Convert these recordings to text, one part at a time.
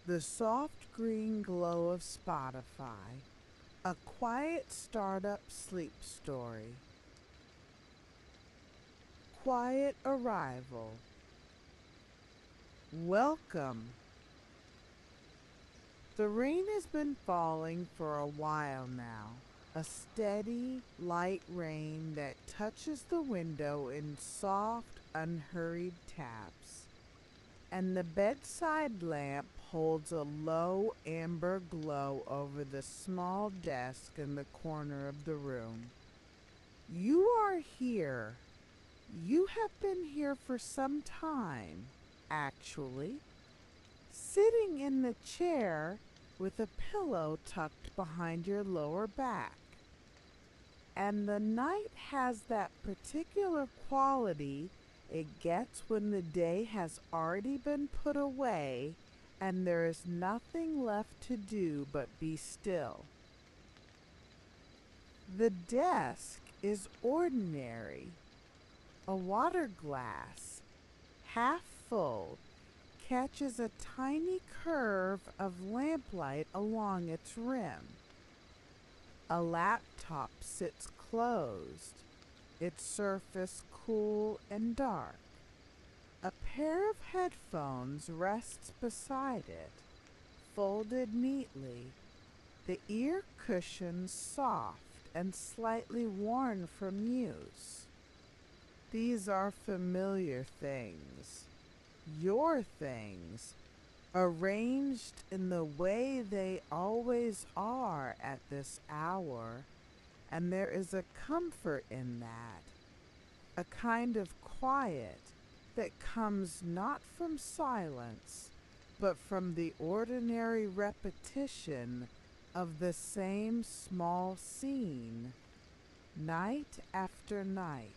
The soft green glow of Spotify, a quiet startup sleep story. Quiet arrival. Welcome. The rain has been falling for a while now, a steady, light rain that touches the window in soft, unhurried taps. And the bedside lamp holds a low amber glow over the small desk in the corner of the room. You are here. You have been here for some time, actually, sitting in the chair with a pillow tucked behind your lower back. And the night has that particular quality it gets when the day has already been put away and there is nothing left to do but be still. The desk is ordinary. A water glass, half full, catches a tiny curve of lamplight along its rim. A laptop sits closed, its surface cool and dark. A pair of headphones rests beside it, folded neatly, the ear cushions soft and slightly worn from use. These are familiar things, your things, arranged in the way they always are at this hour, and there is a comfort in that, a kind of quiet that comes not from silence, but from the ordinary repetition of the same small scene, night after night.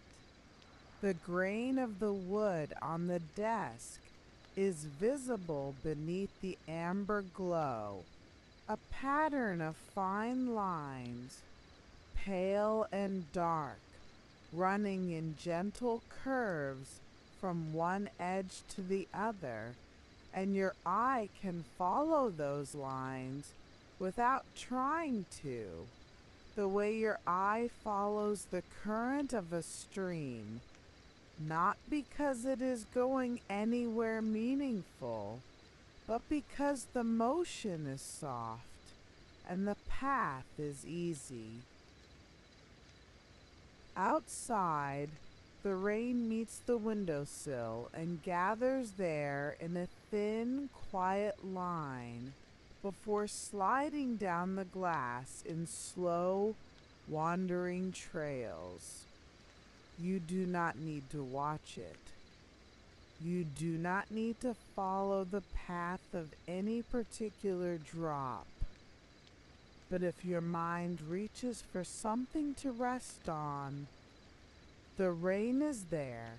The grain of the wood on the desk is visible beneath the amber glow, a pattern of fine lines, pale and dark, running in gentle curves from one edge to the other, and your eye can follow those lines without trying to, the way your eye follows the current of a stream, not because it is going anywhere meaningful, but because the motion is soft and the path is easy. Outside, the rain meets the windowsill and gathers there in a thin, quiet line before sliding down the glass in slow, wandering trails. You do not need to watch it. You do not need to follow the path of any particular drop. But if your mind reaches for something to rest on, the rain is there,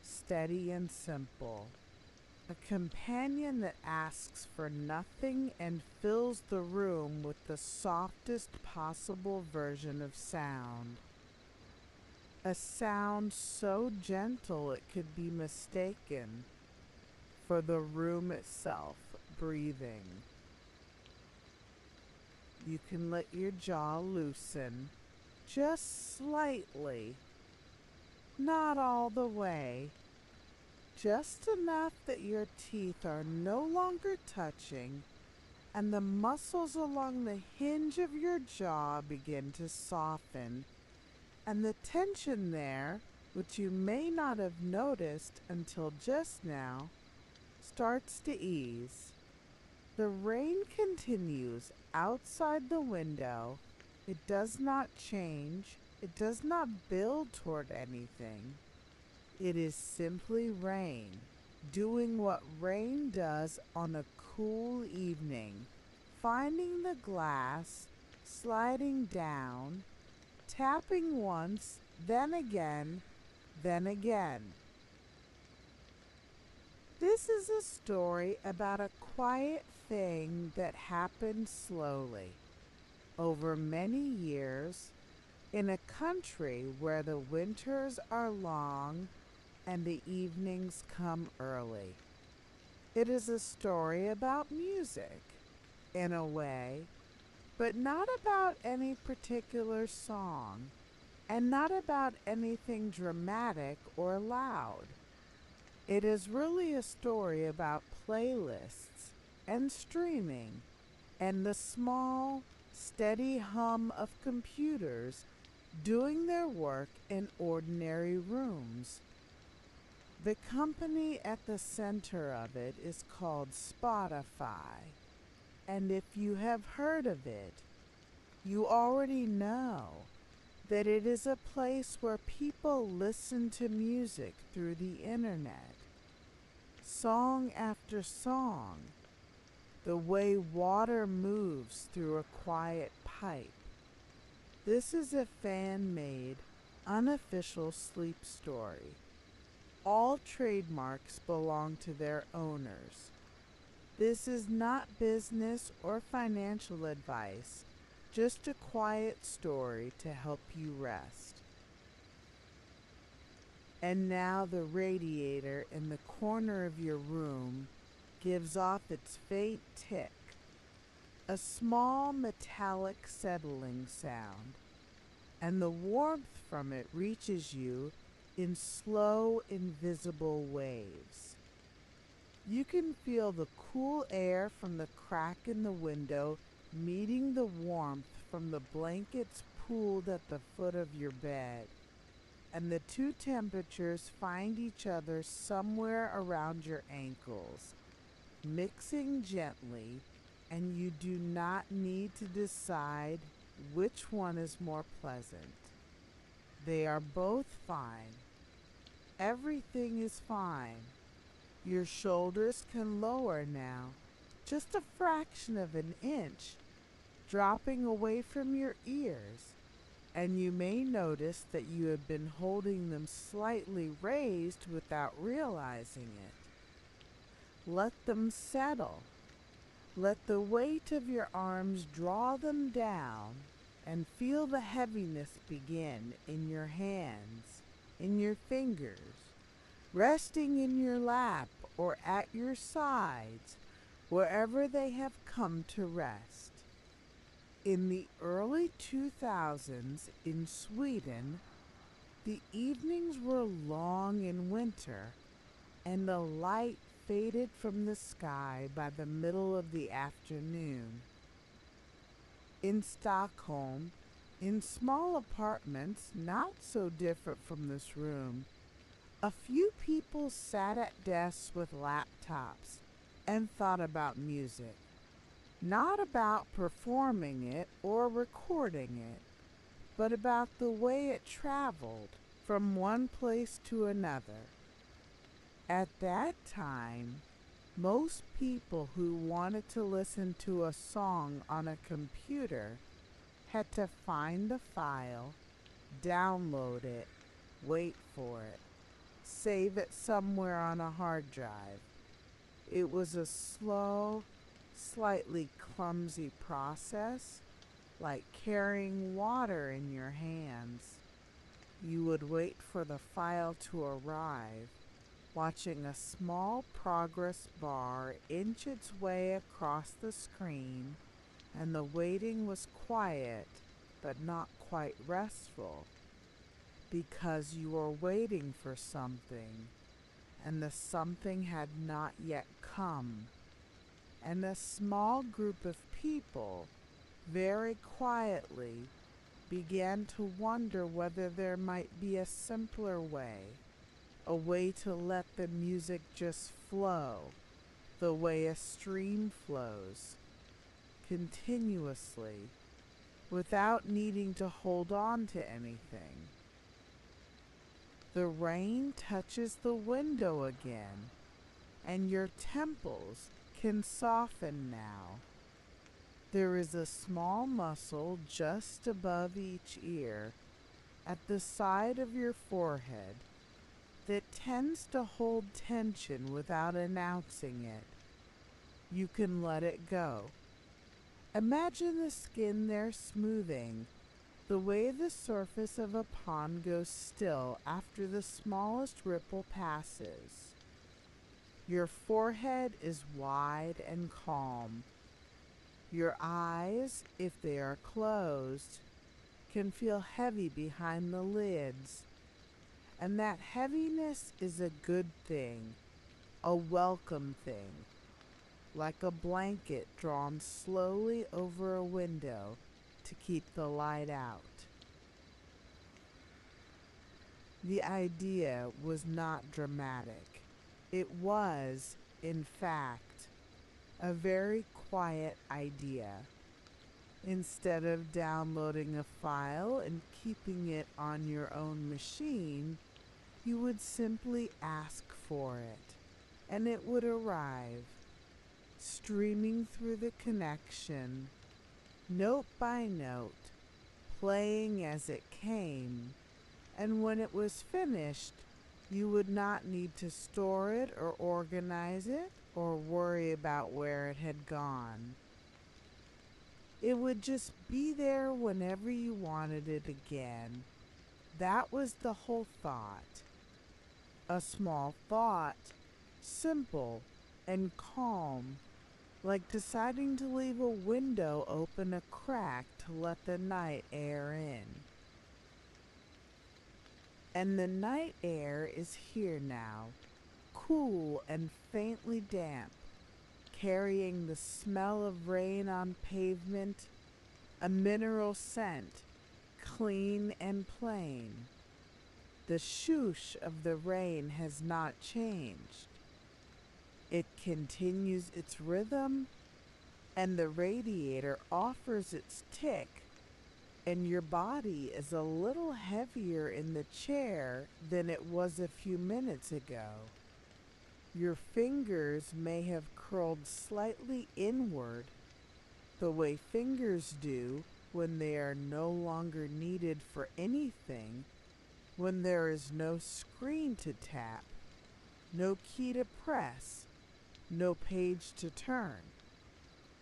steady and simple, a companion that asks for nothing and fills the room with the softest possible version of sound. A sound so gentle it could be mistaken for the room itself breathing. You can let your jaw loosen just slightly, not all the way, just enough that your teeth are no longer touching and the muscles along the hinge of your jaw begin to soften, and the tension there, which you may not have noticed until just now, starts to ease. The rain continues outside the window. It does not change. It does not build toward anything. It is simply rain, doing what rain does on a cool evening, finding the glass, sliding down, tapping once, then again, then again. This is a story about a quiet thing that happened slowly, over many years, in a country where the winters are long and the evenings come early. It is a story about music, in a way, but not about any particular song, and not about anything dramatic or loud. It is really a story about playlists and streaming and the small, steady hum of computers doing their work in ordinary rooms. The company at the center of it is called Spotify, and if you have heard of it, you already know that it is a place where people listen to music through the internet, song after song, the way water moves through a quiet pipe. This is a fan made, unofficial sleep story. All trademarks belong to their owners. This is not business or financial advice, just a quiet story to help you rest. And now the radiator in the corner of your room gives off its faint tick, a small metallic settling sound, and the warmth from it reaches you in slow, invisible waves. You can feel the cool air from the crack in the window meeting the warmth from the blankets pooled at the foot of your bed, and the two temperatures find each other somewhere around your ankles, mixing gently, and you do not need to decide which one is more pleasant. They are both fine. Everything is fine. Your shoulders can lower now, just a fraction of an inch, dropping away from your ears, and you may notice that you have been holding them slightly raised without realizing it. Let them settle. Let the weight of your arms draw them down, and feel the heaviness begin in your hands, in your fingers, resting in your lap or at your sides, wherever they have come to rest. In the early 2000s in Sweden, the evenings were long in winter, and the light faded from the sky by the middle of the afternoon. In Stockholm, in small apartments not so different from this room, a few people sat at desks with laptops and thought about music, not about performing it or recording it, but about the way it traveled from one place to another. At that time, most people who wanted to listen to a song on a computer had to find the file, download it, wait for it, save it somewhere on a hard drive. It was a slow, slightly clumsy process, like carrying water in your hands. You would wait for the file to arrive, watching a small progress bar inch its way across the screen, and the waiting was quiet but not quite restful, because you were waiting for something, and the something had not yet come, and a small group of people, very quietly, began to wonder whether there might be a simpler way, a way to let the music just flow, the way a stream flows, continuously, without needing to hold on to anything. The rain touches the window again, and your temples can soften now. There is a small muscle just above each ear, at the side of your forehead, that tends to hold tension without announcing it. You can let it go. Imagine the skin there smoothing, the way the surface of a pond goes still after the smallest ripple passes. Your forehead is wide and calm. Your eyes, if they are closed, can feel heavy behind the lids. And that heaviness is a good thing, a welcome thing, like a blanket drawn slowly over a window to keep the light out. The idea was not dramatic. It was, in fact, a very quiet idea. Instead of downloading a file and keeping it on your own machine, you would simply ask for it, and it would arrive, streaming through the connection, note by note, playing as it came, and when it was finished, you would not need to store it or organize it or worry about where it had gone. It would just be there whenever you wanted it again. That was the whole thought. A small thought, simple and calm, like deciding to leave a window open a crack to let the night air in. And the night air is here now, cool and faintly damp, carrying the smell of rain on pavement, a mineral scent, clean and plain. The shoosh of the rain has not changed. It continues its rhythm, and the radiator offers its tick, and your body is a little heavier in the chair than it was a few minutes ago. Your fingers may have curled slightly inward, the way fingers do when they are no longer needed for anything, when there is no screen to tap, no key to press, no page to turn.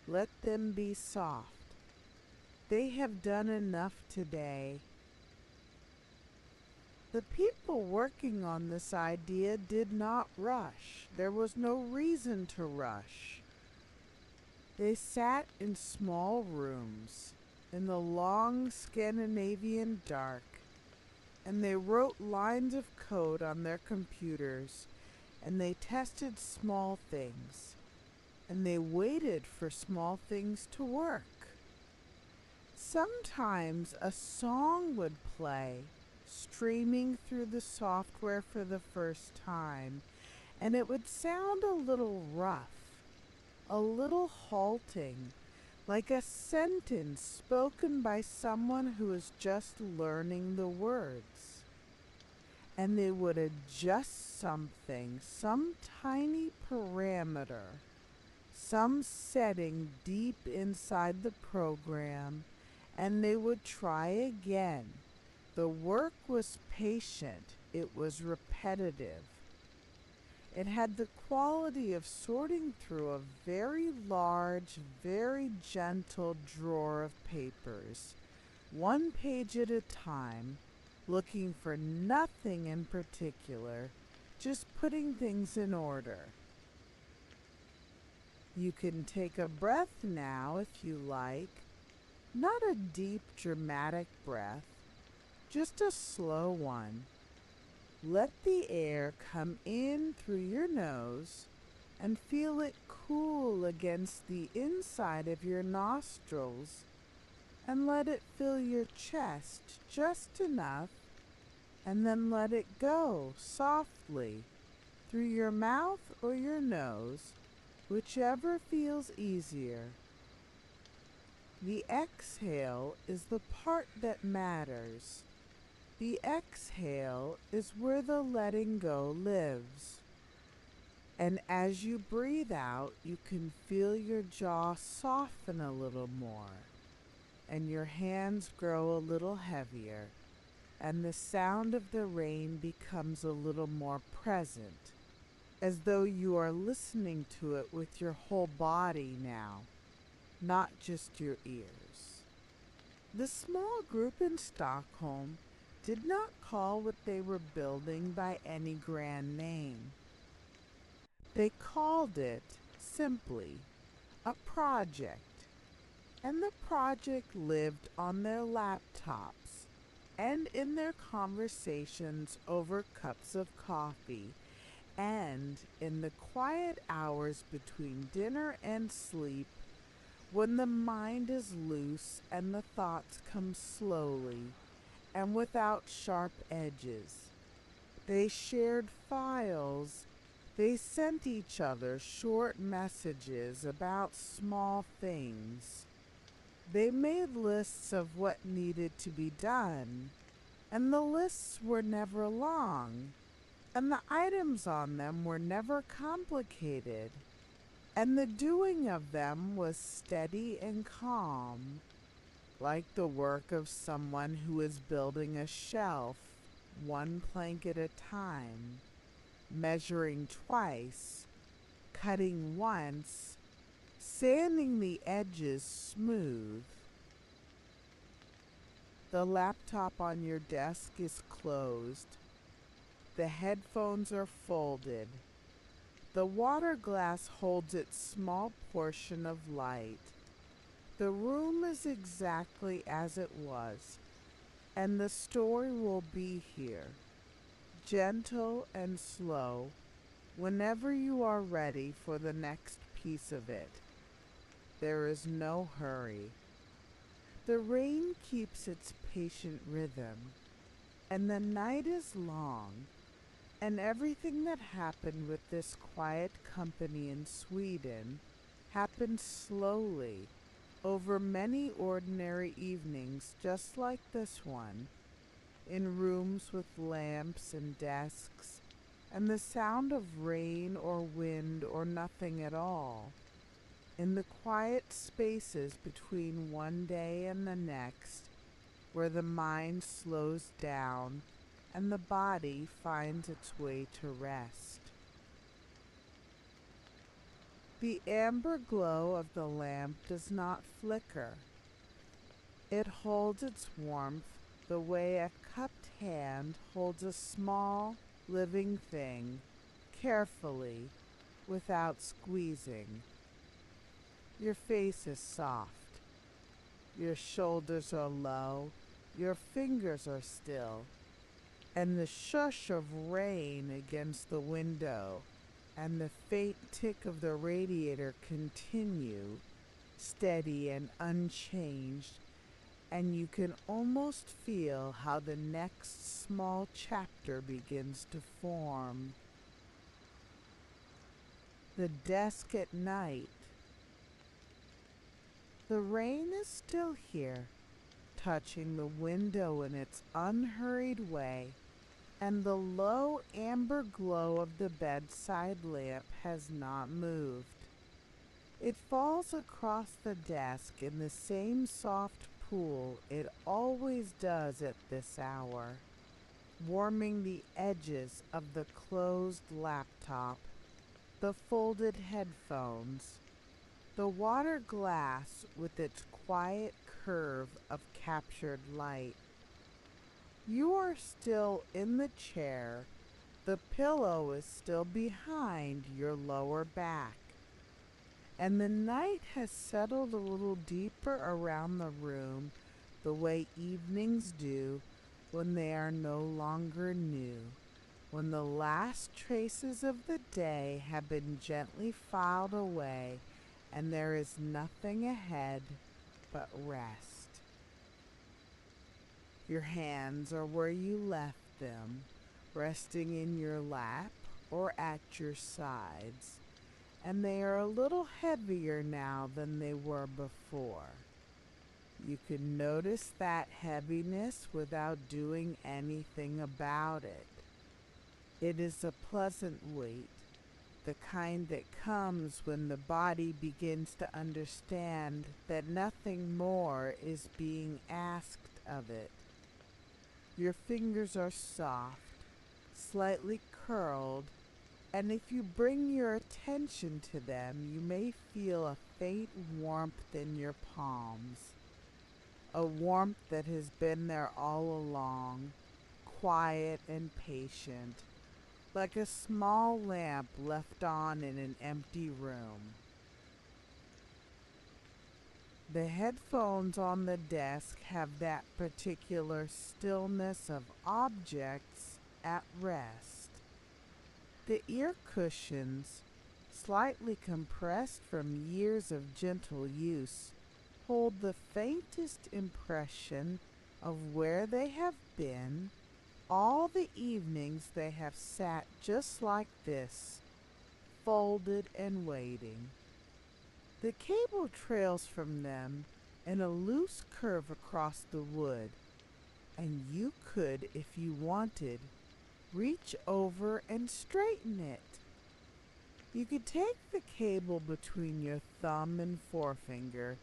Let them be soft. They have done enough today. The people working on this idea did not rush. There was no reason to rush. They sat in small rooms in the long Scandinavian dark, and they wrote lines of code on their computers, and they tested small things, and they waited for small things to work. Sometimes a song would play, streaming through the software for the first time, and it would sound a little rough, a little halting, like a sentence spoken by someone who is just learning the words. And they would adjust something, some tiny parameter, some setting deep inside the program, and they would try again. The work was patient, it was repetitive. It had the quality of sorting through a very large, very gentle drawer of papers, one page at a time, looking for nothing in particular, just putting things in order. You can take a breath now if you like, not a deep, dramatic breath, just a slow one. Let the air come in through your nose and feel it cool against the inside of your nostrils, and let it fill your chest just enough, and then let it go softly through your mouth or your nose, whichever feels easier. The exhale is the part that matters. The exhale is where the letting go lives. And as you breathe out, you can feel your jaw soften a little more, and your hands grow a little heavier, and the sound of the rain becomes a little more present, as though you are listening to it with your whole body now, not just your ears. The small group in Stockholm did not call what they were building by any grand name. They called it, simply, a project, and the project lived on their laptops and in their conversations over cups of coffee and in the quiet hours between dinner and sleep when the mind is loose and the thoughts come slowly and without sharp edges. They shared files. They sent each other short messages about small things. They made lists of what needed to be done, and the lists were never long, and the items on them were never complicated, and the doing of them was steady and calm, like the work of someone who is building a shelf, one plank at a time, measuring twice, cutting once, sanding the edges smooth. The laptop on your desk is closed. The headphones are folded. The water glass holds its small portion of light. The room is exactly as it was, and the story will be here, gentle and slow, whenever you are ready for the next piece of it. There is no hurry. The rain keeps its patient rhythm, and the night is long, and everything that happened with this quiet company in Sweden happened slowly over many ordinary evenings just like this one, in rooms with lamps and desks, and the sound of rain or wind or nothing at all, in the quiet spaces between one day and the next, where the mind slows down and the body finds its way to rest. The amber glow of the lamp does not flicker. It holds its warmth the way a cupped hand holds a small, living thing, carefully, without squeezing. Your face is soft. Your shoulders are low. Your fingers are still. And the shush of rain against the window and the faint tick of the radiator continue, steady and unchanged, and you can almost feel how the next small chapter begins to form. The desk at night. The rain is still here, touching the window in its unhurried way, and the low amber glow of the bedside lamp has not moved. It falls across the desk in the same soft pool it always does at this hour, warming the edges of the closed laptop, the folded headphones, the water glass with its quiet curve of captured light. You are still in the chair. The pillow is still behind your lower back, and the night has settled a little deeper around the room the way evenings do when they are no longer new, when the last traces of the day have been gently filed away and there is nothing ahead but rest. Your hands are where you left them, resting in your lap or at your sides, and they are a little heavier now than they were before. You can notice that heaviness without doing anything about it. It is a pleasant weight, the kind that comes when the body begins to understand that nothing more is being asked of it. Your fingers are soft, slightly curled, and if you bring your attention to them, you may feel a faint warmth in your palms, a warmth that has been there all along, quiet and patient, like a small lamp left on in an empty room. The headphones on the desk have that particular stillness of objects at rest. The ear cushions, slightly compressed from years of gentle use, hold the faintest impression of where they have been all the evenings they have sat just like this, folded and waiting. The cable trails from them in a loose curve across the wood, and you could, if you wanted, reach over and straighten it. You could take the cable between your thumb and forefinger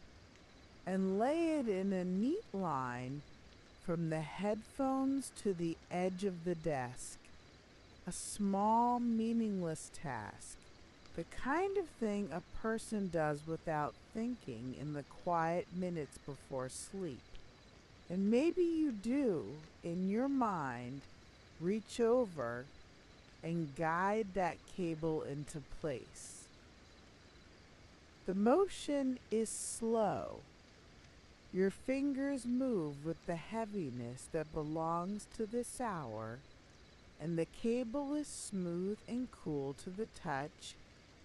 and lay it in a neat line from the headphones to the edge of the desk. A small, meaningless task, the kind of thing a person does without thinking in the quiet minutes before sleep. And maybe you do, in your mind, reach over and guide that cable into place. The motion is slow. Your fingers move with the heaviness that belongs to this hour, and the cable is smooth and cool to the touch,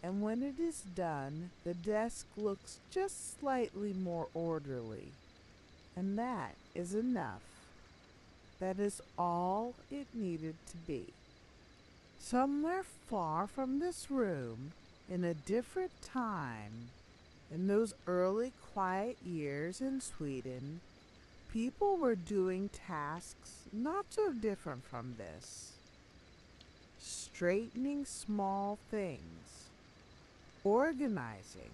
and when it is done, the desk looks just slightly more orderly. And that is enough. That is all it needed to be. Somewhere far from this room, in a different time, in those early quiet years in Sweden, people were doing tasks not so different from this. Straightening small things, organizing.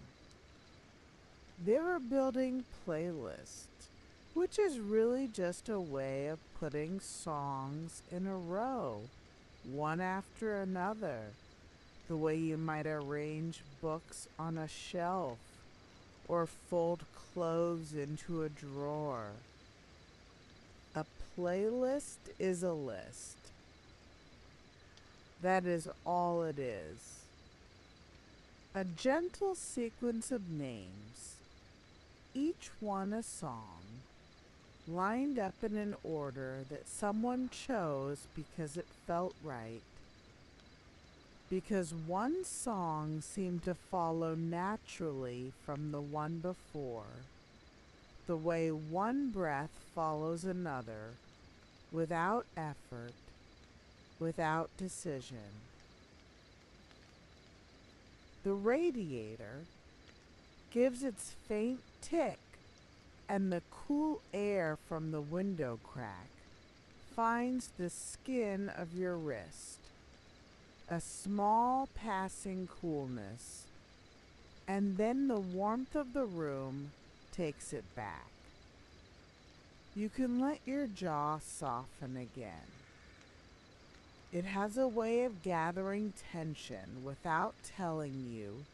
They were building playlists, which is really just a way of putting songs in a row, one after another, the way you might arrange books on a shelf or fold clothes into a drawer. A playlist is a list. That is all it is. A gentle sequence of names, each one a song, lined up in an order that someone chose because it felt right, because one song seemed to follow naturally from the one before, the way one breath follows another, without effort, without decision. The radiator gives its faint tick, and the cool air from the window crack finds the skin of your wrist, a small passing coolness, and then the warmth of the room takes it back. You can let your jaw soften again. It has a way of gathering tension without telling you,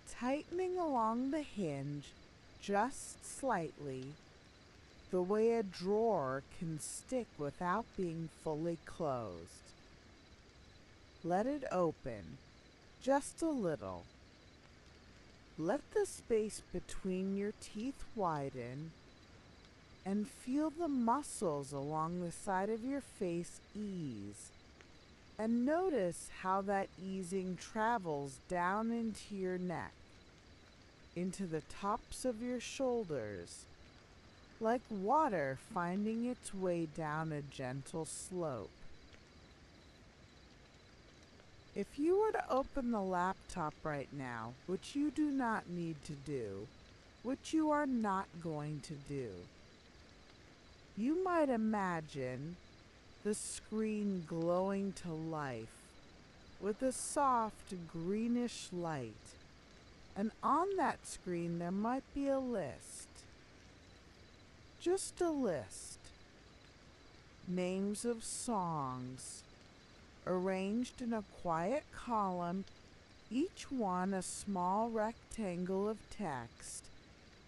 tightening along the hinge just slightly, the way a drawer can stick without being fully closed. Let it open, just a little. Let the space between your teeth widen, and feel the muscles along the side of your face ease. And notice how that easing travels down into your neck, into the tops of your shoulders, like water finding its way down a gentle slope. If you were to open the laptop right now, which you do not need to do, which you are not going to do, you might imagine the screen glowing to life with a soft greenish light, and on that screen there might be a list, just a list, names of songs, arranged in a quiet column, each one a small rectangle of text,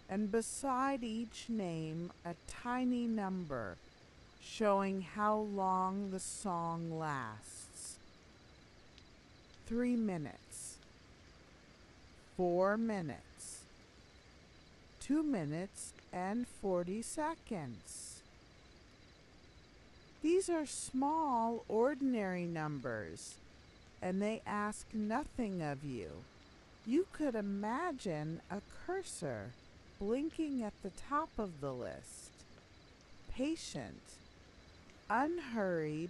and beside each name a tiny number showing how long the song lasts. 3 minutes, 4 minutes, 2 minutes and 40 seconds. These are small, ordinary numbers, and they ask nothing of you. You could imagine a cursor blinking at the top of the list, patient, unhurried,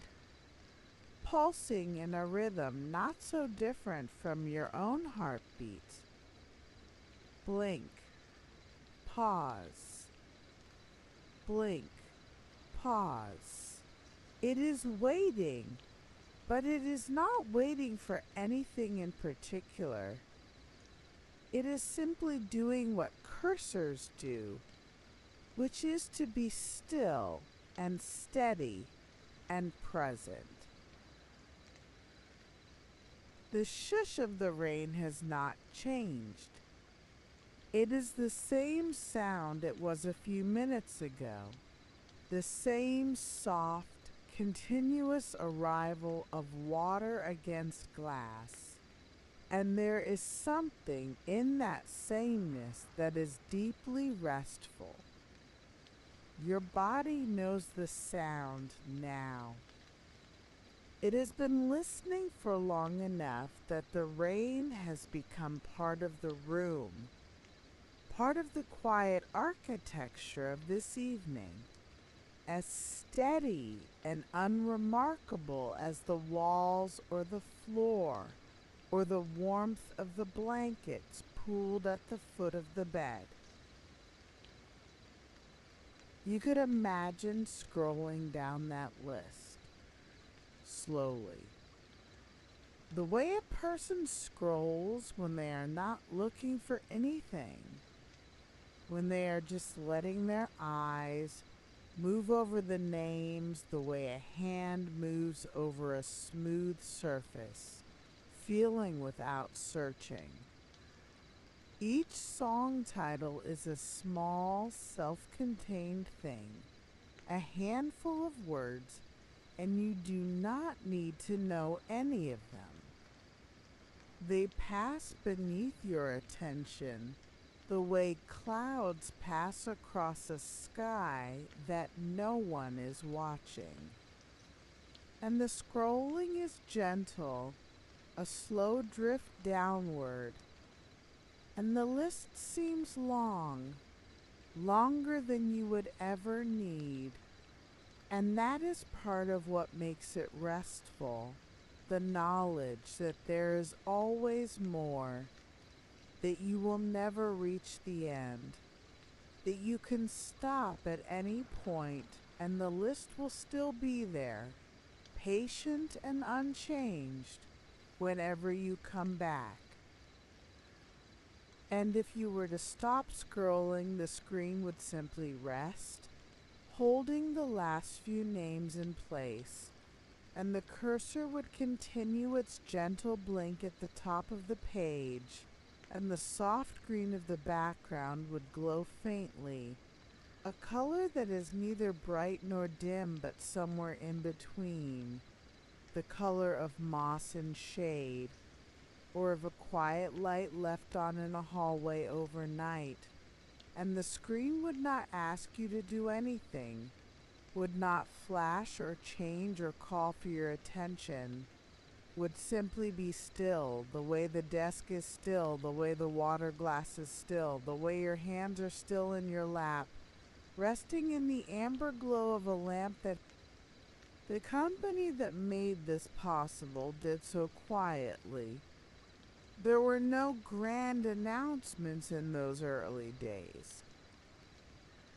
pulsing in a rhythm not so different from your own heartbeat. Blink, pause, blink, pause. It is waiting, but it is not waiting for anything in particular. It is simply doing what cursors do, which is to be still and steady and present. The shush of the rain has not changed. It is the same sound it was a few minutes ago, the same soft, continuous arrival of water against glass, and there is something in that sameness that is deeply restful. Your body knows the sound now. It has been listening for long enough that the rain has become part of the room, part of the quiet architecture of this evening, as steady and unremarkable as the walls or the floor or the warmth of the blankets pooled at the foot of the bed. You could imagine scrolling down that list slowly. The way a person scrolls when they are not looking for anything, when they are just letting their eyes move over the names the way a hand moves over a smooth surface, feeling without searching. Each song title is a small, self-contained thing, a handful of words, and you do not need to know any of them. They pass beneath your attention the way clouds pass across a sky that no one is watching. And the scrolling is gentle, a slow drift downward, and the list seems long, longer than you would ever need. And that is part of what makes it restful, the knowledge that there is always more, that you will never reach the end, that you can stop at any point and the list will still be there, patient and unchanged, whenever you come back. And if you were to stop scrolling, the screen would simply rest, holding the last few names in place, and the cursor would continue its gentle blink at the top of the page, and the soft green of the background would glow faintly, a color that is neither bright nor dim but somewhere in between, the color of moss and shade, or of a quiet light left on in a hallway overnight. And the screen would not ask you to do anything, would not flash or change or call for your attention, would simply be still, the way the desk is still, the way the water glass is still, the way your hands are still in your lap, resting in the amber glow of a lamp that the company that made this possible did so quietly. There were no grand announcements in those early days.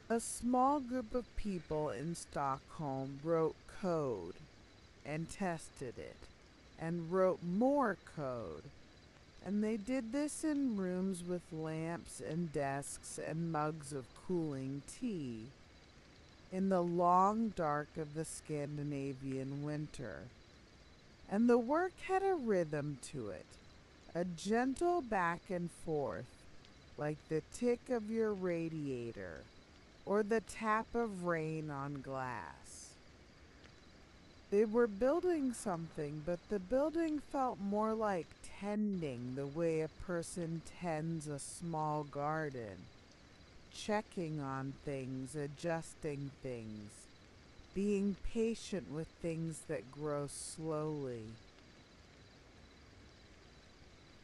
A small group of people in Stockholm wrote code and tested it and wrote more code. And they did this in rooms with lamps and desks and mugs of cooling tea, in the long dark of the Scandinavian winter. And the work had a rhythm to it, a gentle back and forth, like the tick of your radiator or the tap of rain on glass. They were building something, but the building felt more like tending the way a person tends a small garden, checking on things, adjusting things, being patient with things that grow slowly.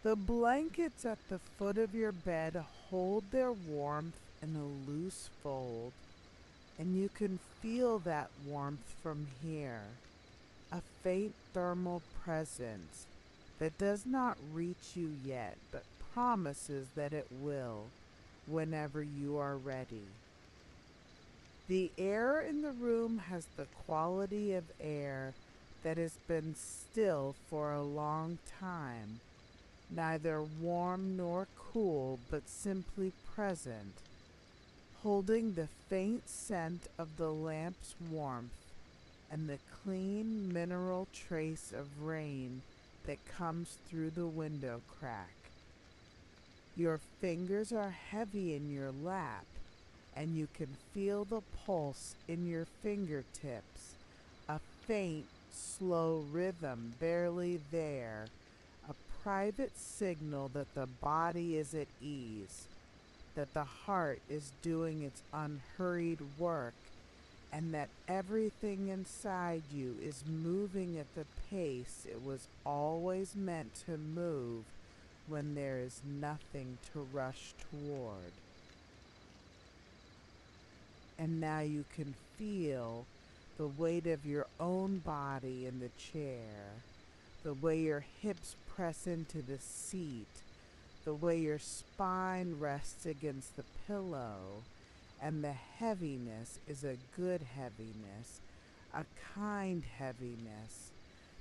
The blankets at the foot of your bed hold their warmth in a loose fold, and you can feel that warmth from here, a faint thermal presence that does not reach you yet, but promises that it will whenever you are ready. The air in the room has the quality of air that has been still for a long time, neither warm nor cool, but simply present, holding the faint scent of the lamp's warmth and the clean mineral trace of rain that comes through the window crack. Your fingers are heavy in your lap, and you can feel the pulse in your fingertips, a faint, slow rhythm barely there, a private signal that the body is at ease, that the heart is doing its unhurried work, and that everything inside you is moving at the pace it was always meant to move when there is nothing to rush toward. And now you can feel the weight of your own body in the chair, the way your hips press into the seat, the way your spine rests against the pillow, and the heaviness is a good heaviness, a kind heaviness,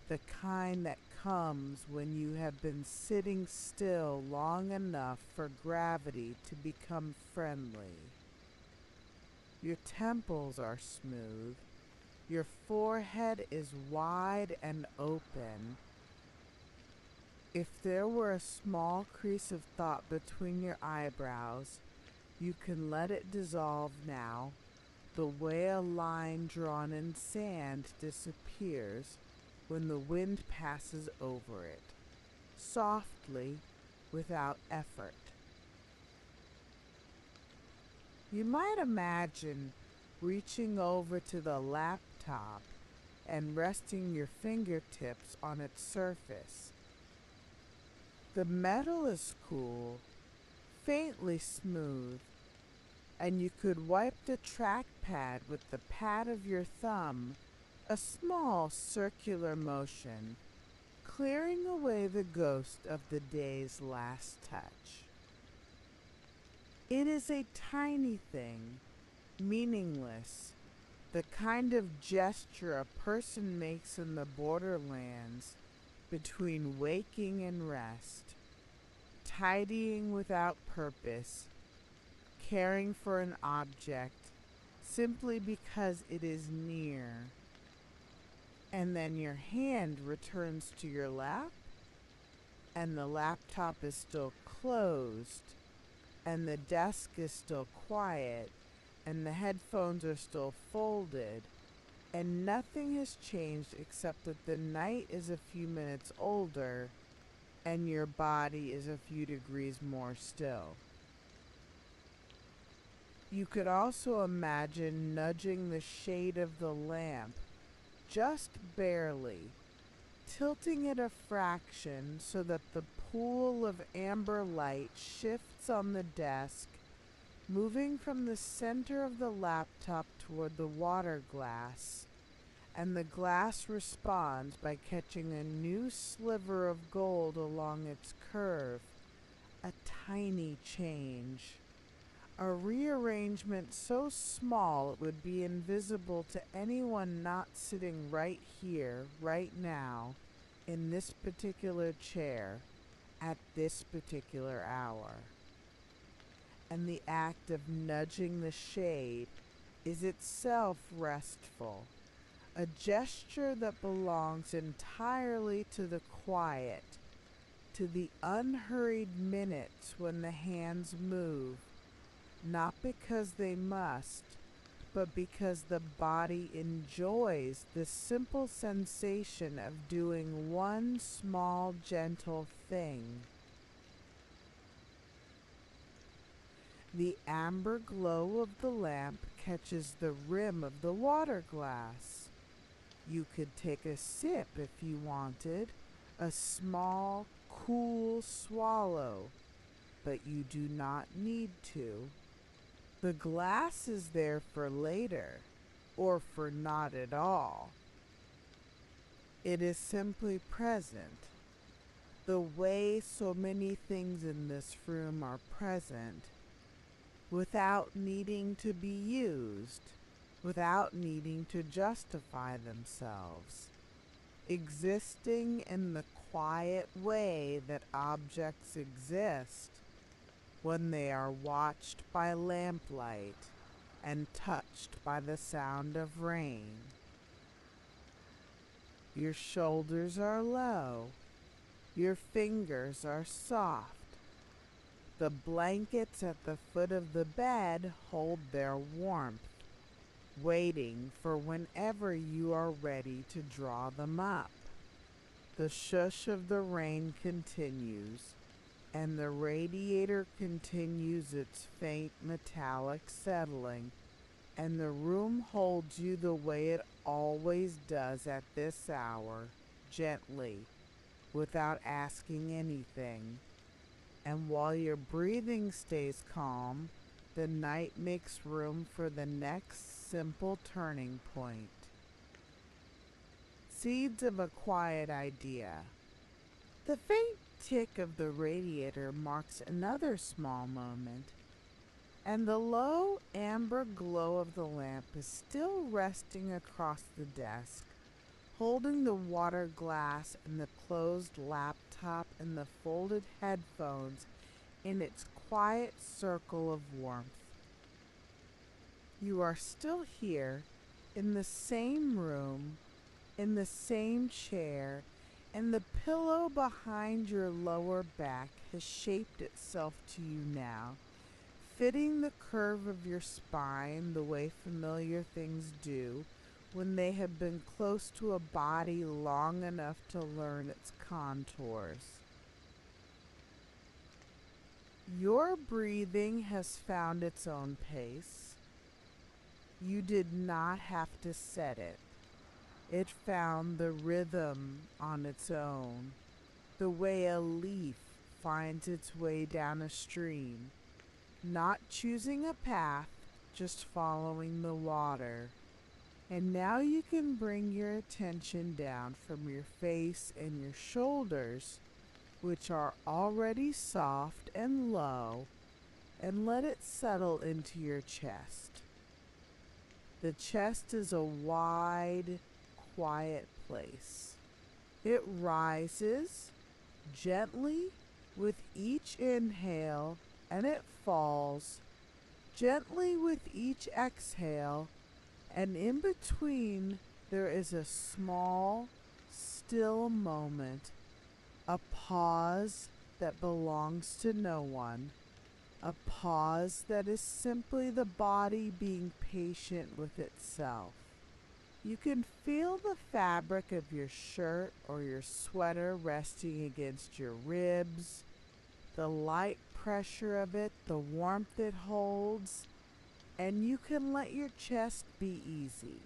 the kind that comes when you have been sitting still long enough for gravity to become friendly. Your temples are smooth, your forehead is wide and open. If there were a small crease of thought between your eyebrows, you can let it dissolve now, the way a line drawn in sand disappears when the wind passes over it, softly, without effort. You might imagine reaching over to the laptop and resting your fingertips on its surface. The metal is cool, faintly smooth, and you could wipe the trackpad with the pad of your thumb, a small circular motion, clearing away the ghost of the day's last touch. It is a tiny thing, meaningless, the kind of gesture a person makes in the borderlands between waking and rest, tidying without purpose, caring for an object simply because it is near, and then your hand returns to your lap, and the laptop is still closed, and the desk is still quiet, and the headphones are still folded, and nothing has changed except that the night is a few minutes older, and your body is a few degrees more still. You could also imagine nudging the shade of the lamp, just barely, tilting it a fraction so that the pool of amber light shifts on the desk, moving from the center of the laptop toward the water glass, and the glass responds by catching a new sliver of gold along its curve, a tiny change. A rearrangement so small it would be invisible to anyone not sitting right here, right now, in this particular chair, at this particular hour. And the act of nudging the shade is itself restful, a gesture that belongs entirely to the quiet, to the unhurried minutes when the hands move, not because they must, but because the body enjoys the simple sensation of doing one small, gentle thing. The amber glow of the lamp catches the rim of the water glass. You could take a sip if you wanted, a small, cool swallow, but you do not need to. The glass is there for later, or for not at all. It is simply present, the way so many things in this room are present, without needing to be used, without needing to justify themselves, existing in the quiet way that objects exist when they are watched by lamplight and touched by the sound of rain. Your shoulders are low, your fingers are soft. The blankets at the foot of the bed hold their warmth, waiting for whenever you are ready to draw them up. The shush of the rain continues, and the radiator continues its faint metallic settling, and the room holds you the way it always does at this hour, gently, without asking anything. And while your breathing stays calm, the night makes room for the next simple turning point. Seeds of a quiet idea. The faint tick of the radiator marks another small moment, and the low amber glow of the lamp is still resting across the desk, holding the water glass and the closed laptop and the folded headphones in its quiet circle of warmth. You are still here, in the same room, in the same chair, and the pillow behind your lower back has shaped itself to you now, fitting the curve of your spine the way familiar things do when they have been close to a body long enough to learn its contours. Your breathing has found its own pace. You did not have to set it. It found the rhythm on its own, the way a leaf finds its way down a stream, not choosing a path, just following the water. And now you can bring your attention down from your face and your shoulders, which are already soft and low, and let it settle into your chest. The chest is a wide, quiet place. It rises gently with each inhale, and it falls gently with each exhale, and in between there is a small, still moment, a pause that belongs to no one, a pause that is simply the body being patient with itself. You can feel the fabric of your shirt or your sweater resting against your ribs, the light pressure of it, the warmth it holds, and you can let your chest be easy.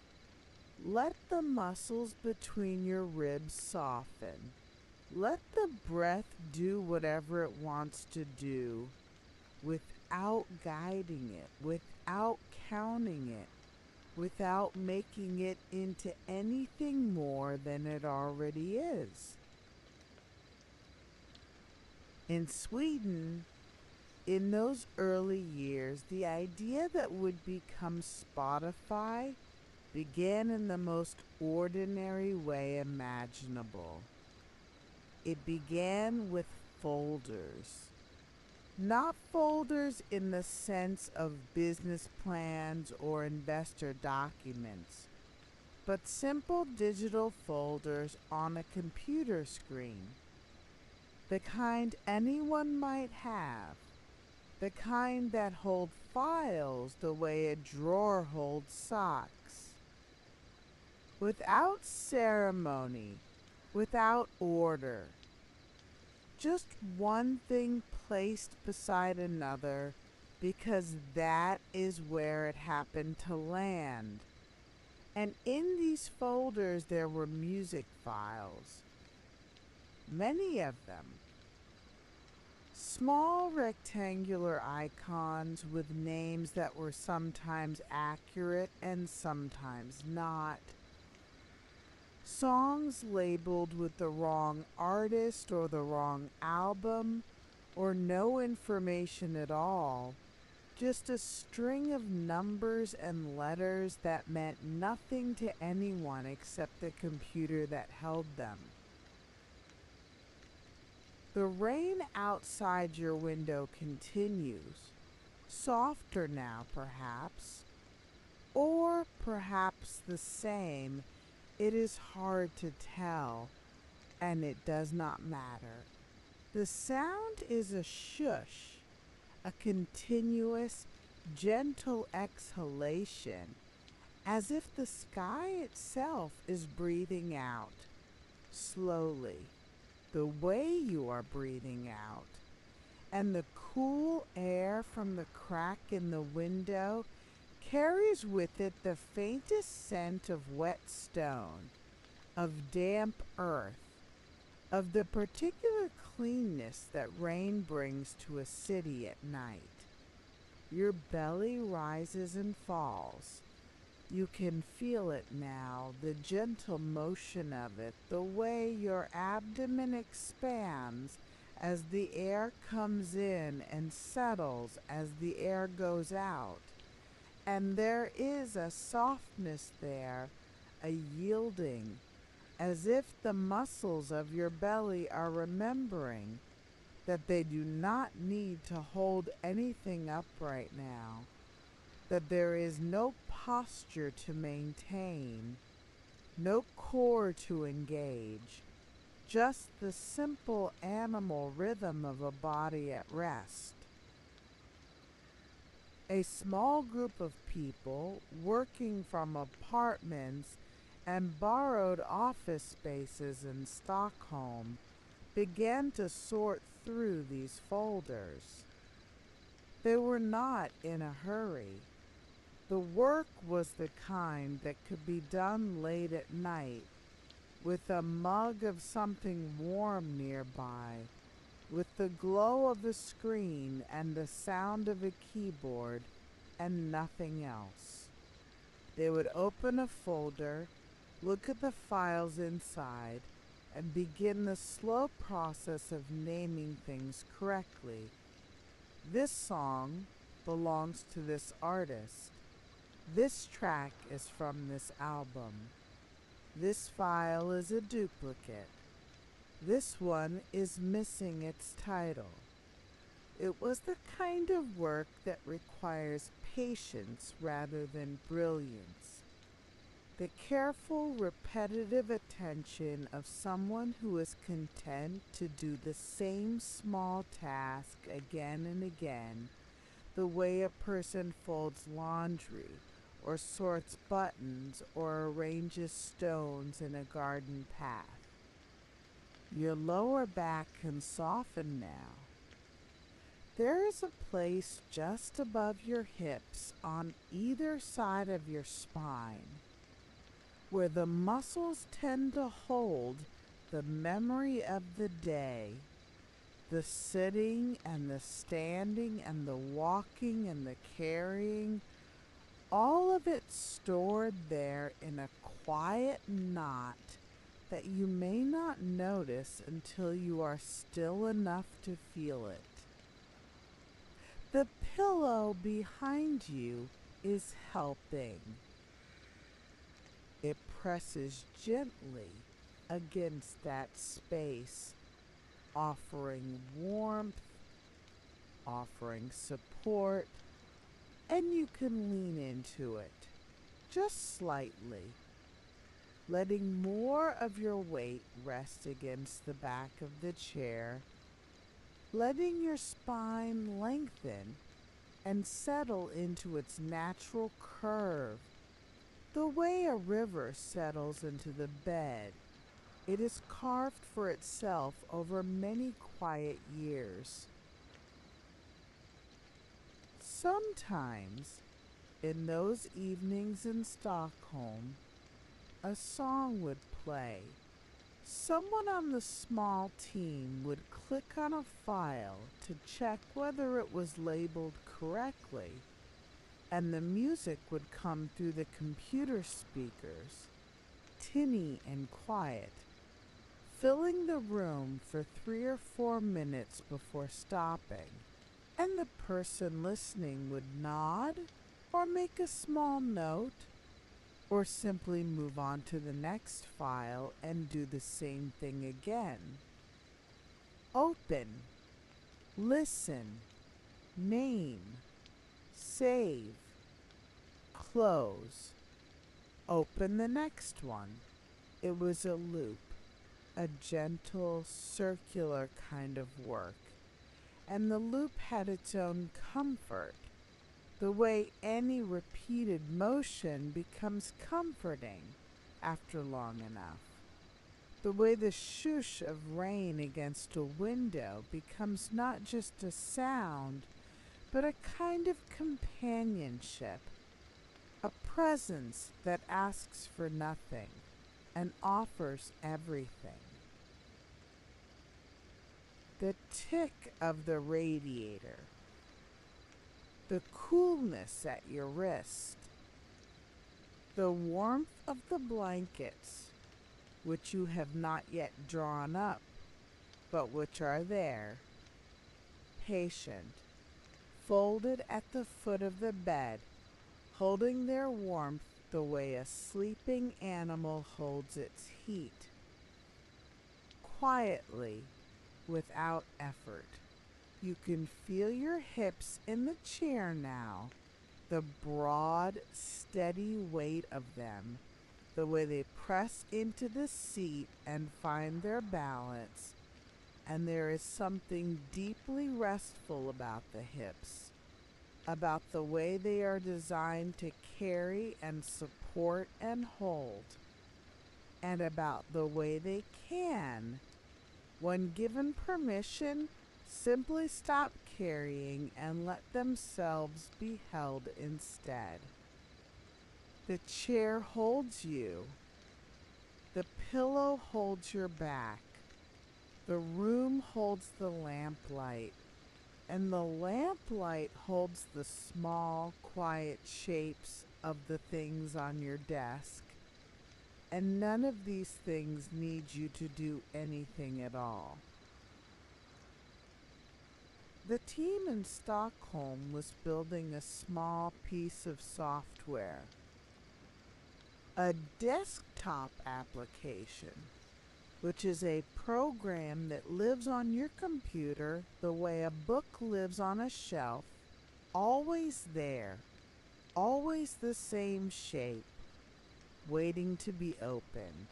Let the muscles between your ribs soften. Let the breath do whatever it wants to do without guiding it, without counting it, without making it into anything more than it already is. In Sweden, in those early years, the idea that would become Spotify began in the most ordinary way imaginable. It began with folders. Not folders in the sense of business plans or investor documents, but simple digital folders on a computer screen. The kind anyone might have. the kind that hold files the way a drawer holds socks. Without ceremony, without order, just one thing placed beside another because that is where it happened to land. And in these folders there were music files, many of them. Small rectangular icons with names that were sometimes accurate and sometimes not. Songs labeled with the wrong artist or the wrong album or no information at all. Just a string of numbers and letters that meant nothing to anyone except the computer that held them. The rain outside your window continues, softer now perhaps, or perhaps the same. It is hard to tell, and it does not matter. The sound is a shush, a continuous, gentle exhalation, as if the sky itself is breathing out, slowly, the way you are breathing out, and the cool air from the crack in the window carries with it the faintest scent of wet stone, of damp earth, of the particular cleanness that rain brings to a city at night. Your belly rises and falls. You can feel it now, the gentle motion of it, the way your abdomen expands as the air comes in and settles as the air goes out. And there is a softness there, a yielding, as if the muscles of your belly are remembering that they do not need to hold anything up right now, that there is no posture to maintain, no core to engage, just the simple animal rhythm of a body at rest. A small group of people working from apartments and borrowed office spaces in Stockholm began to sort through these folders. They were not in a hurry. The work was the kind that could be done late at night, with a mug of something warm nearby, with the glow of a screen and the sound of a keyboard, and nothing else. They would open a folder, look at the files inside, and begin the slow process of naming things correctly. This song belongs to this artist. This track is from this album. This file is a duplicate. This one is missing its title. It was the kind of work that requires patience rather than brilliance. The careful, repetitive attention of someone who is content to do the same small task again and again, the way a person folds laundry, or sorts buttons, or arranges stones in a garden path. Your lower back can soften now. There is a place just above your hips on either side of your spine where the muscles tend to hold the memory of the day, the sitting and the standing and the walking and the carrying, all of it stored there in a quiet knot that you may not notice until you are still enough to feel it. The pillow behind you is helping. It presses gently against that space, offering warmth, offering support, and you can lean into it, just slightly, letting more of your weight rest against the back of the chair, letting your spine lengthen and settle into its natural curve, the way a river settles into the bed it is carved for itself over many quiet years. Sometimes, in those evenings in Stockholm, a song would play. Someone on the small team would click on a file to check whether it was labeled correctly, and the music would come through the computer speakers, tinny and quiet, filling the room for 3 or 4 minutes before stopping, and the person listening would nod or make a small note or simply move on to the next file and do the same thing again. Open, listen, name, save, close, open the next one. It was a loop, a gentle, circular kind of work, and the loop had its own comfort, the way any repeated motion becomes comforting after long enough. The way the shoosh of rain against a window becomes not just a sound, but a kind of companionship, a presence that asks for nothing and offers everything. The tick of the radiator, the coolness at your wrist, the warmth of the blankets, which you have not yet drawn up, but which are there, patient, folded at the foot of the bed, holding their warmth the way a sleeping animal holds its heat, quietly, without effort. You can feel your hips in the chair now, the broad, steady weight of them, the way they press into the seat and find their balance, and there is something deeply restful about the hips, about the way they are designed to carry and support and hold, and about the way they can, when given permission, simply stop carrying and let themselves be held instead. The chair holds you. The pillow holds your back. The room holds the lamplight. And the lamplight holds the small, quiet shapes of the things on your desk. And none of these things need you to do anything at all. The team in Stockholm was building a small piece of software, a desktop application, which is a program that lives on your computer the way a book lives on a shelf, always there, always the same shape, waiting to be opened.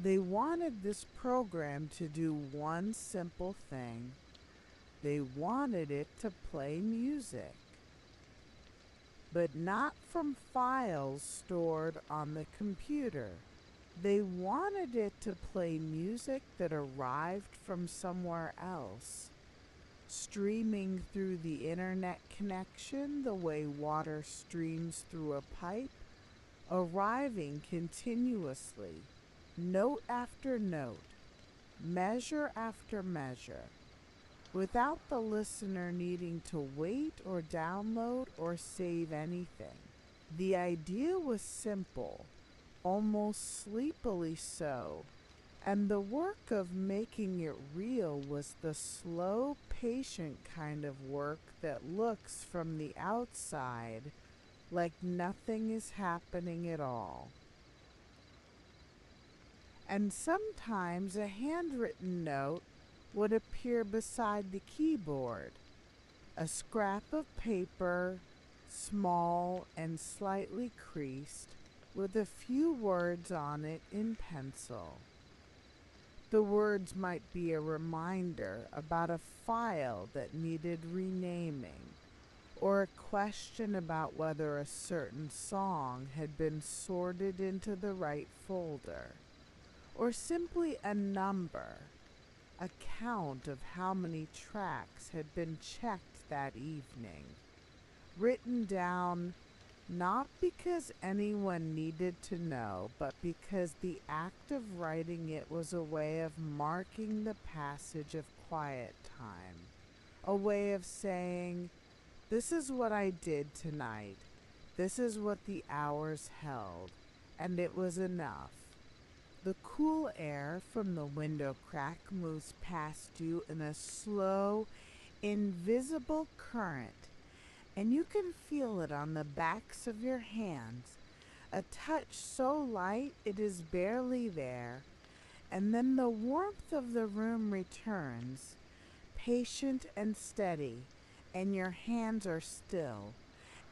They wanted this program to do one simple thing. They wanted it to play music, but not from files stored on the computer. They wanted it to play music that arrived from somewhere else, streaming through the internet connection the way water streams through a pipe, arriving continuously, note after note, measure after measure, without the listener needing to wait or download or save anything. The idea was simple, almost sleepily so, and the work of making it real was the slow, patient kind of work that looks from the outside like nothing is happening at all. And sometimes a handwritten note would appear beside the keyboard, a scrap of paper, small and slightly creased, with a few words on it in pencil. The words might be a reminder about a file that needed renaming, or a question about whether a certain song had been sorted into the right folder, or simply a number, a count of how many tracks had been checked that evening, written down not because anyone needed to know, but because the act of writing it was a way of marking the passage of quiet time, a way of saying, "This is what I did tonight. This is what the hours held," and it was enough. The cool air from the window crack moves past you in a slow, invisible current, and you can feel it on the backs of your hands, a touch so light it is barely there, and then the warmth of the room returns, patient and steady, and your hands are still,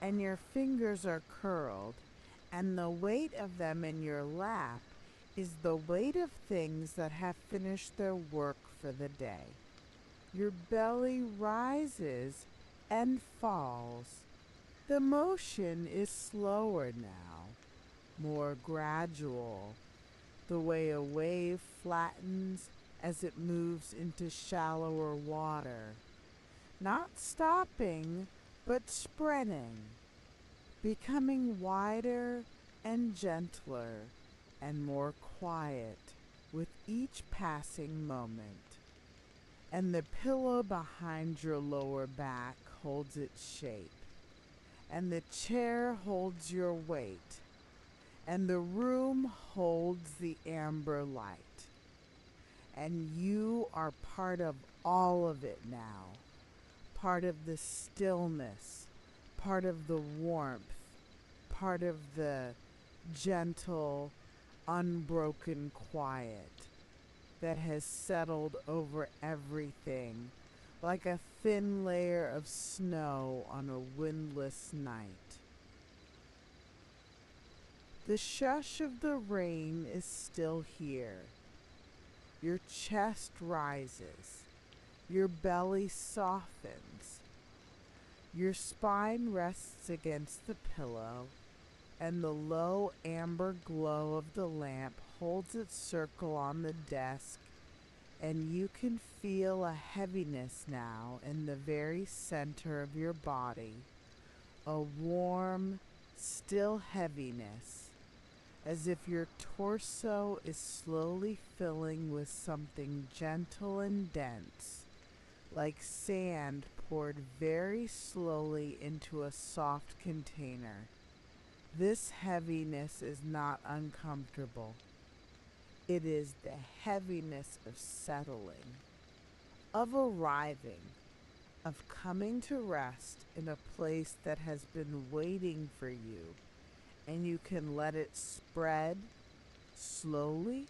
and your fingers are curled, and the weight of them in your lap is the weight of things that have finished their work for the day. Your belly rises and falls. The motion is slower now, more gradual, the way a wave flattens as it moves into shallower water, not stopping, but spreading, becoming wider and gentler and more quiet with each passing moment. And the pillow behind your lower back holds its shape, and the chair holds your weight, and the room holds the amber light, and you are part of all of it now, part of the stillness, part of the warmth, part of the gentle, unbroken quiet that has settled over everything like a thin layer of snow on a windless night. The shush of the rain is still here. Your chest rises. Your belly softens. Your spine rests against the pillow, and the low amber glow of the lamp holds its circle on the desk, and you can feel a heaviness now in the very center of your body, a warm, still heaviness, as if your torso is slowly filling with something gentle and dense, like sand poured very slowly into a soft container. This heaviness is not uncomfortable. It is the heaviness of settling, of arriving, of coming to rest in a place that has been waiting for you, and you can let it spread slowly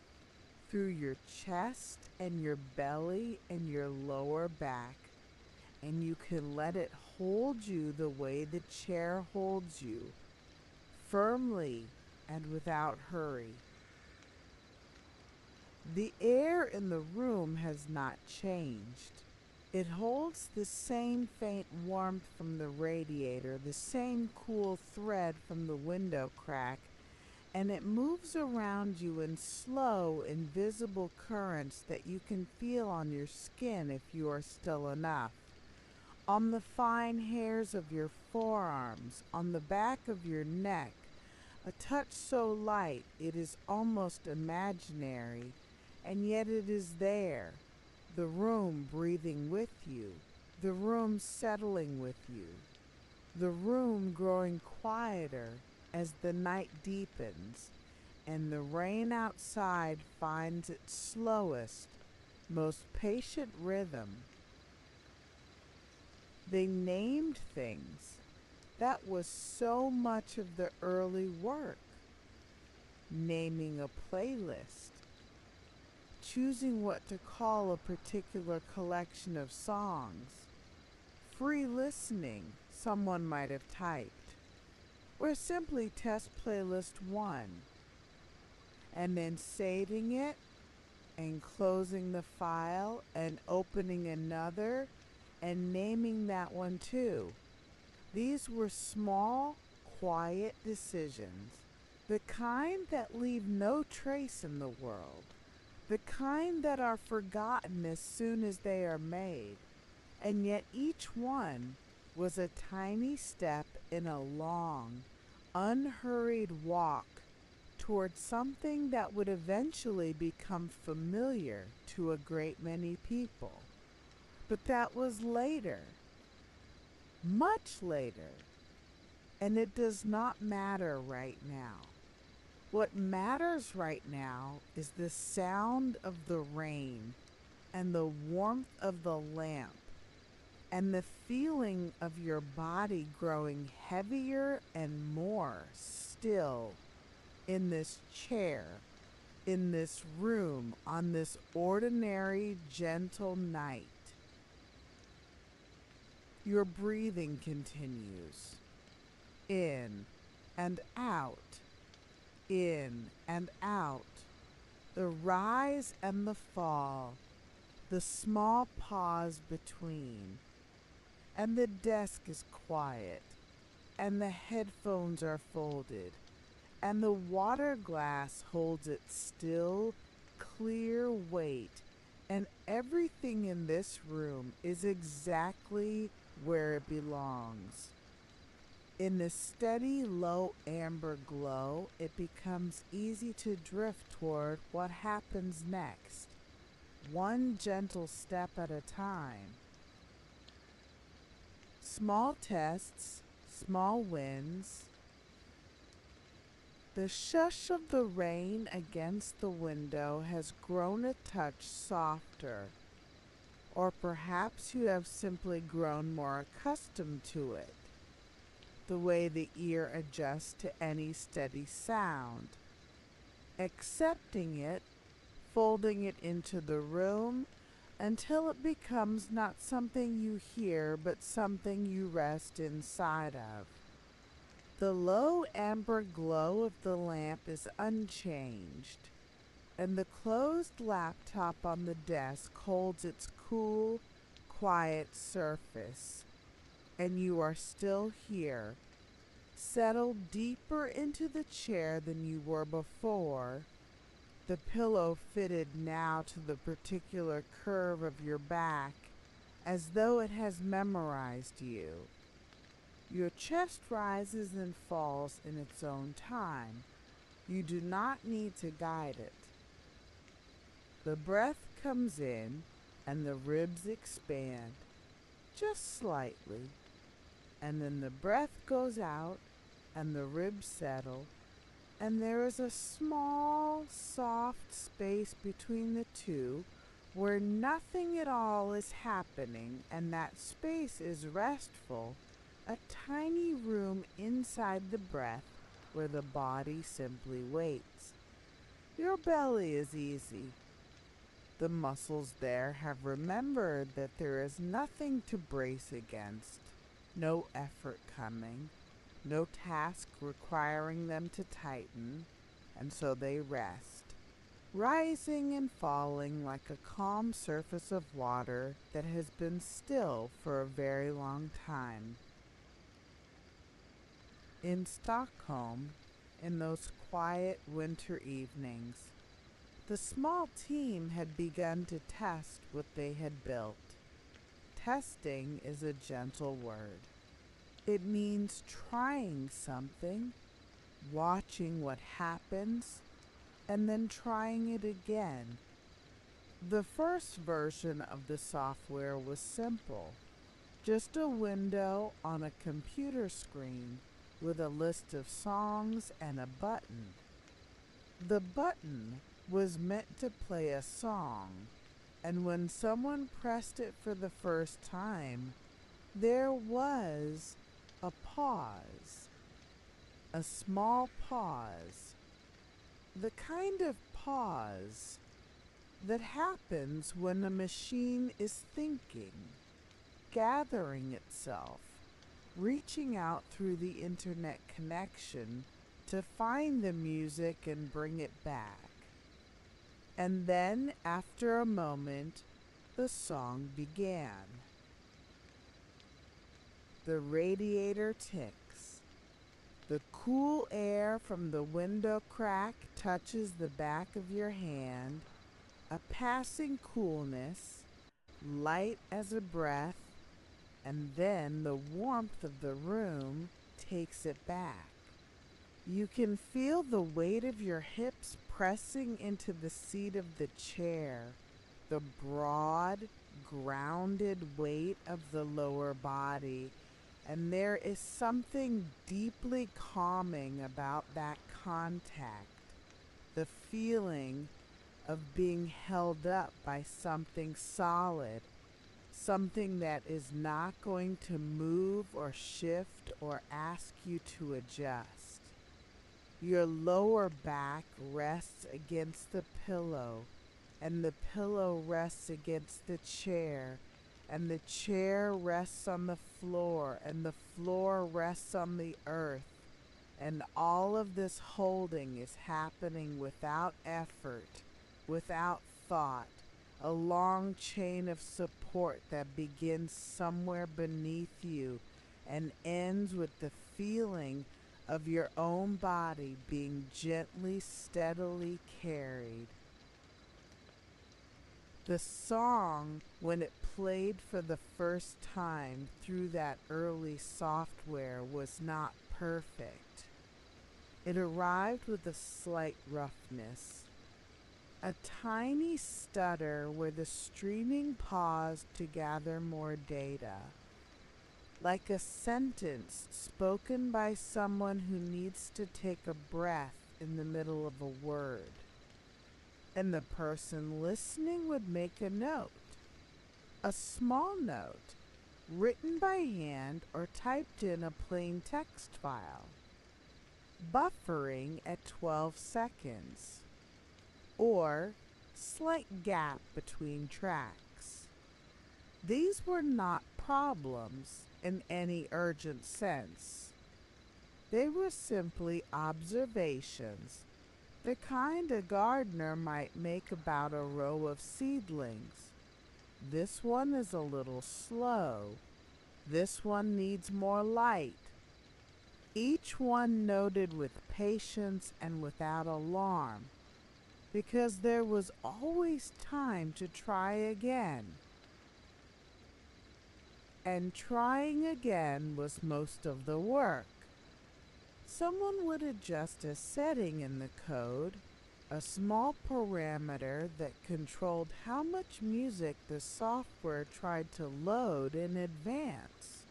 through your chest and your belly and your lower back, and you can let it hold you the way the chair holds you, firmly and without hurry. The air in the room has not changed. It holds the same faint warmth from the radiator, the same cool thread from the window crack, and it moves around you in slow, invisible currents that you can feel on your skin if you are still enough, on the fine hairs of your forearms, on the back of your neck, a touch so light it is almost imaginary, and yet it is there, the room breathing with you, the room settling with you, the room growing quieter as the night deepens and the rain outside finds its slowest, most patient rhythm. They named things. That was so much of the early work. Naming a playlist, choosing what to call a particular collection of songs, free listening, someone might have typed, or simply test playlist 1, and then saving it and closing the file and opening another and naming that one too. These were small, quiet decisions, the kind that leave no trace in the world, the kind that are forgotten as soon as they are made, and yet each one was a tiny step in a long, unhurried walk toward something that would eventually become familiar to a great many people. But that was later, much later, and it does not matter right now. What matters right now is the sound of the rain and the warmth of the lamp and the feeling of your body growing heavier and more still in this chair, in this room, on this ordinary, gentle night. Your breathing continues in and out, in and out, the rise and the fall, the small pause between, and the desk is quiet, and the headphones are folded, and the water glass holds its still, clear weight, and everything in this room is exactly where it belongs. In the steady, low amber glow, it becomes easy to drift toward what happens next, one gentle step at a time. Small tests, small wins. The shush of the rain against the window has grown a touch softer, or perhaps you have simply grown more accustomed to it, the way the ear adjusts to any steady sound, accepting it, folding it into the room until it becomes not something you hear but something you rest inside of. The low amber glow of the lamp is unchanged, and the closed laptop on the desk holds its cool, quiet surface, and you are still here, settled deeper into the chair than you were before, the pillow fitted now to the particular curve of your back, as though it has memorized you. Your chest rises and falls in its own time. You do not need to guide it. The breath comes in and the ribs expand, just slightly, and then the breath goes out and the ribs settle, and there is a small, soft space between the two where nothing at all is happening, and that space is restful, a tiny room inside the breath where the body simply waits. Your belly is easy. The muscles there have remembered that there is nothing to brace against, no effort coming, no task requiring them to tighten, and so they rest, rising and falling like a calm surface of water that has been still for a very long time. In Stockholm, in those quiet winter evenings, the small team had begun to test what they had built. Testing is a gentle word. It means trying something, watching what happens, and then trying it again. The first version of the software was simple, just a window on a computer screen with a list of songs and a button. The button was meant to play a song, and when someone pressed it for the first time, there was a pause, a small pause, the kind of pause that happens when a machine is thinking, gathering itself, reaching out through the internet connection to find the music and bring it back. And then, after a moment, the song began. The radiator ticks. The cool air from the window crack touches the back of your hand, a passing coolness, light as a breath, and then the warmth of the room takes it back. You can feel the weight of your hips pressing into the seat of the chair, the broad, grounded weight of the lower body, and there is something deeply calming about that contact, the feeling of being held up by something solid, something that is not going to move or shift or ask you to adjust. Your lower back rests against the pillow, and the pillow rests against the chair, and the chair rests on the floor, and the floor rests on the earth. And all of this holding is happening without effort, without thought, a long chain of support that begins somewhere beneath you and ends with the feeling of your own body being gently, steadily carried. The song, when it played for the first time through that early software, was not perfect. It arrived with a slight roughness, a tiny stutter where the streaming paused to gather more data, like a sentence spoken by someone who needs to take a breath in the middle of a word. And the person listening would make a note, a small note, written by hand or typed in a plain text file, buffering at 12 seconds, or slight gap between tracks. These were not problems in any urgent sense. They were simply observations, the kind a gardener might make about a row of seedlings. This one is a little slow. This one needs more light. Each one noted with patience and without alarm, because there was always time to try again. And trying again was most of the work. Someone would adjust a setting in the code, a small parameter that controlled how much music the software tried to load in advance.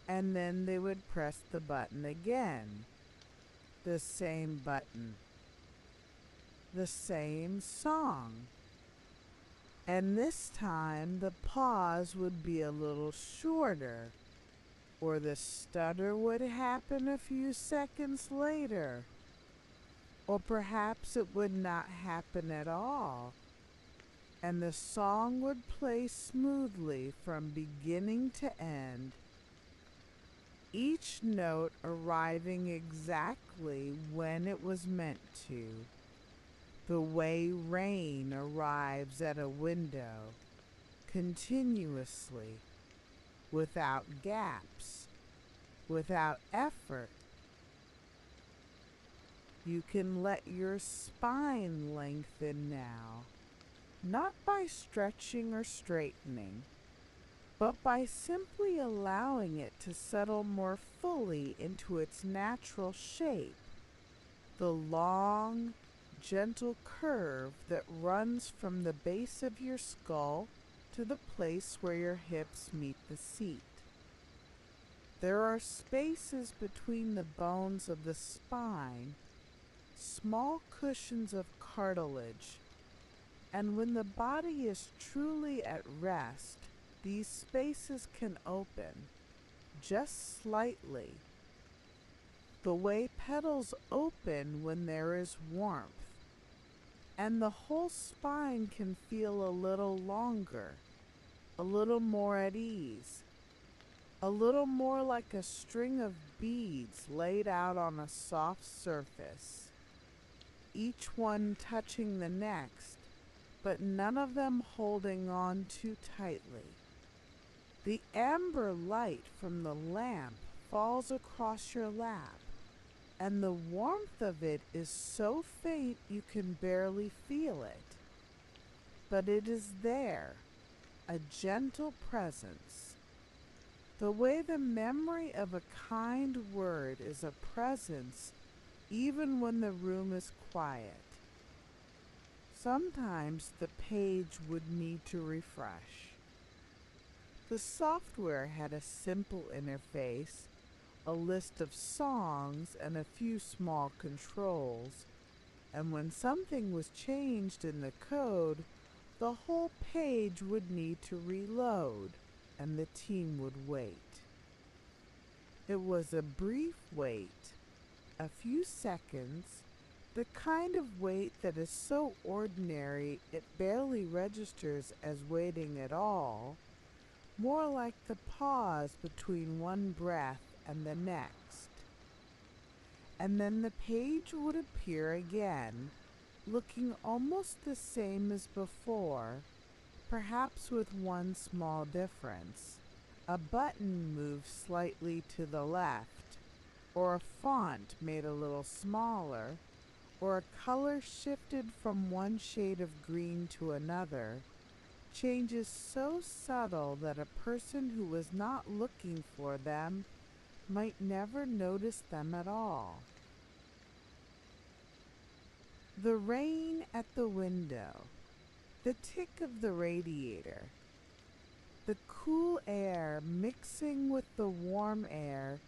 And then they would press the button again. The same button. The same song. And this time the pause would be a little shorter, or the stutter would happen a few seconds later, or perhaps it would not happen at all, and the song would play smoothly from beginning to end, each note arriving exactly when it was meant to, the way rain arrives at a window, continuously, without gaps, without effort. You can let your spine lengthen now, not by stretching or straightening, but by simply allowing it to settle more fully into its natural shape, the long, gentle curve that runs from the base of your skull to the place where your hips meet the seat. There are spaces between the bones of the spine, small cushions of cartilage, and when the body is truly at rest, these spaces can open, just slightly, the way petals open when there is warmth, and the whole spine can feel a little longer, a little more at ease, a little more like a string of beads laid out on a soft surface. each one touching the next, but none of them holding on too tightly. The amber light from the lamp falls across your lap, and the warmth of it is so faint you can barely feel it. But it is there, a gentle presence. The way the memory of a kind word is a presence even when the room is quiet. Sometimes the page would need to refresh. The software had a simple interface, a list of songs, and a few small controls, and when something was changed in the code, the whole page would need to reload, and the team would wait. It was a brief wait, a few seconds, the kind of wait that is so ordinary it barely registers as waiting at all, more like the pause between one breath and the next. And then the page would appear again, looking almost the same as before, perhaps with one small difference. A button moved slightly to the left, or a font made a little smaller, or a color shifted from one shade of green to another, changes so subtle that a person who was not looking for them might never notice them at all. The rain at the window, the tick of the radiator, the cool air mixing with the warm air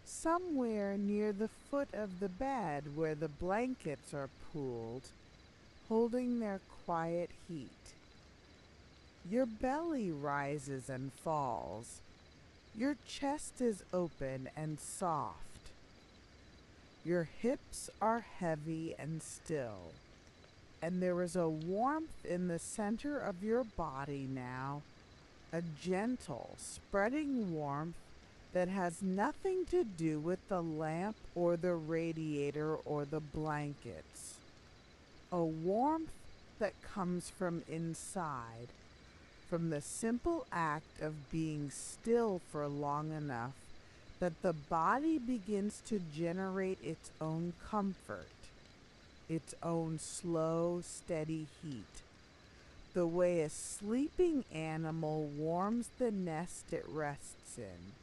somewhere near the foot of the bed where the blankets are pooled, holding their quiet heat. Your belly rises and falls. Your chest is open and soft. Your hips are heavy and still, and there is a warmth in the center of your body now, a gentle, spreading warmth that has nothing to do with the lamp or the radiator or the blankets. A warmth that comes from inside, from the simple act of being still for long enough that the body begins to generate its own comfort, its own slow, steady heat, the way a sleeping animal warms the nest it rests in.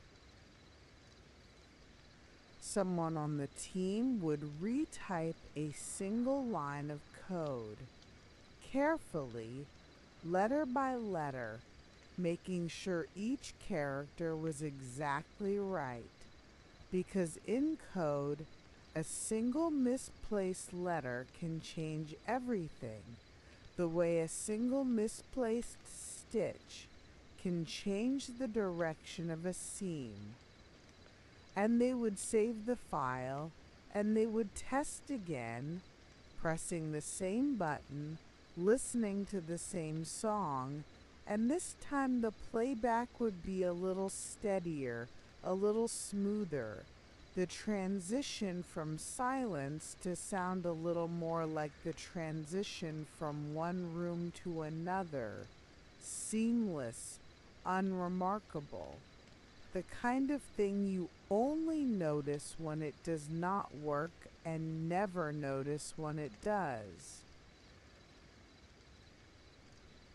Someone on the team would retype a single line of code, carefully, letter by letter, making sure each character was exactly right, because in code, a single misplaced letter can change everything, the way a single misplaced stitch can change the direction of a seam. And they would save the file, and they would test again, pressing the same button, listening to the same song, and this time the playback would be a little steadier, a little smoother. The transition from silence to sound a little more like the transition from one room to another, seamless, unremarkable. The kind of thing you only notice when it does not work and never notice when it does.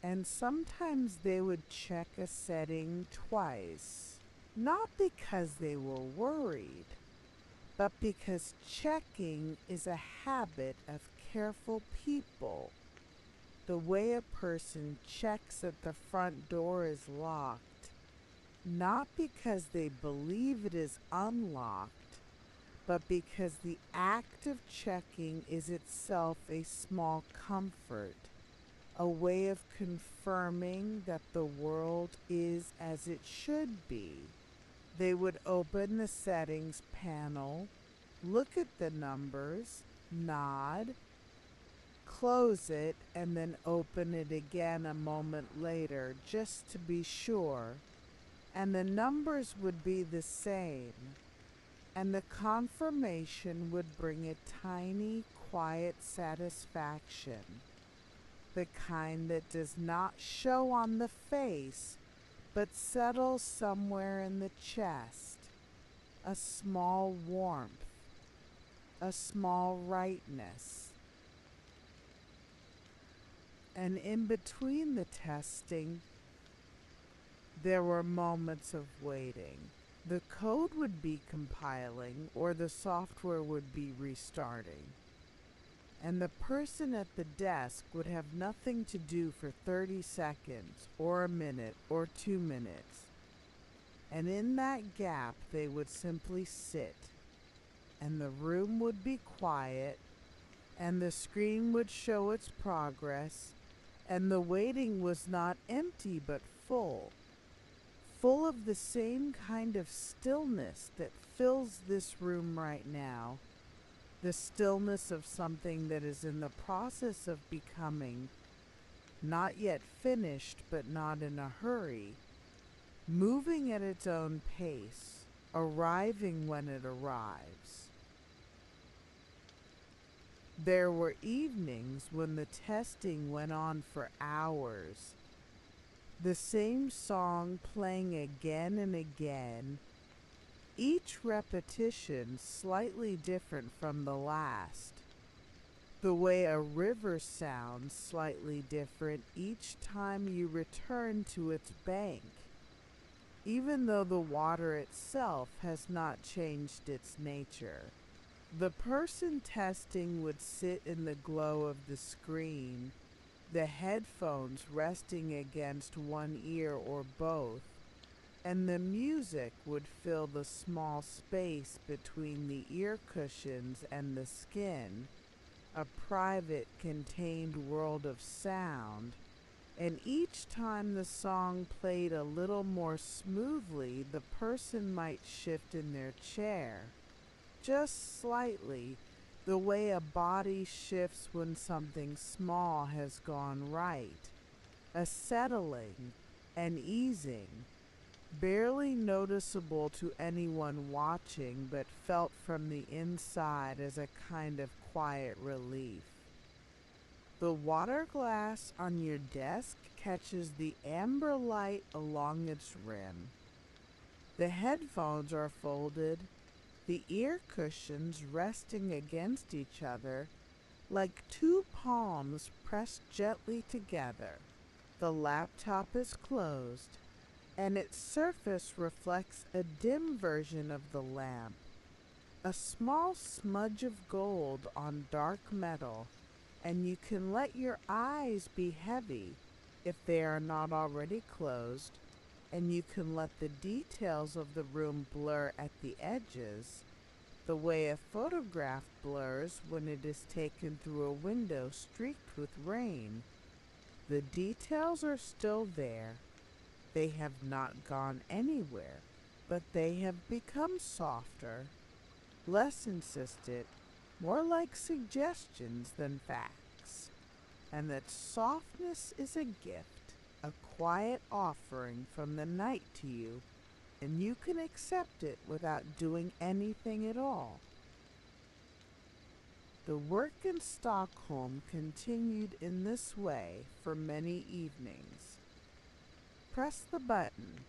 And sometimes they would check a setting twice, not because they were worried, but because checking is a habit of careful people. The way a person checks that the front door is locked, not because they believe it is unlocked, but because the act of checking is itself a small comfort, a way of confirming that the world is as it should be. They would open the settings panel, look at the numbers, nod, close it, and then open it again a moment later just to be sure. And the numbers would be the same, and the confirmation would bring a tiny, quiet satisfaction, the kind that does not show on the face but settles somewhere in the chest, a small warmth, a small rightness. And in between the testing, there were moments of waiting. The code would be compiling or the software would be restarting. And the person at the desk would have nothing to do for 30 seconds or a minute or 2 minutes. And in that gap, they would simply sit, and the room would be quiet, and the screen would show its progress, and the waiting was not empty but full of the same kind of stillness that fills this room right now, the stillness of something that is in the process of becoming, not yet finished but not in a hurry, moving at its own pace, arriving when it arrives. There were evenings when the testing went on for hours, the same song playing again and again, each repetition slightly different from the last. The way a river sounds slightly different each time you return to its bank, even though the water itself has not changed its nature. The person testing would sit in the glow of the screen, the headphones resting against one ear or both, and the music would fill the small space between the ear cushions and the skin, a private, contained world of sound. And each time the song played a little more smoothly, the person might shift in their chair, just slightly, the way a body shifts when something small has gone right, a settling, an easing, barely noticeable to anyone watching, but felt from the inside as a kind of quiet relief. The water glass on your desk catches the amber light along its rim. The headphones are folded, the ear cushions resting against each other like two palms pressed gently together. The laptop is closed, and its surface reflects a dim version of the lamp, a small smudge of gold on dark metal, and you can let your eyes be heavy if they are not already closed, and you can let the details of the room blur at the edges, the way a photograph blurs when it is taken through a window streaked with rain. The details are still there. They have not gone anywhere, but they have become softer, less insistent, more like suggestions than facts. And that softness is a gift, a quiet offering from the night to you, and you can accept it without doing anything at all. The work in Stockholm continued in this way for many evenings. Press the button,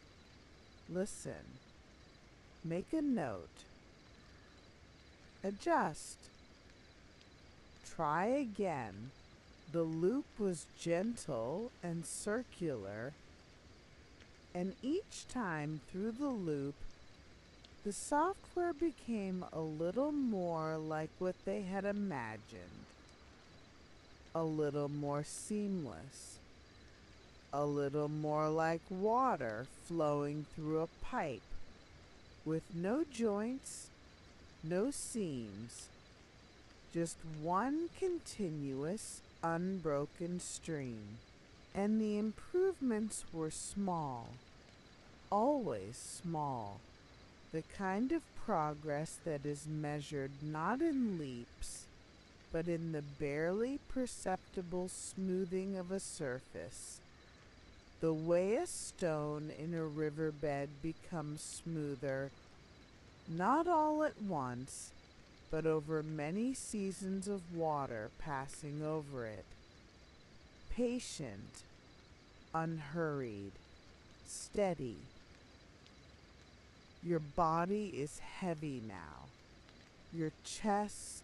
listen, make a note, adjust, try again. The loop was gentle and circular, and each time through the loop, the software became a little more like what they had imagined, a little more seamless, a little more like water flowing through a pipe, with no joints, no seams, just one continuous, unbroken stream. And the improvements were small, always small, the kind of progress that is measured not in leaps, but in the barely perceptible smoothing of a surface, the way a stone in a riverbed becomes smoother, not all at once, but over many seasons of water passing over it. Patient, unhurried, steady. Your body is heavy now. Your chest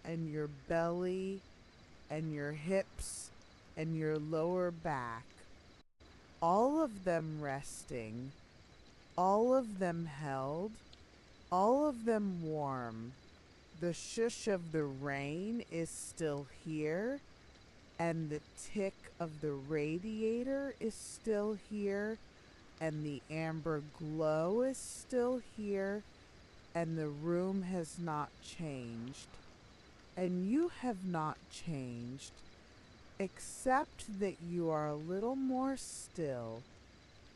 and your belly and your hips and your lower back, all of them resting, all of them held, all of them warm. The shush of the rain is still here, and the tick of the radiator is still here, and the amber glow is still here, and the room has not changed, and you have not changed, except that you are a little more still,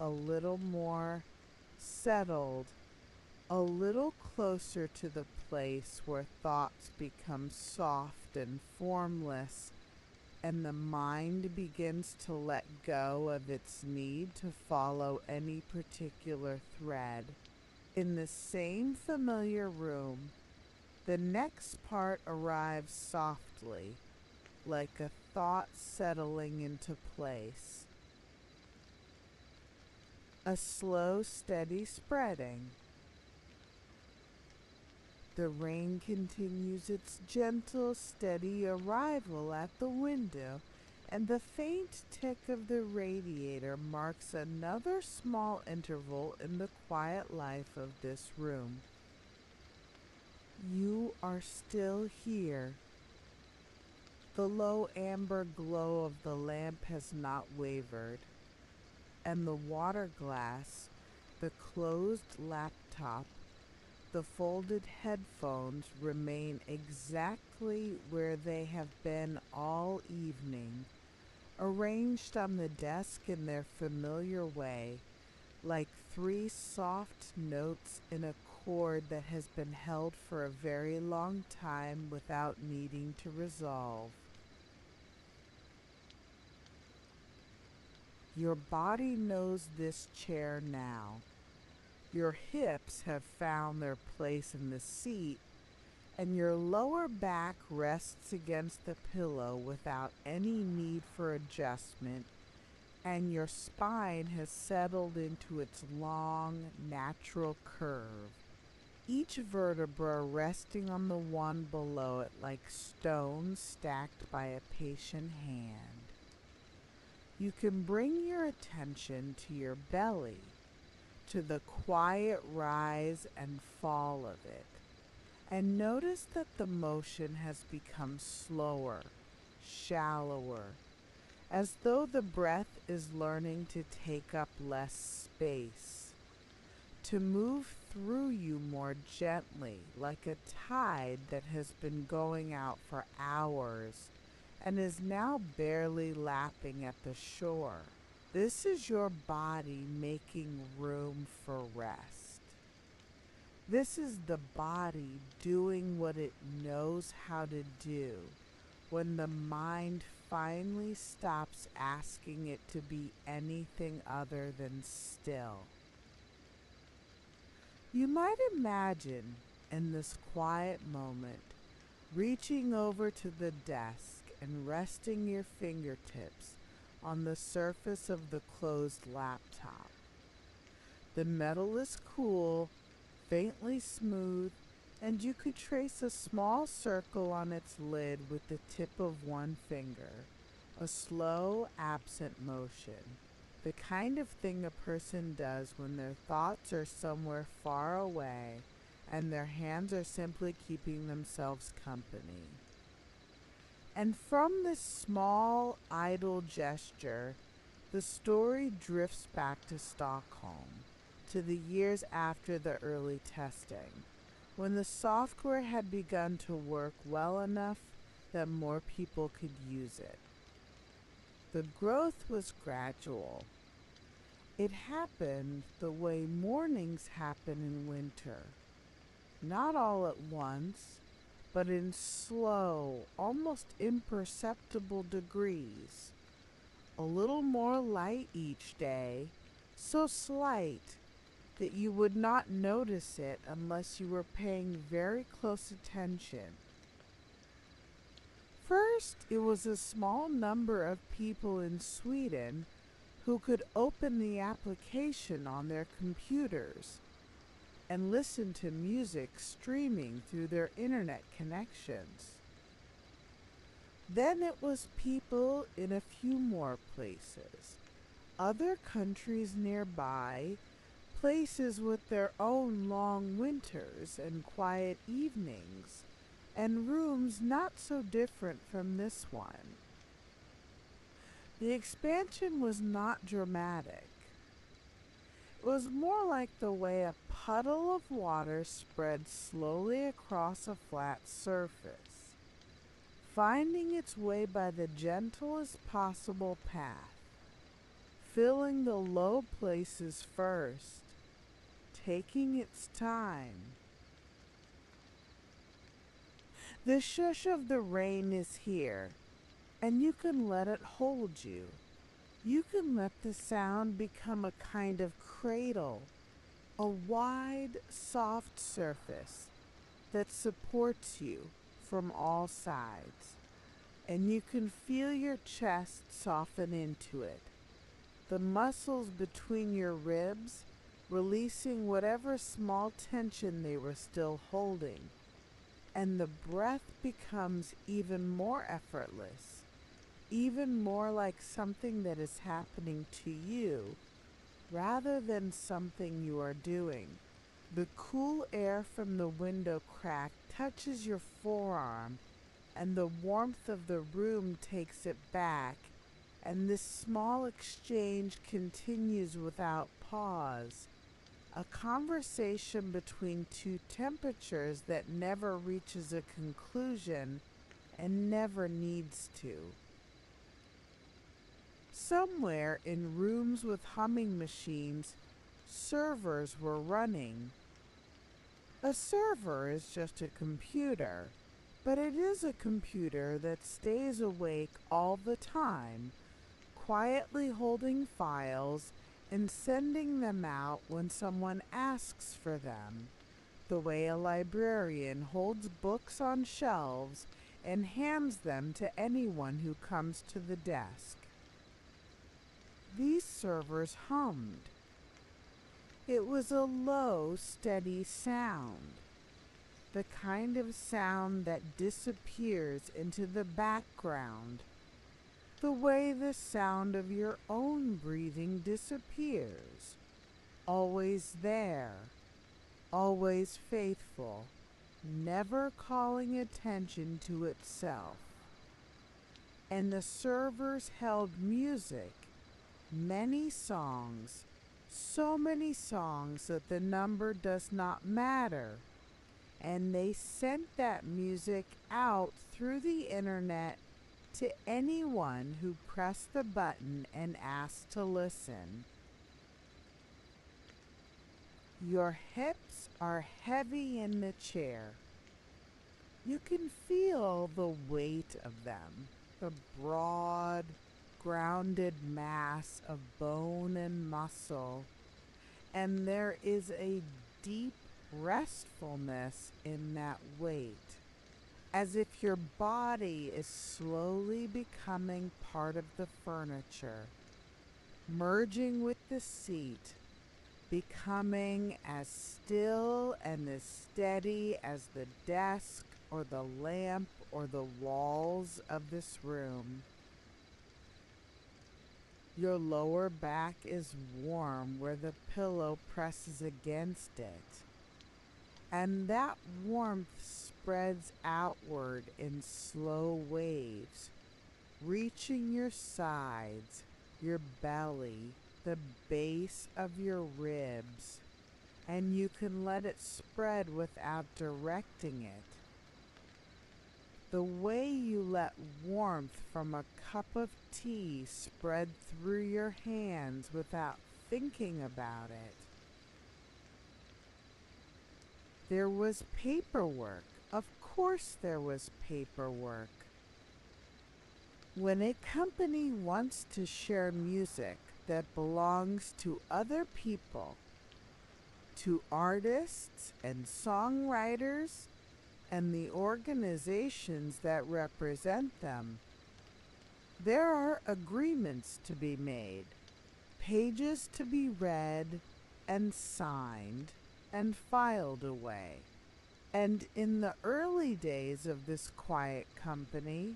a little more settled, a little closer to the place where thoughts become soft and formless, and the mind begins to let go of its need to follow any particular thread. In the same familiar room, the next part arrives softly, like a thought settling into place. A slow, steady spreading. The rain continues its gentle, steady arrival at the window, and the faint tick of the radiator marks another small interval in the quiet life of this room. You are still here. The low amber glow of the lamp has not wavered, and the water glass, the closed laptop, the folded headphones remain exactly where they have been all evening, arranged on the desk in their familiar way, like three soft notes in a chord that has been held for a very long time without needing to resolve. Your body knows this chair now. Your hips have found their place in the seat, and your lower back rests against the pillow without any need for adjustment, and your spine has settled into its long, natural curve, each vertebra resting on the one below it like stones stacked by a patient hand. You can bring your attention to your belly, to the quiet rise and fall of it, and notice that the motion has become slower, shallower, as though the breath is learning to take up less space, to move through you more gently, like a tide that has been going out for hours and is now barely lapping at the shore. This is your body making room for rest. This is the body doing what it knows how to do when the mind finally stops asking it to be anything other than still. You might imagine in this quiet moment reaching over to the desk and resting your fingertips on the surface of the closed laptop. The metal is cool, faintly smooth, and you could trace a small circle on its lid with the tip of one finger, a slow, absent motion, the kind of thing a person does when their thoughts are somewhere far away and their hands are simply keeping themselves company. And from this small, idle gesture, the story drifts back to Stockholm, to the years after the early testing, when the software had begun to work well enough that more people could use it. The growth was gradual. It happened the way mornings happen in winter, not all at once, but in slow, almost imperceptible degrees. A little more light each day, so slight that you would not notice it unless you were paying very close attention. First, it was a small number of people in Sweden who could open the application on their computers and listen to music streaming through their internet connections. Then it was people in a few more places, other countries nearby, places with their own long winters and quiet evenings, and rooms not so different from this one. The expansion was not dramatic. It was more like the way a puddle of water spreads slowly across a flat surface, finding its way by the gentlest possible path, filling the low places first, taking its time. The shush of the rain is here, and you can let it hold you. You can let the sound become a kind of cradle, a wide, soft surface that supports you from all sides, and you can feel your chest soften into it, the muscles between your ribs releasing whatever small tension they were still holding, and the breath becomes even more effortless, even more like something that is happening to you rather than something you are doing. The cool air from the window crack touches your forearm, and the warmth of the room takes it back, and this small exchange continues without pause. A conversation between two temperatures that never reaches a conclusion and never needs to. Somewhere in rooms with humming machines, servers were running. A server is just a computer, but it is a computer that stays awake all the time, quietly holding files and sending them out when someone asks for them, the way a librarian holds books on shelves and hands them to anyone who comes to the desk. These servers hummed. It was a low, steady sound, the kind of sound that disappears into the background, the way the sound of your own breathing disappears, always there, always faithful, never calling attention to itself. And the servers held music, many songs, so many songs that the number does not matter, and they sent that music out through the internet to anyone who pressed the button and asked to listen. Your hips are heavy in the chair. You can feel the weight of them, the broad, grounded mass of bone and muscle, and there is a deep restfulness in that weight, as if your body is slowly becoming part of the furniture, merging with the seat, becoming as still and as steady as the desk or the lamp or the walls of this room. Your lower back is warm where the pillow presses against it, and that warmth spreads outward in slow waves, reaching your sides, your belly, the base of your ribs, and you can let it spread without directing it. The way you let warmth from a cup of tea spread through your hands without thinking about it. There was paperwork. Of course there was paperwork. When a company wants to share music that belongs to other people, to artists and songwriters and the organizations that represent them. There are agreements to be made, pages to be read and signed and filed away. And in the early days of this quiet company,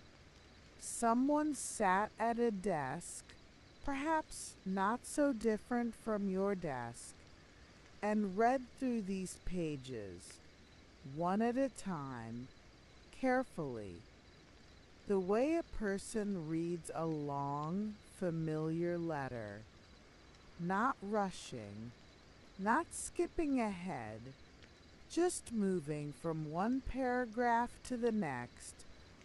someone sat at a desk, perhaps not so different from your desk, and read through these pages, one at a time, carefully, the way a person reads a long, familiar letter, not rushing, not skipping ahead, just moving from one paragraph to the next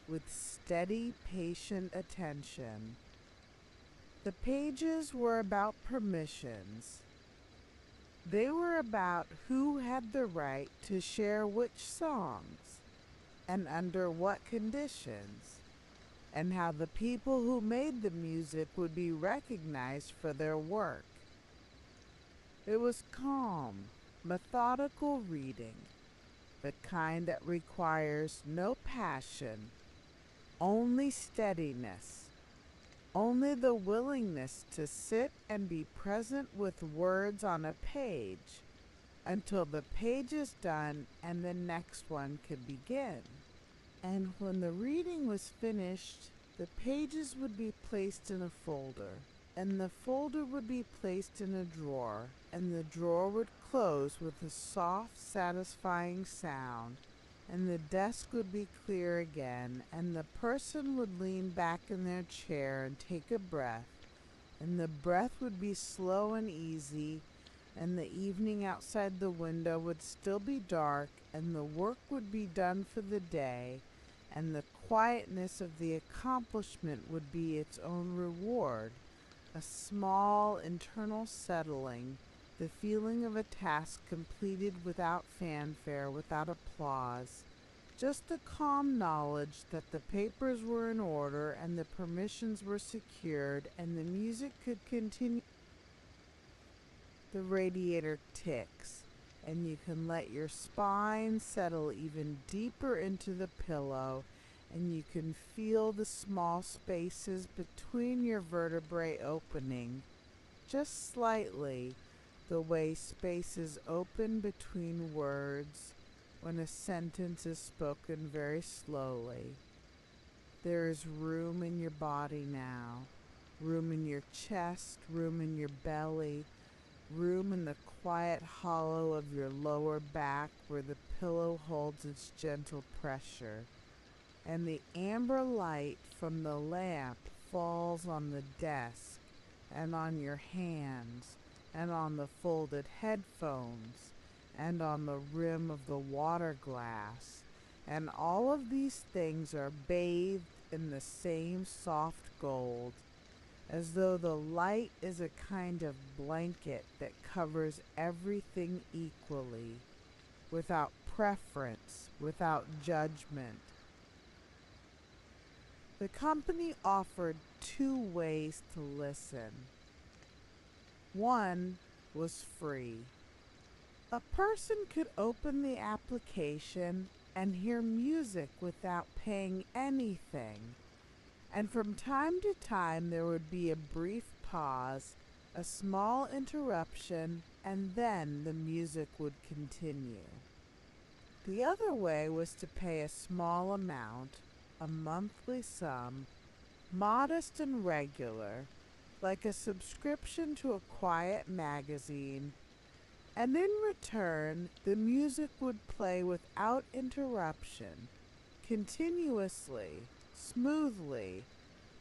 with steady, patient attention. The pages were about permissions. They were about who had the right to share which songs and under what conditions, and how the people who made the music would be recognized for their work. It was calm, methodical reading, the kind that requires no passion, only steadiness, only the willingness to sit and be present with words on a page until the page is done and the next one could begin. And when the reading was finished, the pages would be placed in a folder, and the folder would be placed in a drawer, and the drawer would close with a soft, satisfying sound, and the desk would be clear again, and the person would lean back in their chair and take a breath, and the breath would be slow and easy, and the evening outside the window would still be dark, and the work would be done for the day, and the quietness of the accomplishment would be its own reward, a small internal settling, the feeling of a task completed without fanfare, without applause, just the calm knowledge that the papers were in order and the permissions were secured and the music could continue. The radiator ticks, and you can let your spine settle even deeper into the pillow, and you can feel the small spaces between your vertebrae opening, just slightly, the way spaces open between words when a sentence is spoken very slowly. There is room in your body now, room in your chest, room in your belly, room in the quiet hollow of your lower back where the pillow holds its gentle pressure, and the amber light from the lamp falls on the desk and on your hands and on the folded headphones and on the rim of the water glass, and all of these things are bathed in the same soft gold, as though the light is a kind of blanket that covers everything equally, without preference, without judgment. The company offered two ways to listen. One was free. A person could open the application and hear music without paying anything. And from time to time there would be a brief pause, a small interruption, and then the music would continue. The other way was to pay a small amount, a monthly sum, modest and regular, like a subscription to a quiet magazine, and in return the music would play without interruption, continuously, smoothly,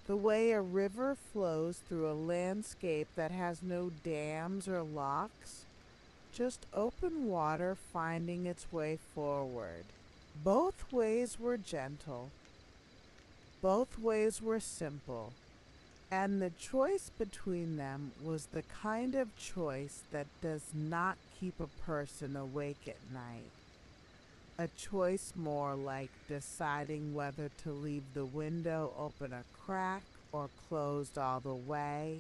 the way a river flows through a landscape that has no dams or locks, just open water finding its way forward. Both ways were gentle, both ways were simple, and the choice between them was the kind of choice that does not keep a person awake at night. A choice more like deciding whether to leave the window open a crack or closed all the way.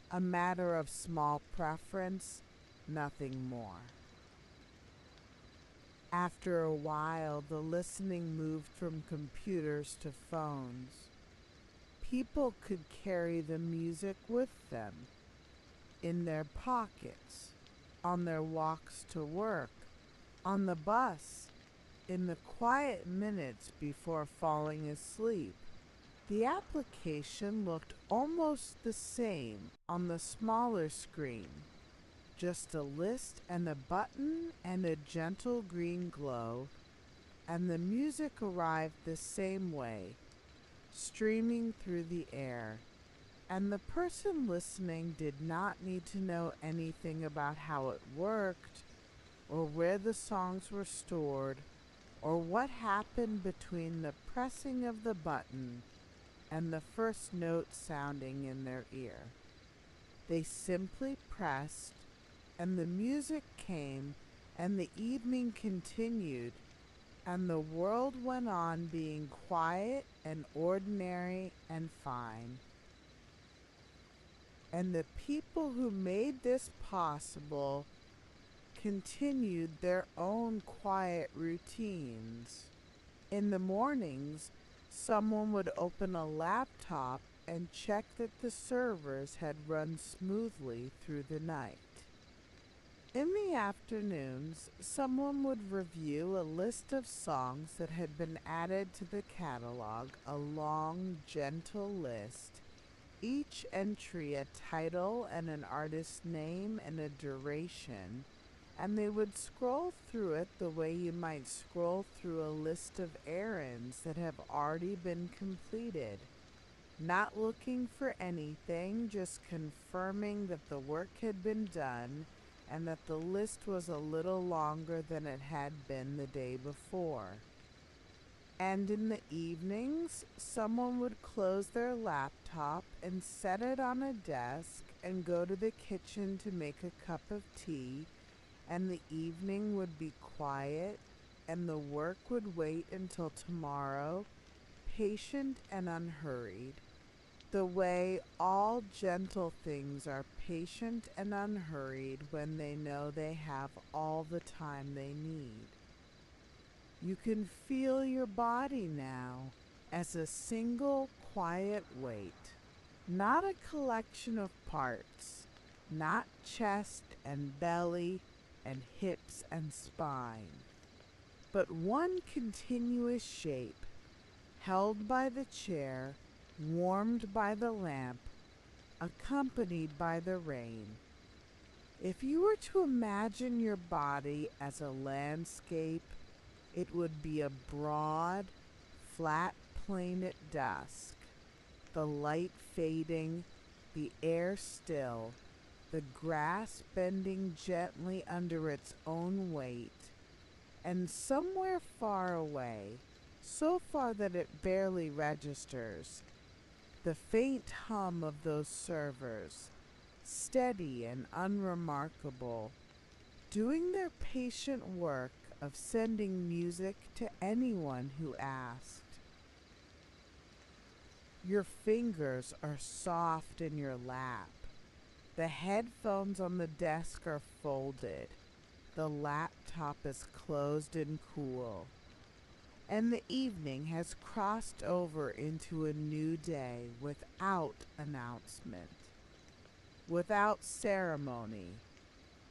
A matter of small preference, nothing more. After a while, the listening moved from computers to phones. People could carry the music with them, in their pockets, on their walks to work, on the bus, in the quiet minutes before falling asleep. The application looked almost the same on the smaller screen, just a list and a button and a gentle green glow, and the music arrived the same way, streaming through the air. And the person listening did not need to know anything about how it worked, or where the songs were stored, or what happened between the pressing of the button and the first note sounding in their ear. They simply pressed, and the music came, and the evening continued, and the world went on being quiet and ordinary and fine. And the people who made this possible continued their own quiet routines. In the mornings, someone would open a laptop and check that the servers had run smoothly through the night. In the afternoons, someone would review a list of songs that had been added to the catalog, a long, gentle list, each entry a title and an artist's name and a duration, and they would scroll through it the way you might scroll through a list of errands that have already been completed, not looking for anything, just confirming that the work had been done and that the list was a little longer than it had been the day before. And in the evenings, someone would close their laptop and set it on a desk and go to the kitchen to make a cup of tea, and the evening would be quiet, and the work would wait until tomorrow, patient and unhurried, the way all gentle things are patient and unhurried when they know they have all the time they need. You can feel your body now as a single quiet weight, not a collection of parts, not chest and belly and hips and spine, but one continuous shape, held by the chair, warmed by the lamp, accompanied by the rain. If you were to imagine your body as a landscape, it would be a broad, flat plain at dusk, the light fading, the air still, the grass bending gently under its own weight, and somewhere far away, so far that it barely registers, the faint hum of those servers, steady and unremarkable, doing their patient work of sending music to anyone who asked. Your fingers are soft in your lap. The headphones on the desk are folded. The laptop is closed and cool. And the evening has crossed over into a new day without announcement, without ceremony,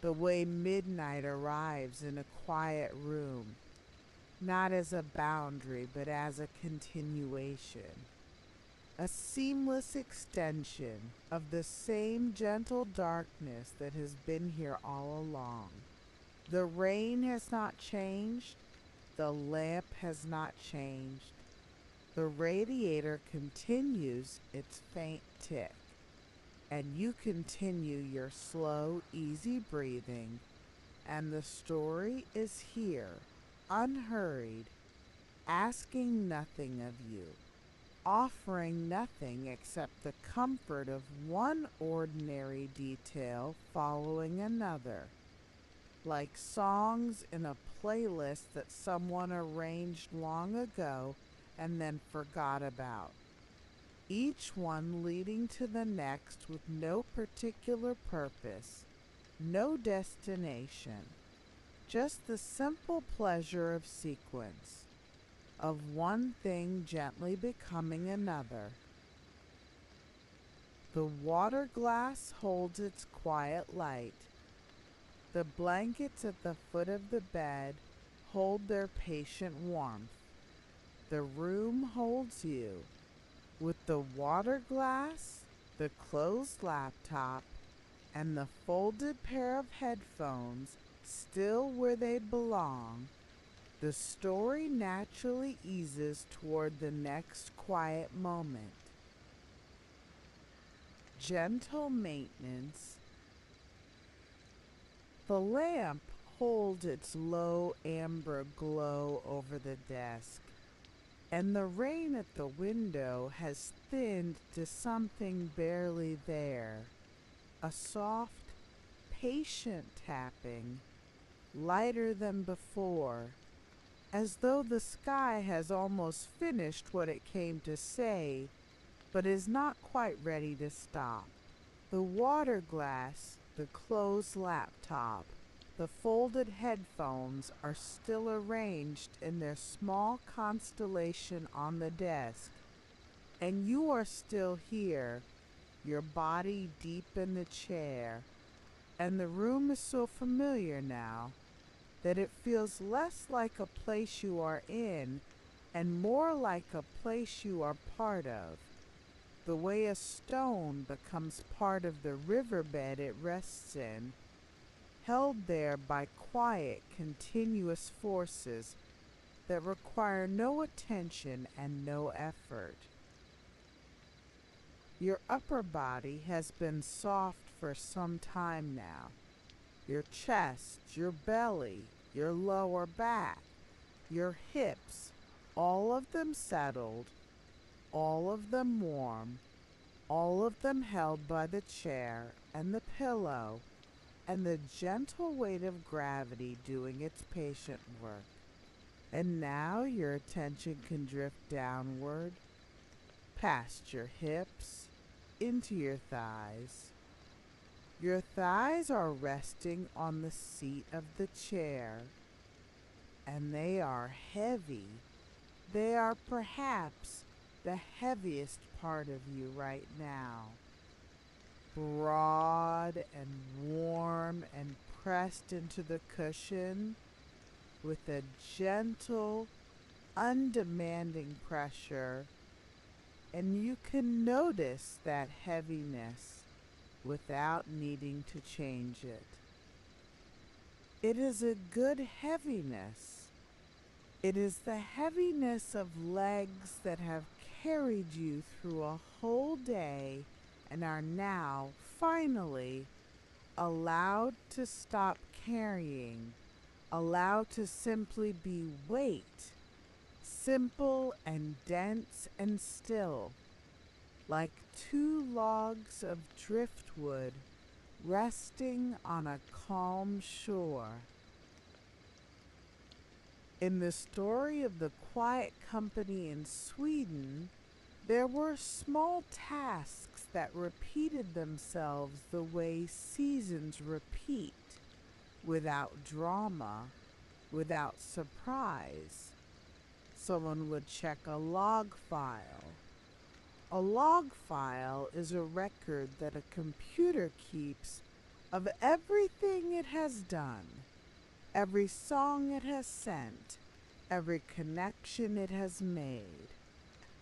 the way midnight arrives in a quiet room, not as a boundary but as a continuation, a seamless extension of the same gentle darkness that has been here all along. The rain has not changed, the lamp has not changed, the radiator continues its faint tick, and you continue your slow, easy breathing, and the story is here, unhurried, asking nothing of you, offering nothing except the comfort of one ordinary detail following another, like songs in a playlist that someone arranged long ago and then forgot about, each one leading to the next with no particular purpose, no destination, just the simple pleasure of sequence, of one thing gently becoming another. The water glass holds its quiet light. The blankets at the foot of the bed hold their patient warmth. The room holds you. With the water glass, the closed laptop, and the folded pair of headphones still where they belong, the story naturally eases toward the next quiet moment. Gentle maintenance. The lamp holds its low amber glow over the desk, and the rain at the window has thinned to something barely there, a soft, patient tapping, lighter than before, as though the sky has almost finished what it came to say, but is not quite ready to stop. The water glass, the closed laptop, the folded headphones are still arranged in their small constellation on the desk, and you are still here, your body deep in the chair, and the room is so familiar now that it feels less like a place you are in and more like a place you are part of, the way a stone becomes part of the riverbed it rests in, held there by quiet, continuous forces that require no attention and no effort. Your upper body has been soft for some time now. Your chest, your belly, your lower back, your hips, all of them settled, all of them warm, all of them held by the chair and the pillow and the gentle weight of gravity doing its patient work. And now your attention can drift downward, past your hips, into your thighs. Your thighs are resting on the seat of the chair, and they are heavy. They are perhaps the heaviest part of you right now. Broad and warm and pressed into the cushion with a gentle, undemanding pressure, and you can notice that heaviness without needing to change it. It is a good heaviness. It is the heaviness of legs that have carried you through a whole day and are now, finally, allowed to stop carrying, allowed to simply be weight, simple and dense and still, like two logs of driftwood resting on a calm shore. In the story of the quiet company in Sweden, there were small tasks that repeated themselves the way seasons repeat, without drama, without surprise. Someone would check a log file. A log file is a record that a computer keeps of everything it has done, every song it has sent, every connection it has made,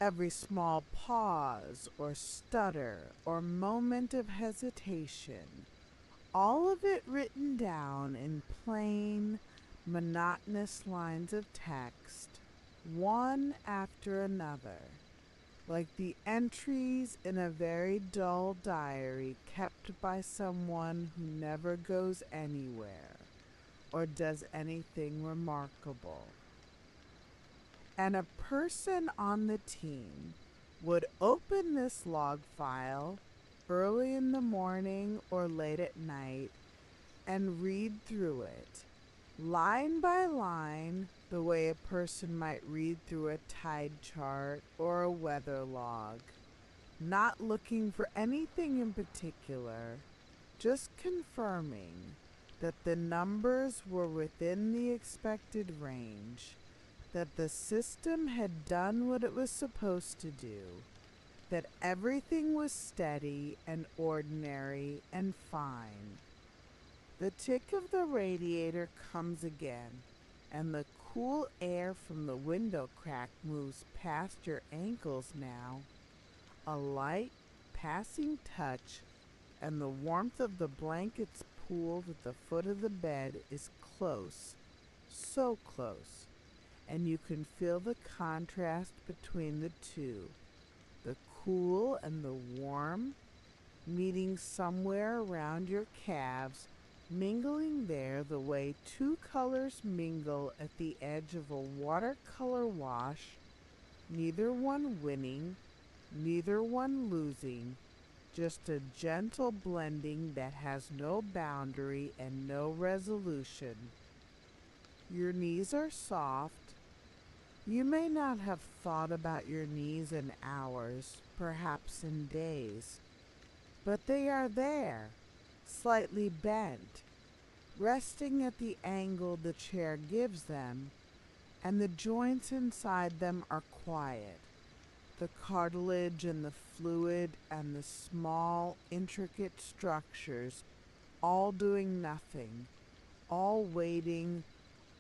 every small pause or stutter or moment of hesitation, all of it written down in plain, monotonous lines of text, one after another, like the entries in a very dull diary kept by someone who never goes anywhere or does anything remarkable. And a person on the team would open this log file early in the morning or late at night and read through it, line by line, the way a person might read through a tide chart or a weather log, not looking for anything in particular, just confirming that the numbers were within the expected range, that the system had done what it was supposed to do, that everything was steady and ordinary and fine. The tick of the radiator comes again, and the cool air from the window crack moves past your ankles now. A light, passing touch, and the warmth of the blankets pooled at the foot of the bed is close, so close, and you can feel the contrast between the two, the cool and the warm, meeting somewhere around your calves, mingling there the way two colors mingle at the edge of a watercolor wash, neither one winning, neither one losing, just a gentle blending that has no boundary and no resolution. Your knees are soft. You may not have thought about your knees in hours, perhaps in days, but they are there, slightly bent, resting at the angle the chair gives them, and the joints inside them are quiet. The cartilage and the fluid and the small, intricate structures, all doing nothing, all waiting,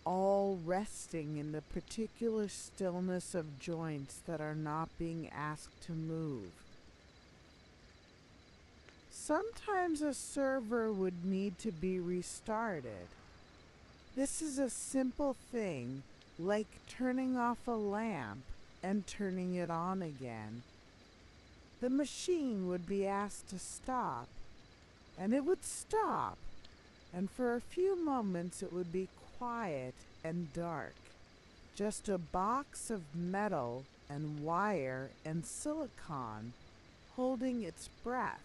all resting in the particular stillness of joints that are not being asked to move. Sometimes a server would need to be restarted. This is a simple thing, like turning off a lamp and turning it on again. The machine would be asked to stop, and it would stop, and for a few moments it would be quiet and dark, just a box of metal and wire and silicon holding its breath.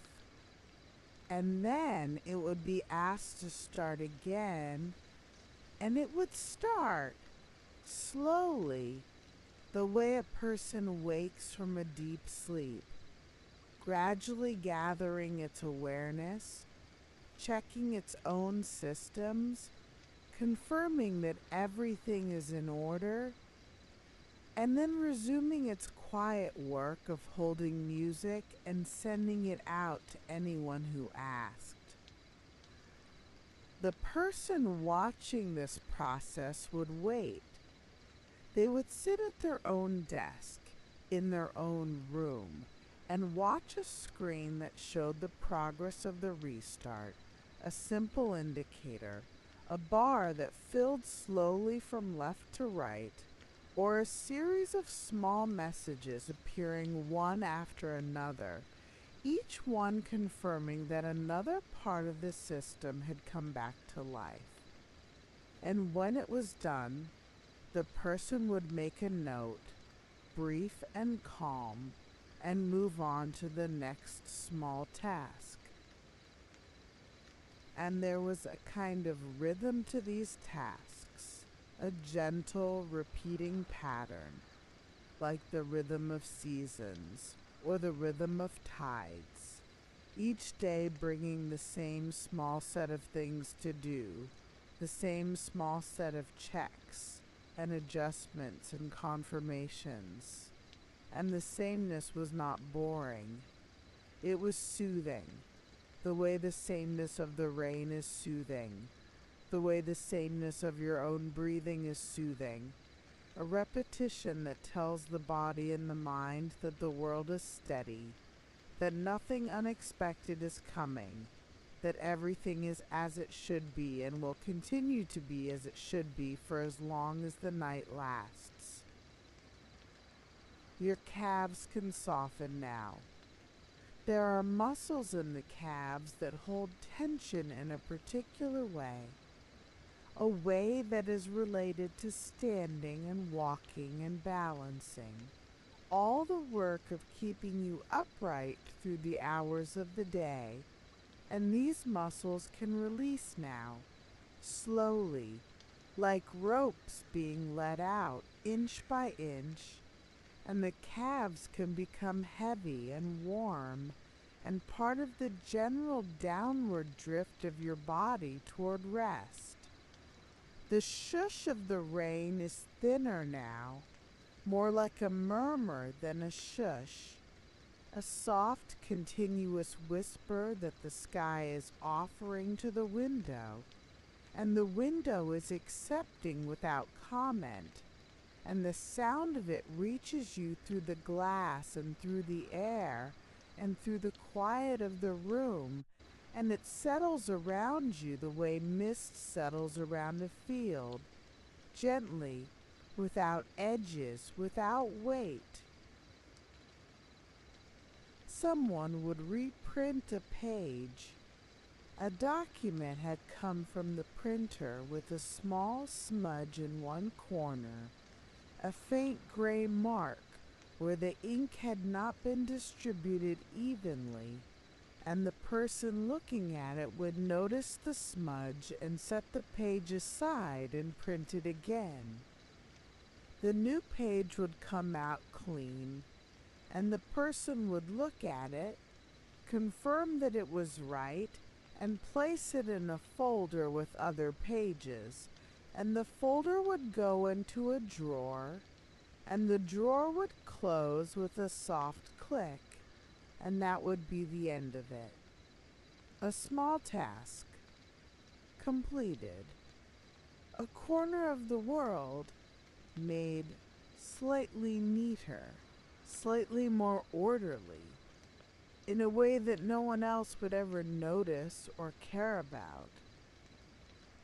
And then it would be asked to start again, and it would start slowly, the way a person wakes from a deep sleep, gradually gathering its awareness, checking its own systems, confirming that everything is in order, and then resuming its quiet work of holding music and sending it out to anyone who asked. The person watching this process would wait. They would sit at their own desk, in their own room, and watch a screen that showed the progress of the restart, a simple indicator, a bar that filled slowly from left to right, or a series of small messages appearing one after another, each one confirming that another part of the system had come back to life. And when it was done, the person would make a note, brief and calm, and move on to the next small task. And there was a kind of rhythm to these tasks, a gentle, repeating pattern, like the rhythm of seasons or the rhythm of tides, each day bringing the same small set of things to do, the same small set of checks and adjustments and confirmations. And the sameness was not boring. It was soothing, the way the sameness of the rain is soothing, the way the sameness of your own breathing is soothing, a repetition that tells the body and the mind that the world is steady, that nothing unexpected is coming, that everything is as it should be and will continue to be as it should be for as long as the night lasts. Your calves can soften now. There are muscles in the calves that hold tension in a particular way, a way that is related to standing and walking and balancing, all the work of keeping you upright through the hours of the day, and these muscles can release now, slowly, like ropes being let out inch by inch, and the calves can become heavy and warm and part of the general downward drift of your body toward rest. The shush of the rain is thinner now, more like a murmur than a shush, a soft, continuous whisper that the sky is offering to the window, and the window is accepting without comment, and the sound of it reaches you through the glass and through the air and through the quiet of the room, and it settles around you the way mist settles around a field, gently, without edges, without weight. Someone would reprint a page. A document had come from the printer with a small smudge in one corner, a faint gray mark where the ink had not been distributed evenly, and the person looking at it would notice the smudge and set the page aside and print it again. The new page would come out clean, and the person would look at it, confirm that it was right, and place it in a folder with other pages, and the folder would go into a drawer, and the drawer would close with a soft click, and that would be the end of it. A small task, completed. A corner of the world made slightly neater, slightly more orderly, in a way that no one else would ever notice or care about.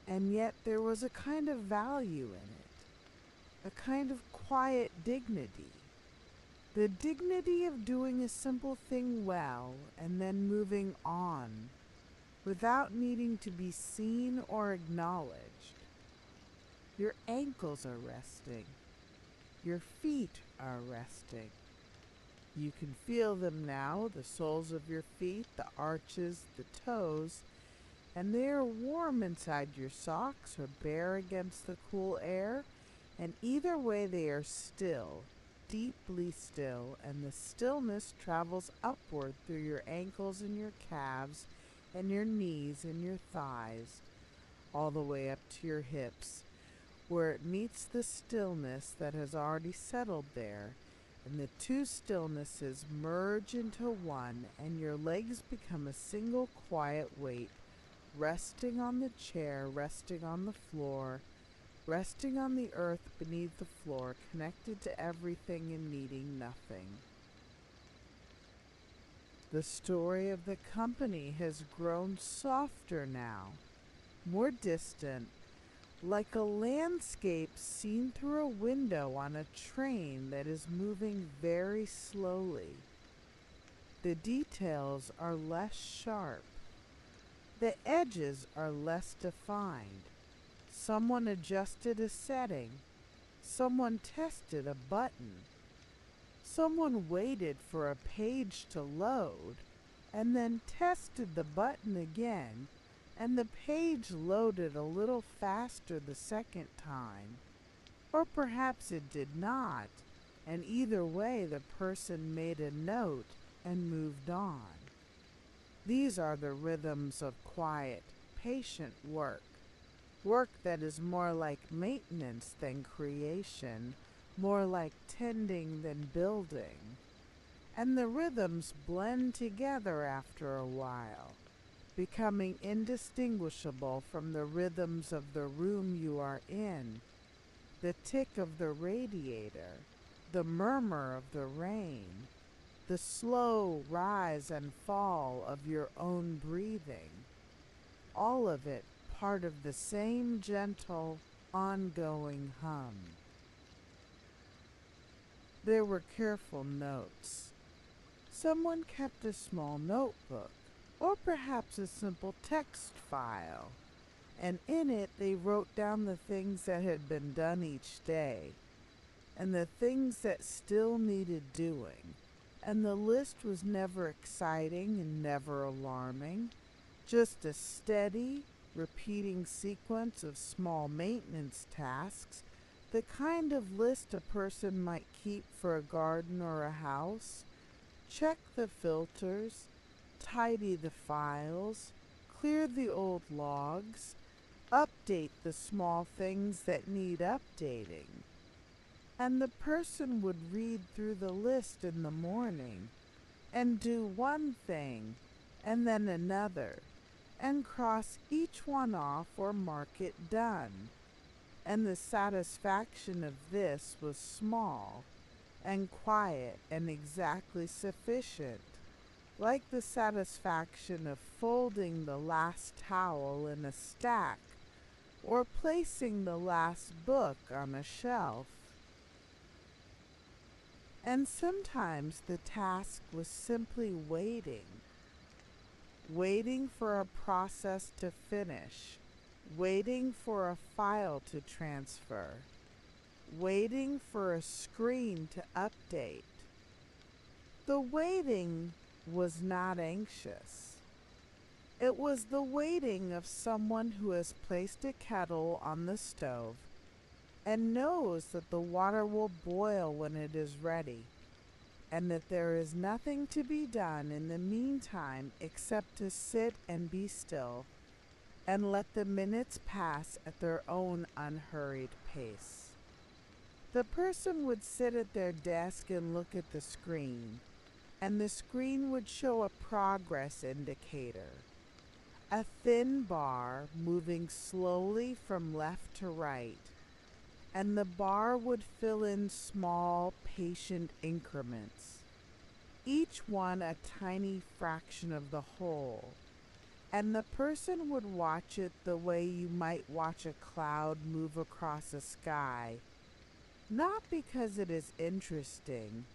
And yet there was a kind of value in it, a kind of quiet dignity. The dignity of doing a simple thing well and then moving on, without needing to be seen or acknowledged. Your ankles are resting. Your feet are resting. You can feel them now, the soles of your feet, the arches, the toes, and they are warm inside your socks or bare against the cool air, and either way they are still, deeply still, and the stillness travels upward through your ankles and your calves and your knees and your thighs, all the way up to your hips, where it meets the stillness that has already settled there, and the two stillnesses merge into one, and your legs become a single quiet weight, resting on the chair, resting on the floor, resting on the earth beneath the floor, connected to everything and needing nothing. The story of the company has grown softer now, more distant, like a landscape seen through a window on a train that is moving very slowly. The details are less sharp. The edges are less defined. Someone adjusted a setting. Someone tested a button. Someone waited for a page to load and then tested the button again, and the page loaded a little faster the second time. Or perhaps it did not, and either way the person made a note and moved on. These are the rhythms of quiet, patient work, work that is more like maintenance than creation, more like tending than building. And the rhythms blend together after a while, becoming indistinguishable from the rhythms of the room you are in, the tick of the radiator, the murmur of the rain, the slow rise and fall of your own breathing, all of it part of the same gentle, ongoing hum. There were careful notes. Someone kept a small notebook, or perhaps a simple text file, and in it they wrote down the things that had been done each day, and the things that still needed doing, and the list was never exciting and never alarming, just a steady, repeating sequence of small maintenance tasks, the kind of list a person might keep for a garden or a house. Check the filters, tidy the files, clear the old logs, update the small things that need updating. And the person would read through the list in the morning and do one thing and then another and cross each one off or mark it done. And the satisfaction of this was small and quiet and exactly sufficient, like the satisfaction of folding the last towel in a stack or placing the last book on a shelf. And sometimes the task was simply waiting for a process to finish, waiting for a file to transfer, waiting for a screen to update. The waiting was not anxious. It was the waiting of someone who has placed a kettle on the stove and knows that the water will boil when it is ready, and that there is nothing to be done in the meantime except to sit and be still and let the minutes pass at their own unhurried pace. The person would sit at their desk and look at the screen, and the screen would show a progress indicator, a thin bar moving slowly from left to right, and the bar would fill in small, patient increments, each one a tiny fraction of the whole, and the person would watch it the way you might watch a cloud move across a sky, not because it is interesting,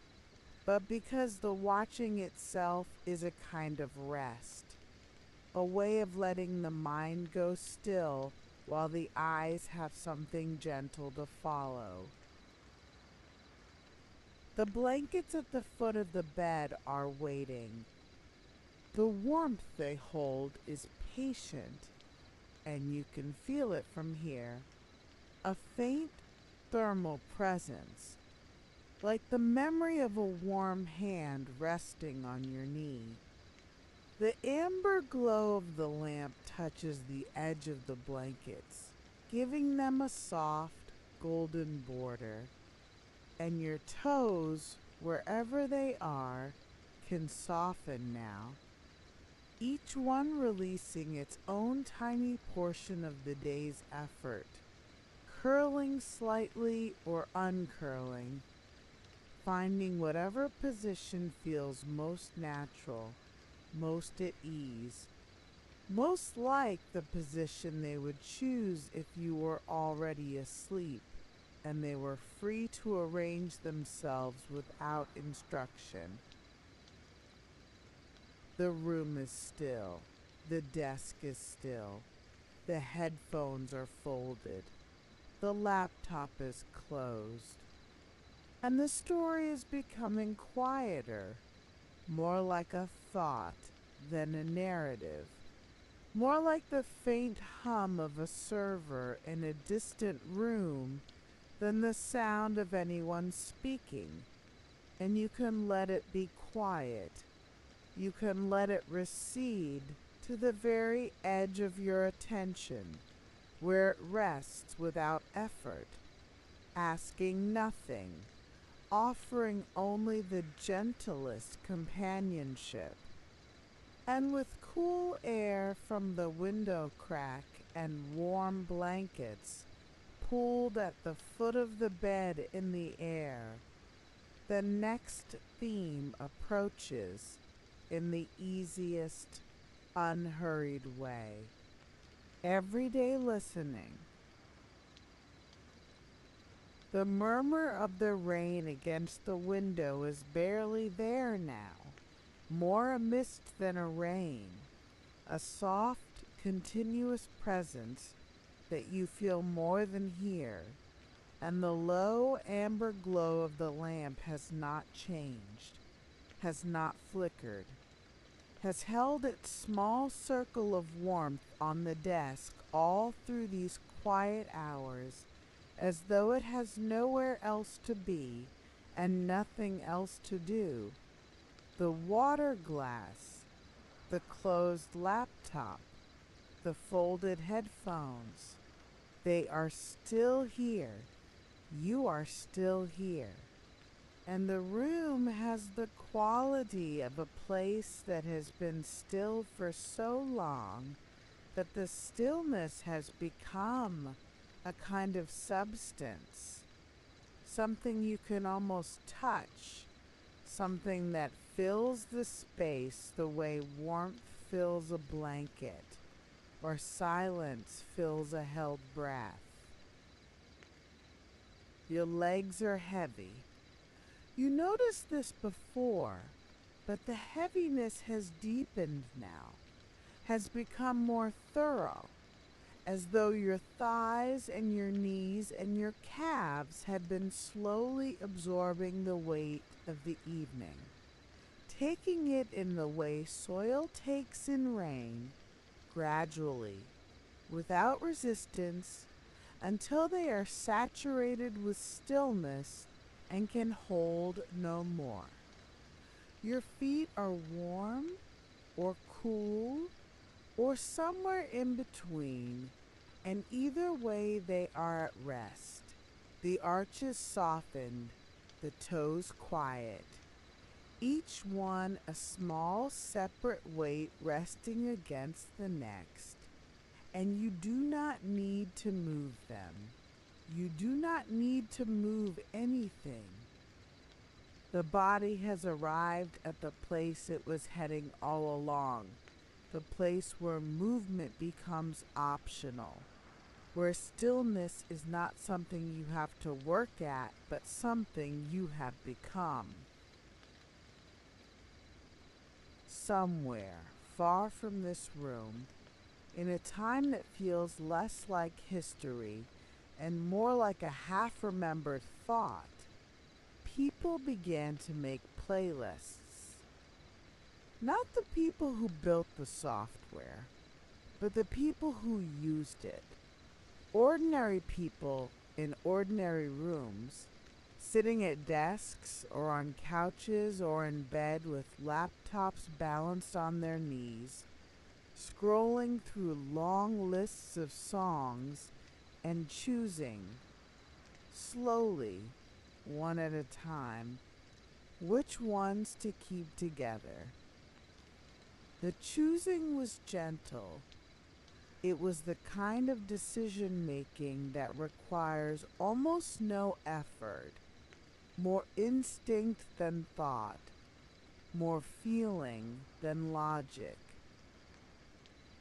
but because the watching itself is a kind of rest, a way of letting the mind go still while the eyes have something gentle to follow. The blankets at the foot of the bed are waiting. The warmth they hold is patient, and you can feel it from here, a faint thermal presence, like the memory of a warm hand resting on your knee. The amber glow of the lamp touches the edge of the blankets, giving them a soft, golden border, and your toes, wherever they are, can soften now, each one releasing its own tiny portion of the day's effort, curling slightly or uncurling, finding whatever position feels most natural, most at ease, most like the position they would choose if you were already asleep and they were free to arrange themselves without instruction. The room is still, the desk is still, the headphones are folded, the laptop is closed, and the story is becoming quieter, more like a thought than a narrative, more like the faint hum of a server in a distant room than the sound of anyone speaking. And you can let it be quiet. You can let it recede to the very edge of your attention, where it rests without effort, asking nothing, offering only the gentlest companionship. And with cool air from the window crack and warm blankets pulled at the foot of the bed in the air, the next theme approaches in the easiest, unhurried way. Everyday listening. The murmur of the rain against the window is barely there now, more a mist than a rain, a soft, continuous presence that you feel more than hear, and the low amber glow of the lamp has not changed, has not flickered, has held its small circle of warmth on the desk all through these quiet hours, as though it has nowhere else to be and nothing else to do. The water glass, the closed laptop, the folded headphones. They are still here. You are still here. And the room has the quality of a place that has been still for so long that the stillness has become a kind of substance, something you can almost touch, something that fills the space the way warmth fills a blanket or silence fills a held breath. Your legs are heavy. You noticed this before, but the heaviness has deepened now, has become more thorough, as though your thighs and your knees and your calves had been slowly absorbing the weight of the evening, taking it in the way soil takes in rain, gradually, without resistance, until they are saturated with stillness and can hold no more. Your feet are warm or cool or somewhere in between, and either way they are at rest. The arches softened, the toes quiet, each one a small separate weight resting against the next, and you do not need to move them. You do not need to move anything. The body has arrived at the place it was heading all along, the place where movement becomes optional, where stillness is not something you have to work at, but something you have become. Somewhere, far from this room, in a time that feels less like history and more like a half-remembered thought, people began to make playlists. Not the people who built the software, but the people who used it. Ordinary people in ordinary rooms, sitting at desks or on couches or in bed with laptops balanced on their knees, scrolling through long lists of songs and choosing, slowly, one at a time, which ones to keep together. The choosing was gentle. It was the kind of decision-making that requires almost no effort, more instinct than thought, more feeling than logic.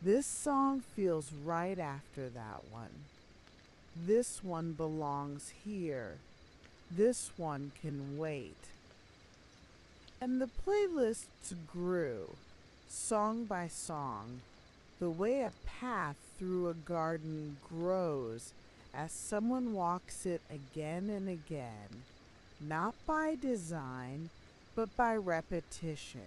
This song feels right after that one. This one belongs here. This one can wait. And the playlists grew, song by song, the way a path through a garden grows as someone walks it again and again, not by design, but by repetition,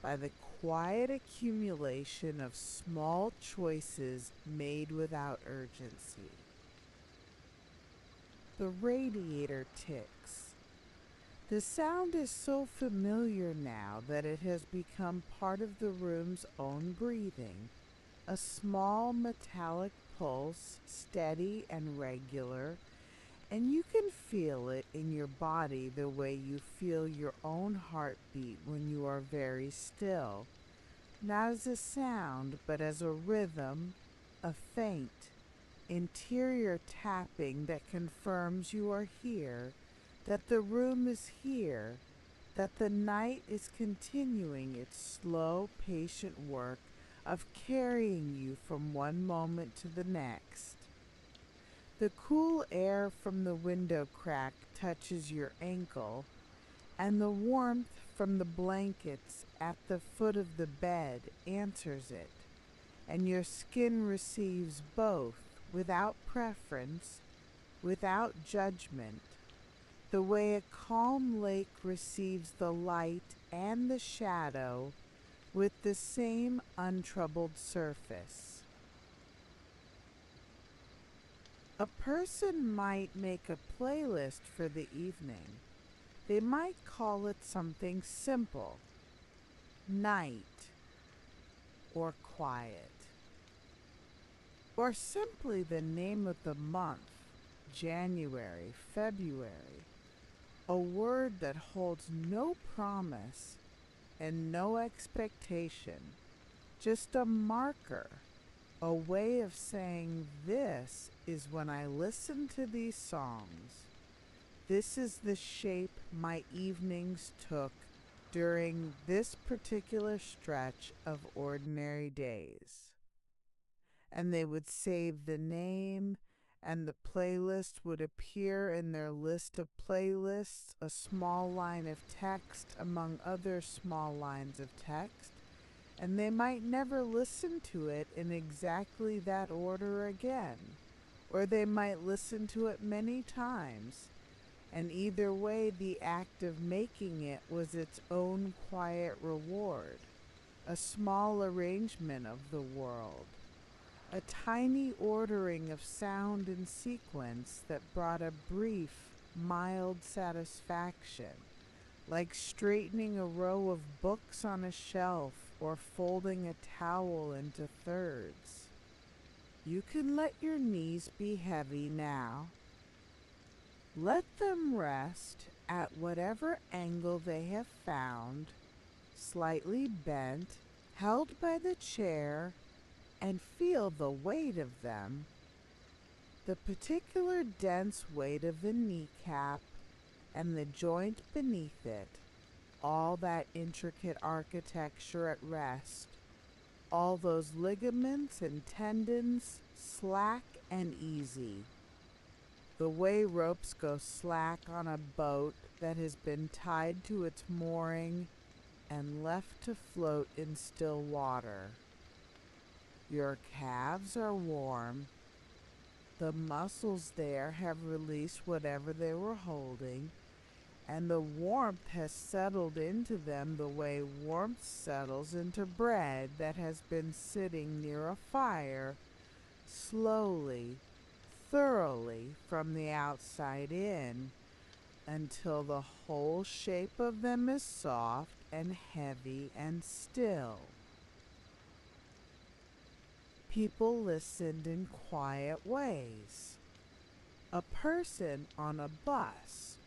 by the quiet accumulation of small choices made without urgency. The radiator ticks. The sound is so familiar now that it has become part of the room's own breathing, a small metallic pulse, steady and regular, and you can feel it in your body the way you feel your own heartbeat when you are very still, not as a sound, but as a rhythm, a faint, interior tapping that confirms you are here, that the room is here, that the night is continuing its slow, patient work of carrying you from one moment to the next. The cool air from the window crack touches your ankle, and the warmth from the blankets at the foot of the bed answers it, and your skin receives both without preference, without judgment, the way a calm lake receives the light and the shadow with the same untroubled surface. A person might make a playlist for the evening. They might call it something simple. Night, or quiet, or simply the name of the month, January, February, a word that holds no promise and no expectation, just a marker, a way of saying this is when I listen to these songs. This is the shape my evenings took during this particular stretch of ordinary days. And they would save the name, and the playlist would appear in their list of playlists, a small line of text among other small lines of text, and they might never listen to it in exactly that order again, or they might listen to it many times. And either way, the act of making it was its own quiet reward, a small arrangement of the world, a tiny ordering of sound and sequence that brought a brief, mild satisfaction, like straightening a row of books on a shelf or folding a towel into thirds. You can let your knees be heavy now. Let them rest at whatever angle they have found, slightly bent, held by the chair, and feel the weight of them, the particular dense weight of the kneecap and the joint beneath it, all that intricate architecture at rest, all those ligaments and tendons slack and easy. The way ropes go slack on a boat that has been tied to its mooring and left to float in still water. Your calves are warm. The muscles there have released whatever they were holding, and the warmth has settled into them the way warmth settles into bread that has been sitting near a fire, slowly, thoroughly from the outside in, until the whole shape of them is soft and heavy and still. People listened in quiet ways. A person on a bus,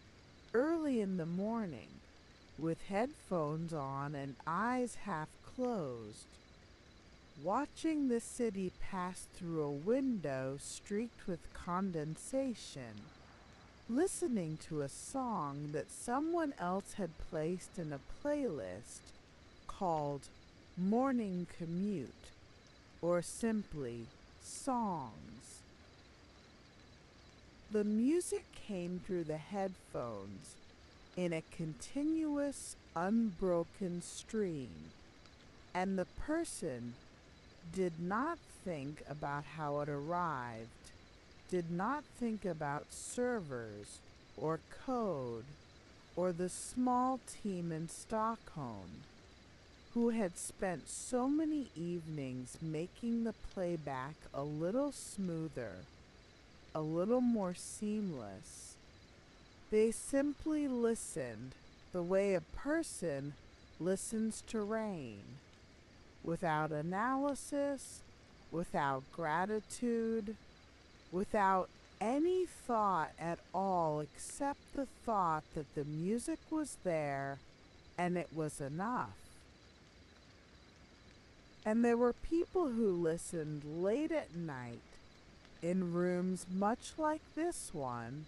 early in the morning, with headphones on and eyes half closed, watching the city pass through a window streaked with condensation, listening to a song that someone else had placed in a playlist called Morning Commute, or simply songs. The music came through the headphones in a continuous, unbroken stream, and the person did not think about how it arrived, did not think about servers or code or the small team in Stockholm who had spent so many evenings making the playback a little smoother, a little more seamless. They simply listened the way a person listens to rain, without analysis, without gratitude, without any thought at all except the thought that the music was there and it was enough. And there were people who listened late at night in rooms much like this one,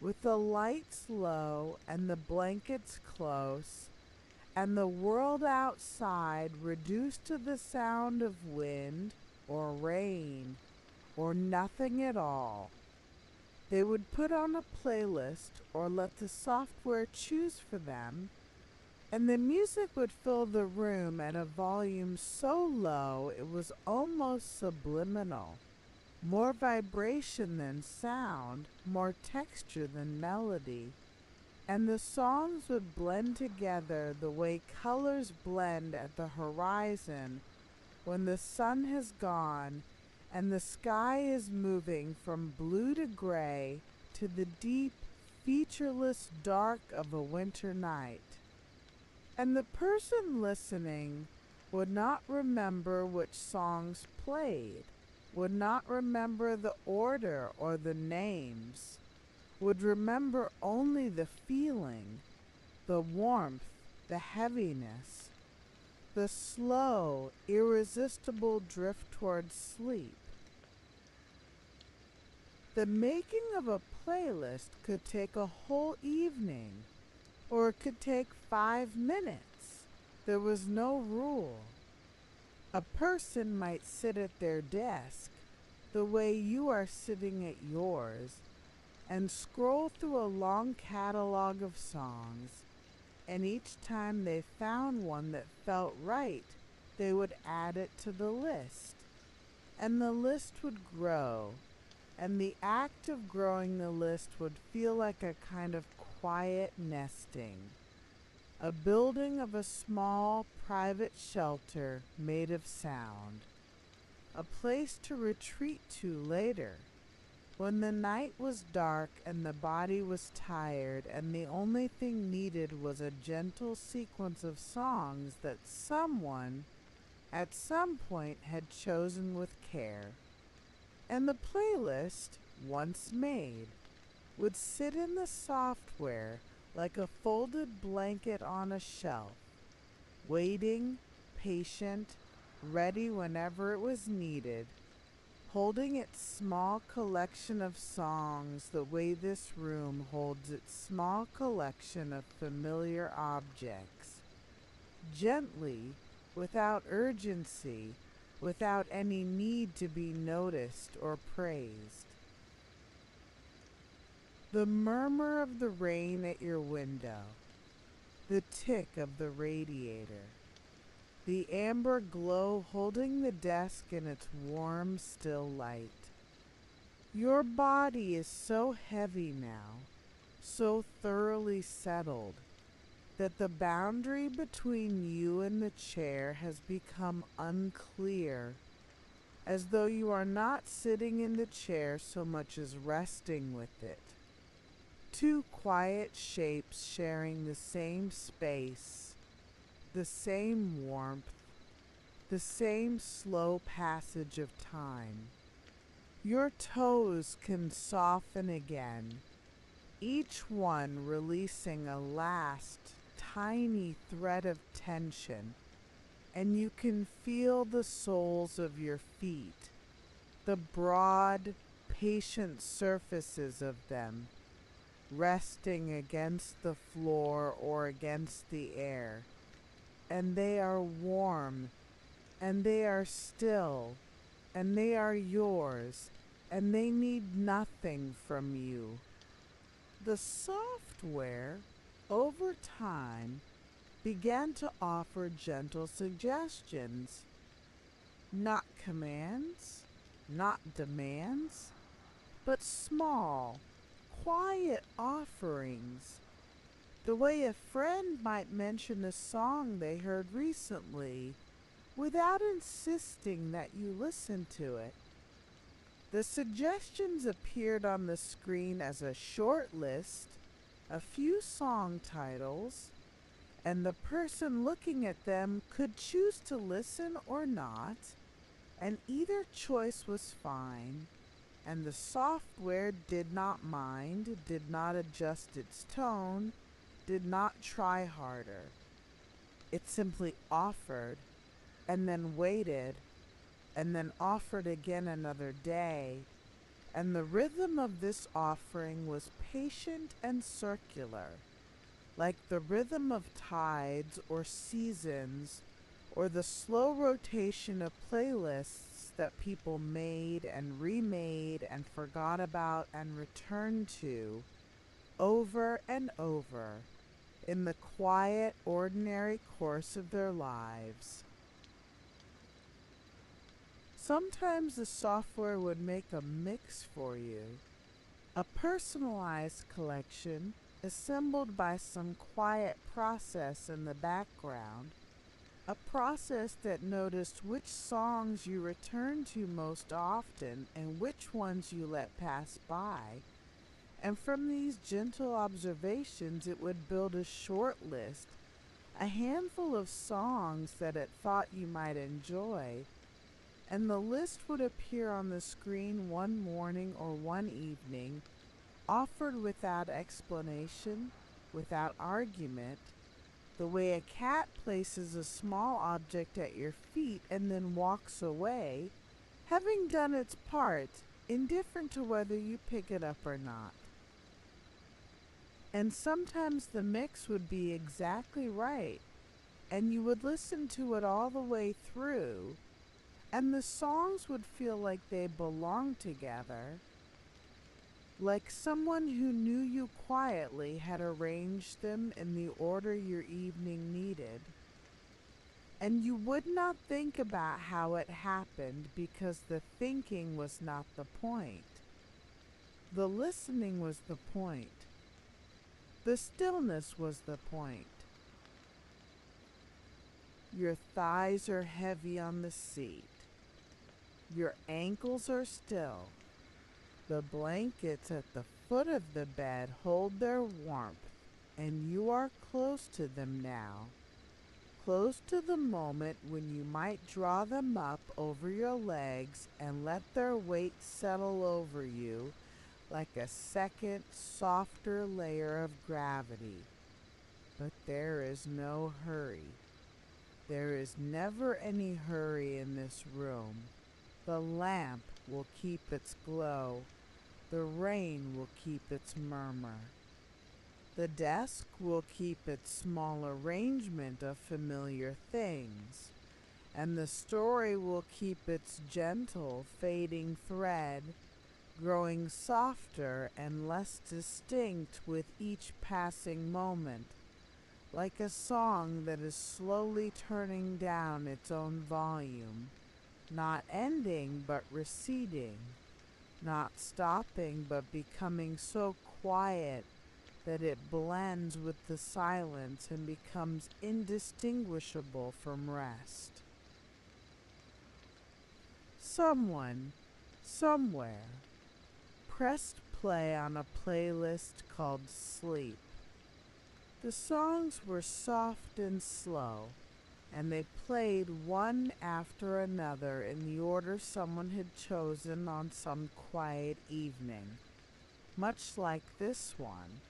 with the lights low and the blankets close, and the world outside reduced to the sound of wind or rain or nothing at all. They would put on a playlist or let the software choose for them, and the music would fill the room at a volume so low it was almost subliminal. More vibration than sound, more texture than melody. And the songs would blend together the way colors blend at the horizon when the sun has gone and the sky is moving from blue to gray to the deep, featureless dark of a winter night. And the person listening would not remember which songs played, would not remember the order or the names, would remember only the feeling, the warmth, the heaviness, the slow, irresistible drift towards sleep. The making of a playlist could take a whole evening, or it could take 5 minutes. There was no rule. A person might sit at their desk, the way you are sitting at yours, and scroll through a long catalog of songs, and each time they found one that felt right, they would add it to the list. And the list would grow, and the act of growing the list would feel like a kind of quiet nesting, a building of a small private shelter made of sound, a place to retreat to later, when the night was dark and the body was tired and the only thing needed was a gentle sequence of songs that someone at some point had chosen with care. And the playlist, once made, would sit in the software like a folded blanket on a shelf, waiting, patient, ready whenever it was needed, holding its small collection of songs the way this room holds its small collection of familiar objects, gently, without urgency, without any need to be noticed or praised. The murmur of the rain at your window, the tick of the radiator, the amber glow holding the desk in its warm, still light. Your body is so heavy now, so thoroughly settled, that the boundary between you and the chair has become unclear, as though you are not sitting in the chair so much as resting with it. Two quiet shapes sharing the same space, the same warmth, the same slow passage of time. Your toes can soften again, each one releasing a last tiny thread of tension, and you can feel the soles of your feet, the broad, patient surfaces of them, resting against the floor or against the air. And they are warm, and they are still, and they are yours, and they need nothing from you. The software, over time, began to offer gentle suggestions, not commands, not demands, but small, quiet offerings, the way a friend might mention a song they heard recently without insisting that you listen to it. The suggestions appeared on the screen as a short list, a few song titles, and the person looking at them could choose to listen or not, and either choice was fine, and the software did not mind, did not adjust its tone, did not try harder. It simply offered, and then waited, and then offered again another day, and the rhythm of this offering was patient and circular, like the rhythm of tides or seasons, or the slow rotation of playlists that people made and remade and forgot about and returned to over and over in the quiet, ordinary course of their lives. Sometimes the software would make a mix for you, a personalized collection assembled by some quiet process in the background, a process that noticed which songs you return to most often and which ones you let pass by. And from these gentle observations, it would build a short list, a handful of songs that it thought you might enjoy, and the list would appear on the screen one morning or one evening, offered without explanation, without argument, the way a cat places a small object at your feet and then walks away, having done its part, indifferent to whether you pick it up or not. And sometimes the mix would be exactly right, and you would listen to it all the way through, and the songs would feel like they belonged together, like someone who knew you quietly had arranged them in the order your evening needed. And you would not think about how it happened because the thinking was not the point. The listening was the point. The stillness was the point. Your thighs are heavy on the seat. Your ankles are still. The blankets at the foot of the bed hold their warmth, and you are close to them now. Close to the moment when you might draw them up over your legs and let their weight settle over you like a second, softer layer of gravity. But there is no hurry. There is never any hurry in this room. The lamp will keep its glow. The rain will keep its murmur. The desk will keep its small arrangement of familiar things, and the story will keep its gentle, fading thread, growing softer and less distinct with each passing moment, like a song that is slowly turning down its own volume, not ending but receding, not stopping but becoming so quiet that it blends with the silence and becomes indistinguishable from rest. Someone, somewhere, pressed play on a playlist called Sleep. The songs were soft and slow, and they played one after another in the order someone had chosen on some quiet evening, much like this one.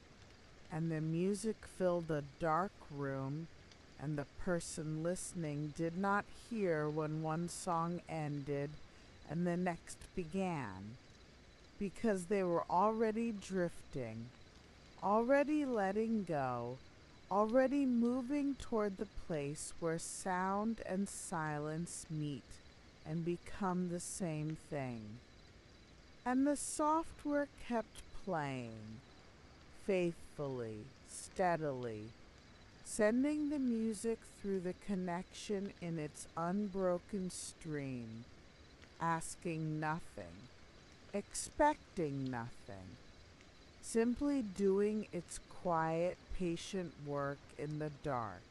And the music filled a dark room, and the person listening did not hear when one song ended and the next began, because they were already drifting, already letting go, already moving toward the place where sound and silence meet and become the same thing. And the software kept playing, faithfully, steadily, sending the music through the connection in its unbroken stream, asking nothing, expecting nothing, simply doing its quiet, patient work in the dark.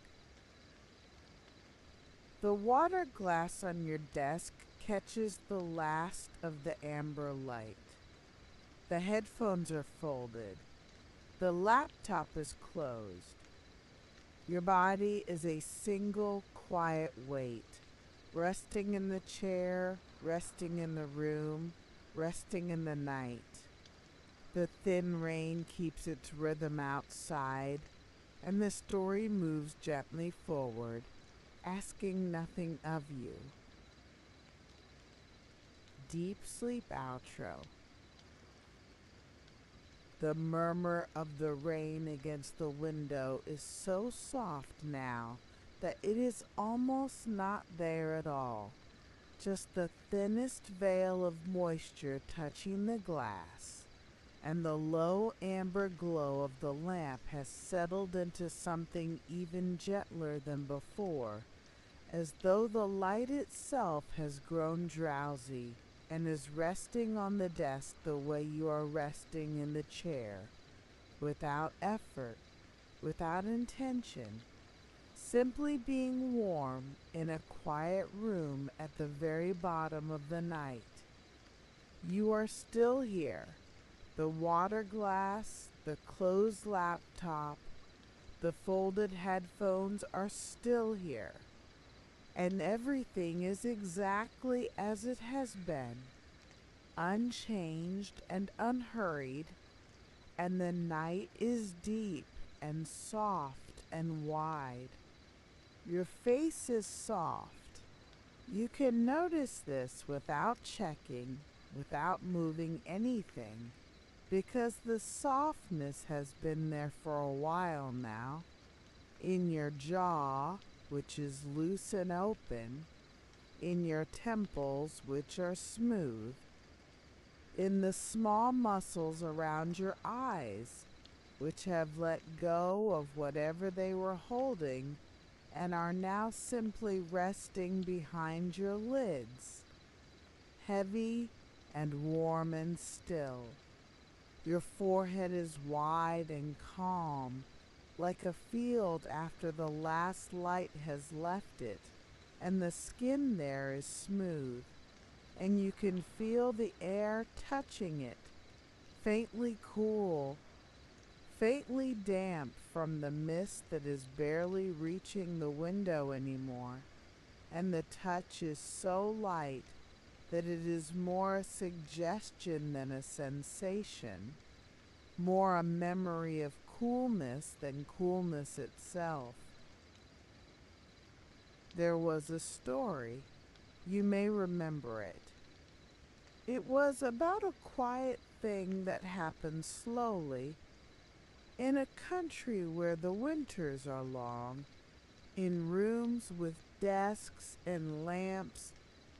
The water glass on your desk catches the last of the amber light. The headphones are folded. The laptop is closed. Your body is a single quiet weight, resting in the chair, resting in the room, resting in the night. The thin rain keeps its rhythm outside, and the story moves gently forward, asking nothing of you. Deep sleep outro. The murmur of the rain against the window is so soft now that it is almost not there at all, just the thinnest veil of moisture touching the glass, and the low amber glow of the lamp has settled into something even gentler than before, as though the light itself has grown drowsy and is resting on the desk the way you are resting in the chair, without effort, without intention, simply being warm in a quiet room at the very bottom of the night. You are still here, the water glass, the closed laptop, The folded headphones are still here, and everything is exactly as it has been, unchanged and unhurried, and the night is deep and soft and wide. Your face is soft. You can notice this without checking, without moving anything, because the softness has been there for a while now. In your jaw, which is loose and open, in your temples, which are smooth, in the small muscles around your eyes, which have let go of whatever they were holding and are now simply resting behind your lids, heavy and warm and still. Your forehead is wide and calm, like a field after the last light has left it, and the skin there is smooth, and you can feel the air touching it, faintly cool, faintly damp from the mist that is barely reaching the window anymore, and the touch is so light that it is more a suggestion than a sensation, more a memory of coolness than coolness itself. There was a story. You may remember it. It was about a quiet thing that happened slowly in a country where the winters are long, in rooms with desks and lamps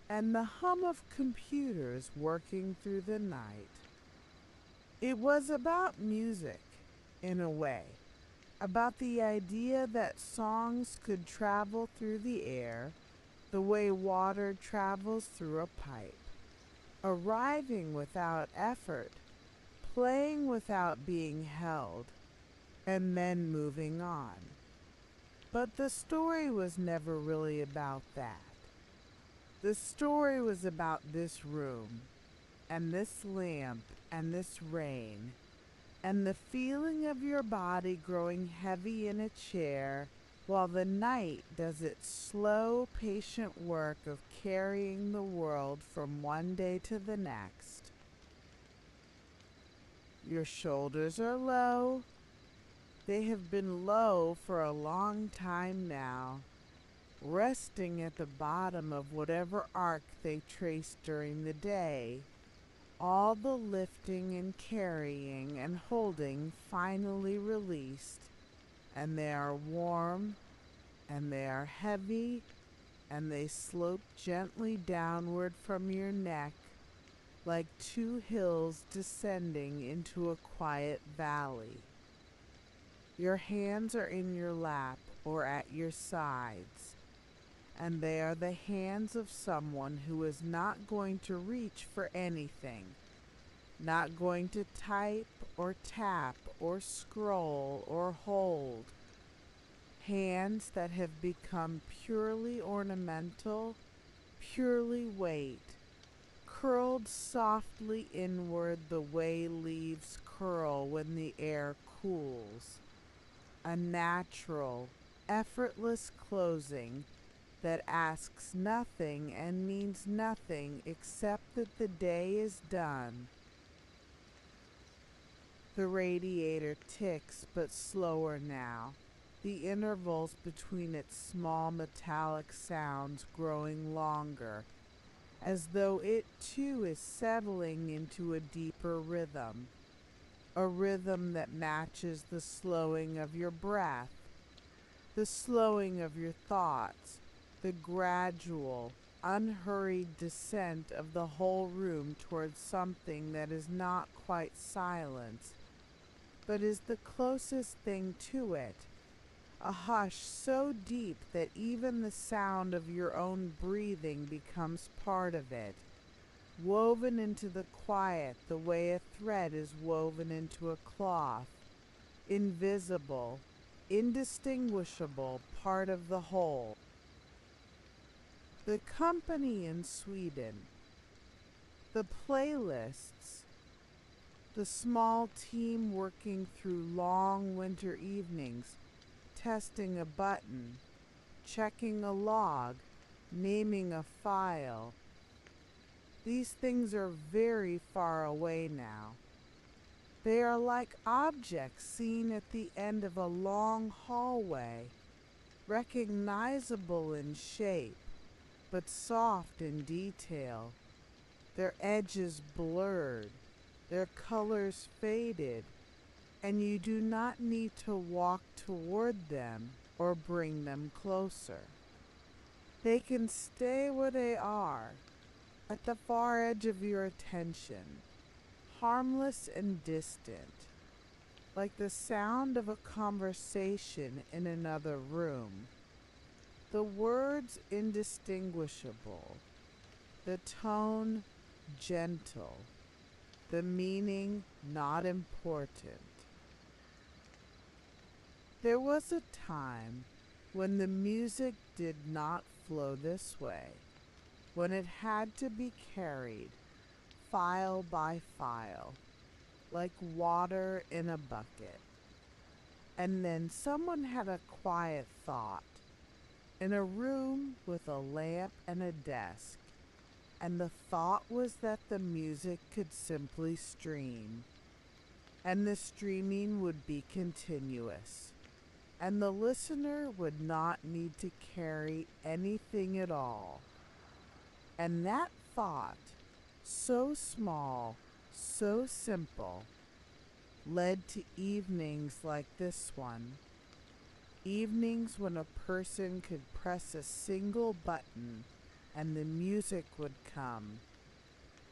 and the hum of computers working through the night. It was about music, in a way, about the idea that songs could travel through the air the way water travels through a pipe, arriving without effort, playing without being held, and then moving on. But the story was never really about that. The story was about this room, and this lamp, and this rain, and the feeling of your body growing heavy in a chair while the night does its slow, patient work of carrying the world from one day to the next. Your shoulders are low. They have been low for a long time now, resting at the bottom of whatever arc they traced during the day, all the lifting and carrying and holding finally released, and they are warm, and they are heavy, and they slope gently downward from your neck like two hills descending into a quiet valley. Your hands are in your lap or at your sides, and they are the hands of someone who is not going to reach for anything, not going to type or tap or scroll or hold. Hands that have become purely ornamental, purely weight, curled softly inward the way leaves curl when the air cools. A natural, effortless closing that asks nothing and means nothing except that the day is done. The radiator ticks, but slower now, the intervals between its small metallic sounds growing longer, as though it too is settling into a deeper rhythm, a rhythm that matches the slowing of your breath, the slowing of your thoughts, the gradual, unhurried descent of the whole room towards something that is not quite silence, but is the closest thing to it, a hush so deep that even the sound of your own breathing becomes part of it, woven into the quiet the way a thread is woven into a cloth, invisible, indistinguishable part of the whole. The company in Sweden, the playlists, the small team working through long winter evenings testing a button, checking a log, naming a file. These things are very far away now. They are like objects seen at the end of a long hallway, recognizable in shape, but soft in detail, their edges blurred, their colors faded, and you do not need to walk toward them or bring them closer. They can stay where they are, at the far edge of your attention, harmless and distant, like the sound of a conversation in another room. The words indistinguishable, the tone gentle, the meaning not important. There was a time when the music did not flow this way, when it had to be carried file by file, like water in a bucket. And then someone had a quiet thought in a room with a lamp and a desk, and the thought was that the music could simply stream, and the streaming would be continuous, and the listener would not need to carry anything at all. And that thought, so small, so simple, led to evenings like this one. Evenings when a person could press a single button and the music would come,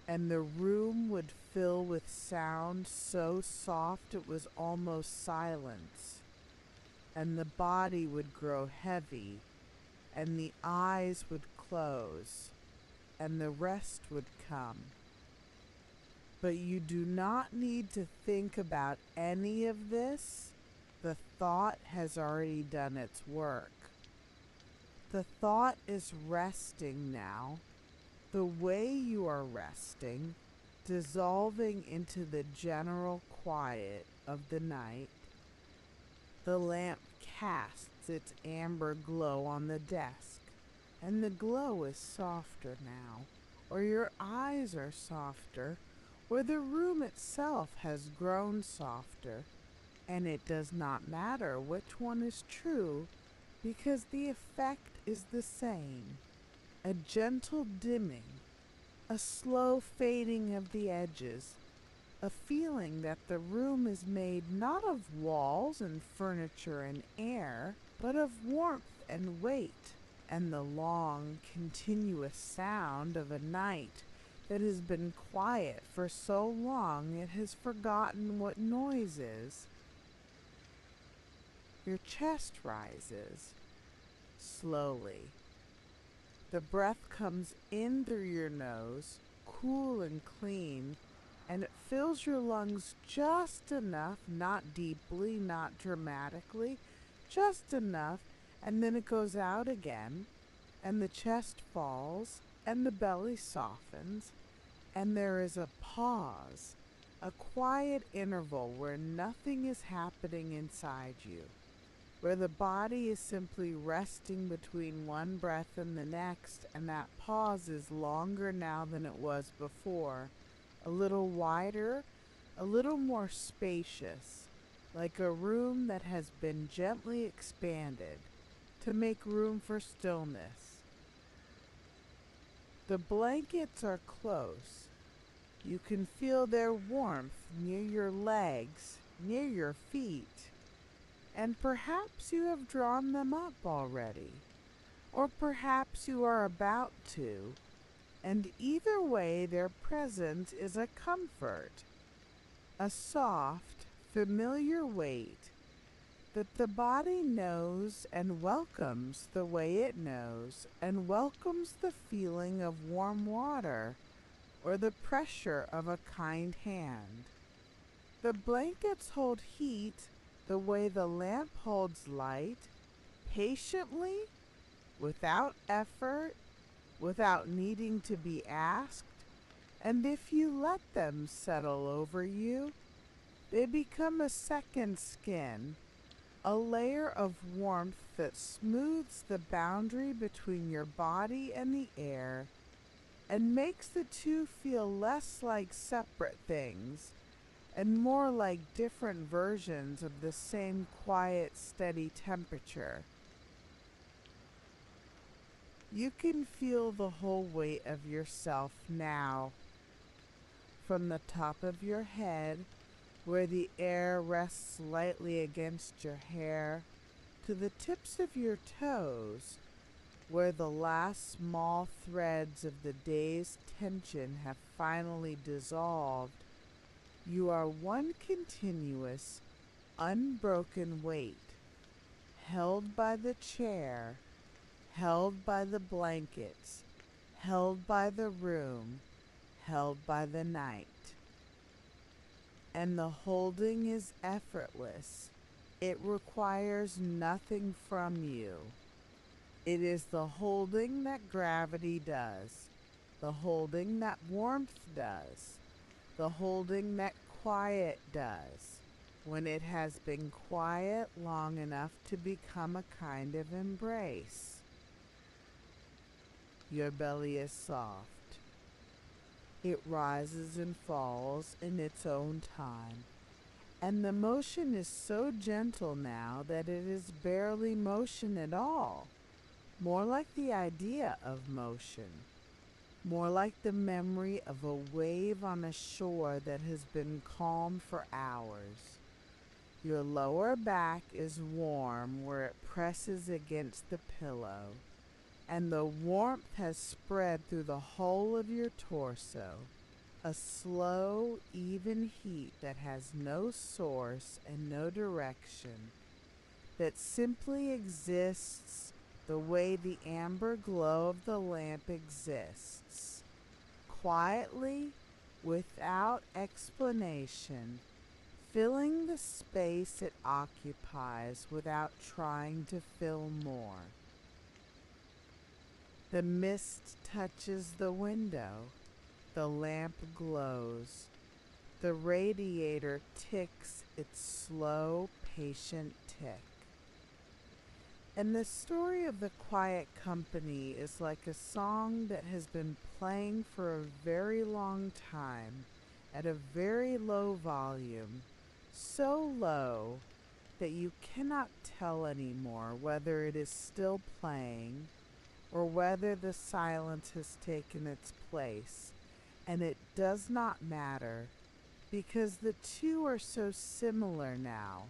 and the room would fill with sound so soft it was almost silence, and the body would grow heavy, and the eyes would close, and the rest would come. But you do not need to think about any of this. The thought has already done its work. The thought is resting now, the way you are resting, dissolving into the general quiet of the night. The lamp casts its amber glow on the desk, and the glow is softer now, or your eyes are softer, or the room itself has grown softer, and it does not matter which one is true, because the effect is the same. A gentle dimming, a slow fading of the edges, a feeling that the room is made not of walls and furniture and air, but of warmth and weight, and the long, continuous sound of a night that has been quiet for so long it has forgotten what noise is. Your chest rises, slowly. The breath comes in through your nose, cool and clean, and it fills your lungs just enough, not deeply, not dramatically, just enough, and then it goes out again, and the chest falls, and the belly softens, and there is a pause, a quiet interval where nothing is happening inside you, where the body is simply resting between one breath and the next, and that pause is longer now than it was before, a little wider, a little more spacious, like a room that has been gently expanded to make room for stillness. The blankets are close. You can feel their warmth near your legs, near your feet, and perhaps you have drawn them up already, or perhaps you are about to, and either way their presence is a comfort, a soft, familiar weight that the body knows and welcomes the way it knows, and welcomes the feeling of warm water or the pressure of a kind hand. The blankets hold heat the way the lamp holds light, patiently, without effort, without needing to be asked, and if you let them settle over you, they become a second skin, a layer of warmth that smooths the boundary between your body and the air and makes the two feel less like separate things and more like different versions of the same quiet, steady temperature. You can feel the whole weight of yourself now, from the top of your head, where the air rests lightly against your hair, to the tips of your toes, where the last small threads of the day's tension have finally dissolved. You are one continuous, unbroken weight, held by the chair, held by the blankets, held by the room, held by the night. And the holding is effortless. It requires nothing from you. It is the holding that gravity does, the holding that warmth does, the holding that quiet does, when it has been quiet long enough to become a kind of embrace. Your belly is soft. It rises and falls in its own time, and the motion is so gentle now that it is barely motion at all, more like the idea of motion, more like the memory of a wave on a shore that has been calm for hours. Your lower back is warm where it presses against the pillow, and the warmth has spread through the whole of your torso, a slow, even heat that has no source and no direction, that simply exists the way the amber glow of the lamp exists, quietly, without explanation, filling the space it occupies without trying to fill more. The mist touches the window, the lamp glows, the radiator ticks its slow, patient tick. And the story of the quiet company is like a song that has been playing for a very long time at a very low volume, so low that you cannot tell anymore whether it is still playing or whether the silence has taken its place, and it does not matter because the two are so similar now,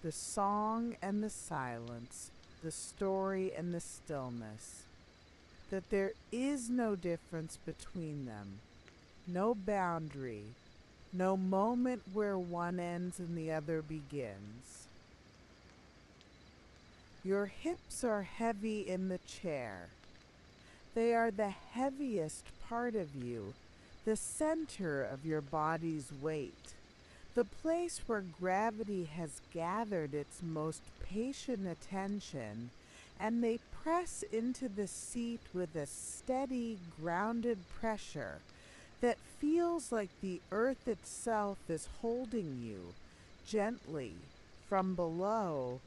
the song and the silence, the story and the stillness, that there is no difference between them, no boundary, no moment where one ends and the other begins. Your hips are heavy in the chair. They are the heaviest part of you, the center of your body's weight, the place where gravity has gathered its most patient attention, and they press into the seat with a steady, grounded pressure that feels like the earth itself is holding you, gently, from below,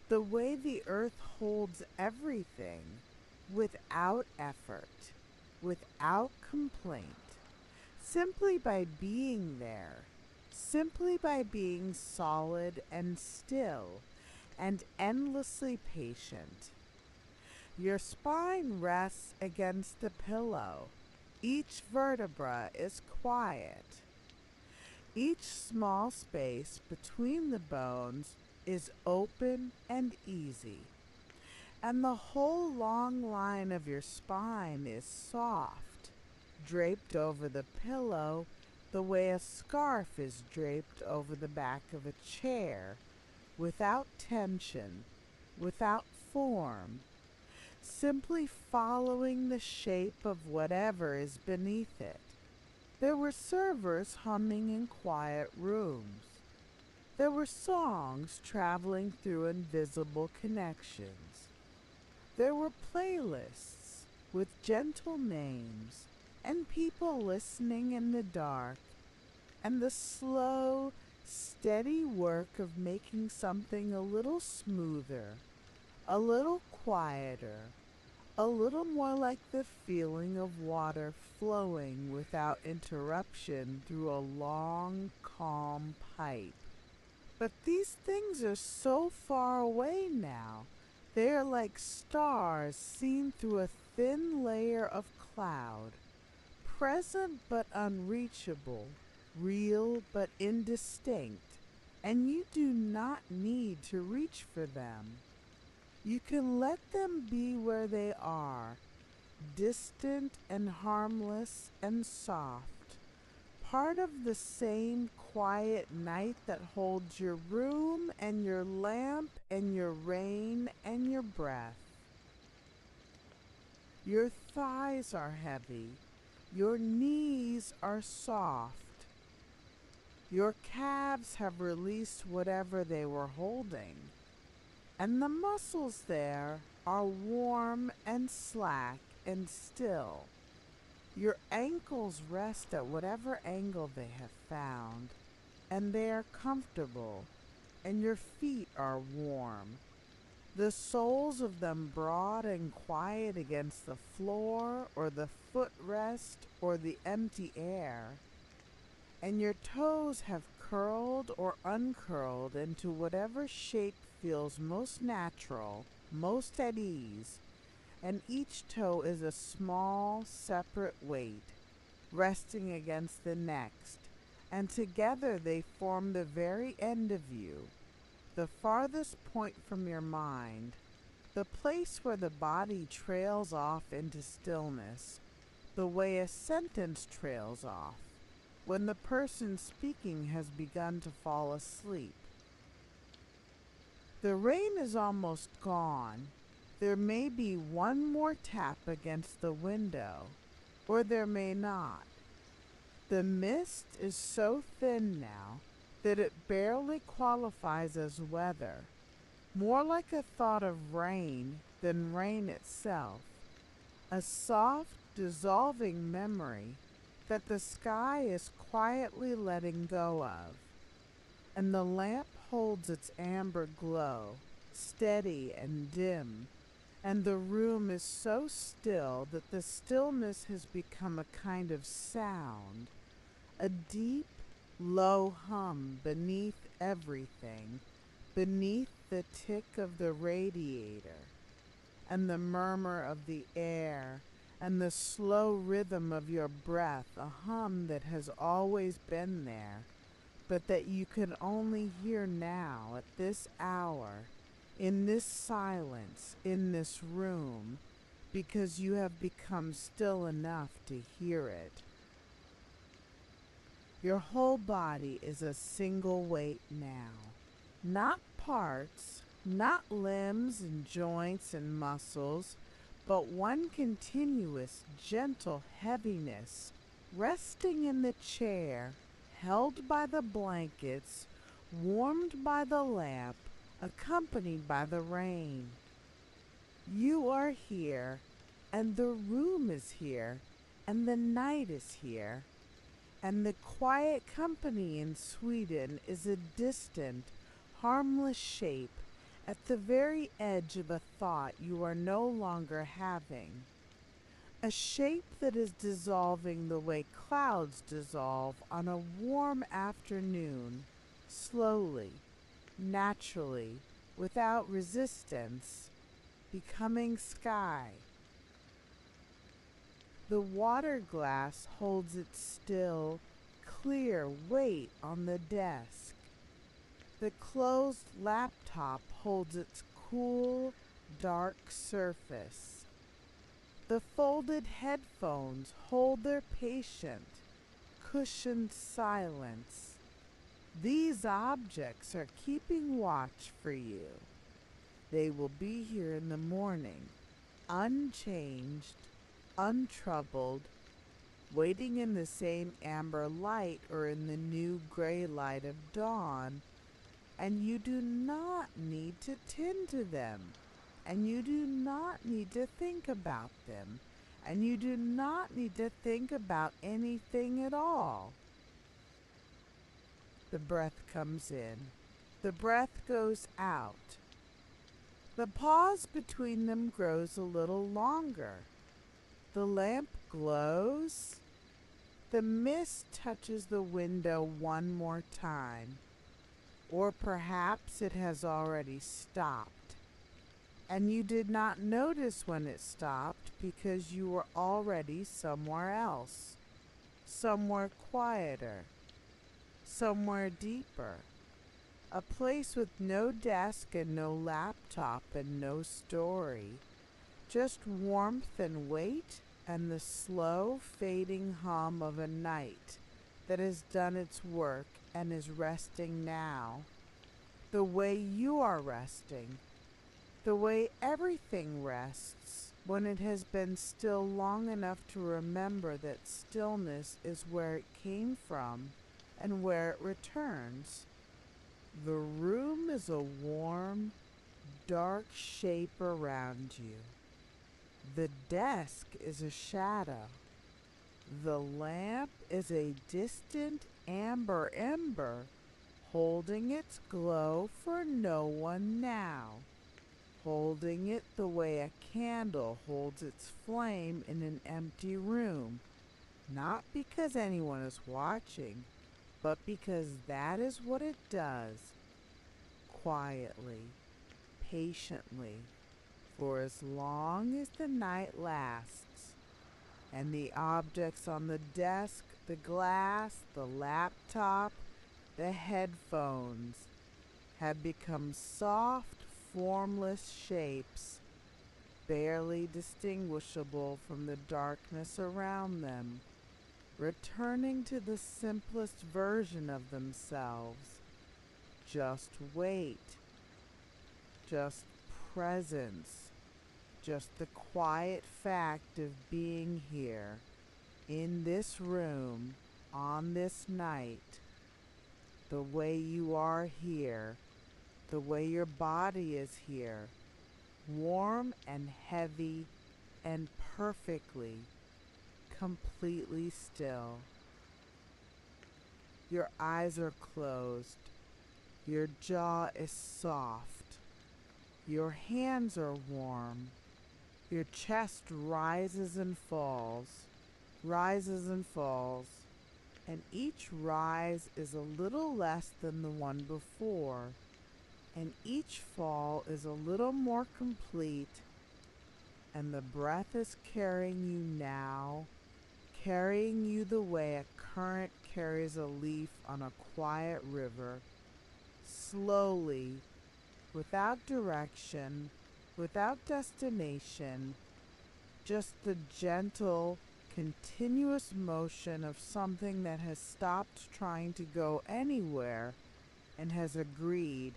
the way the earth holds everything, without effort, without complaint, simply by being there, simply by being solid and still and endlessly patient. Your spine rests against the pillow. Each vertebra is quiet. Each small space between the bones is open and easy. And the whole long line of your spine is soft, draped over the pillow the way a scarf is draped over the back of a chair, without tension, without form, simply following the shape of whatever is beneath it. There were servers humming in quiet rooms. There were songs traveling through invisible connections. There were playlists with gentle names and people listening in the dark, and the slow, Steady work of making something a little smoother, a little quieter, a little more like the feeling of water flowing without interruption through a long, calm pipe. But these things are so far away now. They are like stars seen through a thin layer of cloud, present but unreachable, real but indistinct, and you do not need to reach for them. You can let them be where they are, distant and harmless and soft, part of the same quiet night that holds your room and your lamp and your rain and your breath. Your thighs are heavy, your knees are soft, your calves have released whatever they were holding, and the muscles there are warm and slack and still. Your ankles rest at whatever angle they have found, and they are comfortable, and your feet are warm, the soles of them broad and quiet against the floor or the footrest or the empty air, and your toes have curled or uncurled into whatever shape feels most natural, most at ease, and each toe is a small, separate weight, resting against the next, and together they form the very end of you, the farthest point from your mind, the place where the body trails off into stillness, the way a sentence trails off, when the person speaking has begun to fall asleep. The rain is almost gone. There may be one more tap against the window, or there may not. The mist is so thin now that it barely qualifies as weather, more like a thought of rain than rain itself, a soft, dissolving memory that the sky is quietly letting go of, and the lamp holds its amber glow, steady and dim, and the room is so still that the stillness has become a kind of sound, a deep, low hum beneath everything, beneath the tick of the radiator, and the murmur of the air, and the slow rhythm of your breath, a hum that has always been there, but that you can only hear now at this hour, in this silence, in this room, because you have become still enough to hear it. Your whole body is a single weight now, not parts, not limbs and joints and muscles, but one continuous, gentle heaviness, resting in the chair, held by the blankets, warmed by the lamp, accompanied by the rain. You are here, and the room is here, and the night is here, and the quiet company in Sweden is a distant, harmless shape at the very edge of a thought you are no longer having, a shape that is dissolving the way clouds dissolve on a warm afternoon, slowly, naturally, without resistance, becoming sky. The water glass holds its still, clear weight on the desk. The closed laptop holds its cool, dark surface. The folded headphones hold their patient, cushioned silence. These objects are keeping watch for you. They will be here in the morning, unchanged, untroubled, waiting in the same amber light or in the new gray light of dawn, and you do not need to tend to them, and you do not need to think about them, and you do not need to think about anything at all. The breath comes in. The breath goes out. The pause between them grows a little longer. The lamp glows. The mist touches the window one more time. Or perhaps it has already stopped, and you did not notice when it stopped because you were already somewhere else, somewhere quieter, somewhere deeper, a place with no desk and no laptop and no story, just warmth and weight and the slow fading hum of a night that has done its work and is resting now, the way you are resting, the way everything rests when it has been still long enough to remember that stillness is where it came from and where it returns. The room is a warm, dark shape around you. The desk is a shadow. The lamp is a distant amber ember holding its glow for no one now, holding it the way a candle holds its flame in an empty room, not because anyone is watching, but because that is what it does, quietly, patiently, for as long as the night lasts. And the objects on the desk, the glass, the laptop, the headphones have become soft, formless shapes, barely distinguishable from the darkness around them, returning to the simplest version of themselves. Just wait, just presence. Just the quiet fact of being here, in this room, on this night, the way you are here, the way your body is here, warm and heavy and perfectly, completely still. Your eyes are closed. Your jaw is soft. Your hands are warm. Your chest rises and falls, and each rise is a little less than the one before, and each fall is a little more complete, and the breath is carrying you now, carrying you the way a current carries a leaf on a quiet river, slowly, without direction, without destination, just the gentle, continuous motion of something that has stopped trying to go anywhere and has agreed,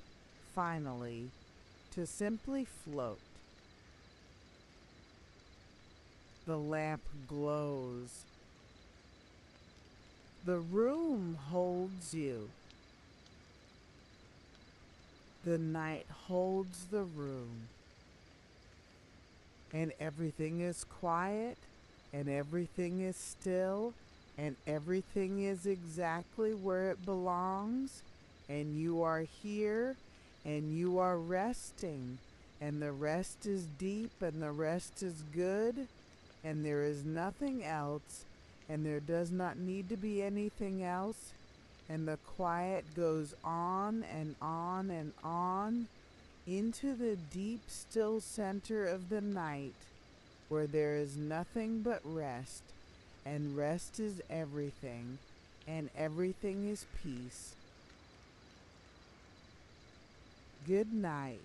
finally, to simply float. The lamp glows. The room holds you. The night holds the room. And everything is quiet, and everything is still, and everything is exactly where it belongs, and you are here, and you are resting, and the rest is deep, and the rest is good, and there is nothing else, and there does not need to be anything else, and the quiet goes on and on and on, into the deep, still center of the night, where there is nothing but rest, and rest is everything, and everything is peace. Good night.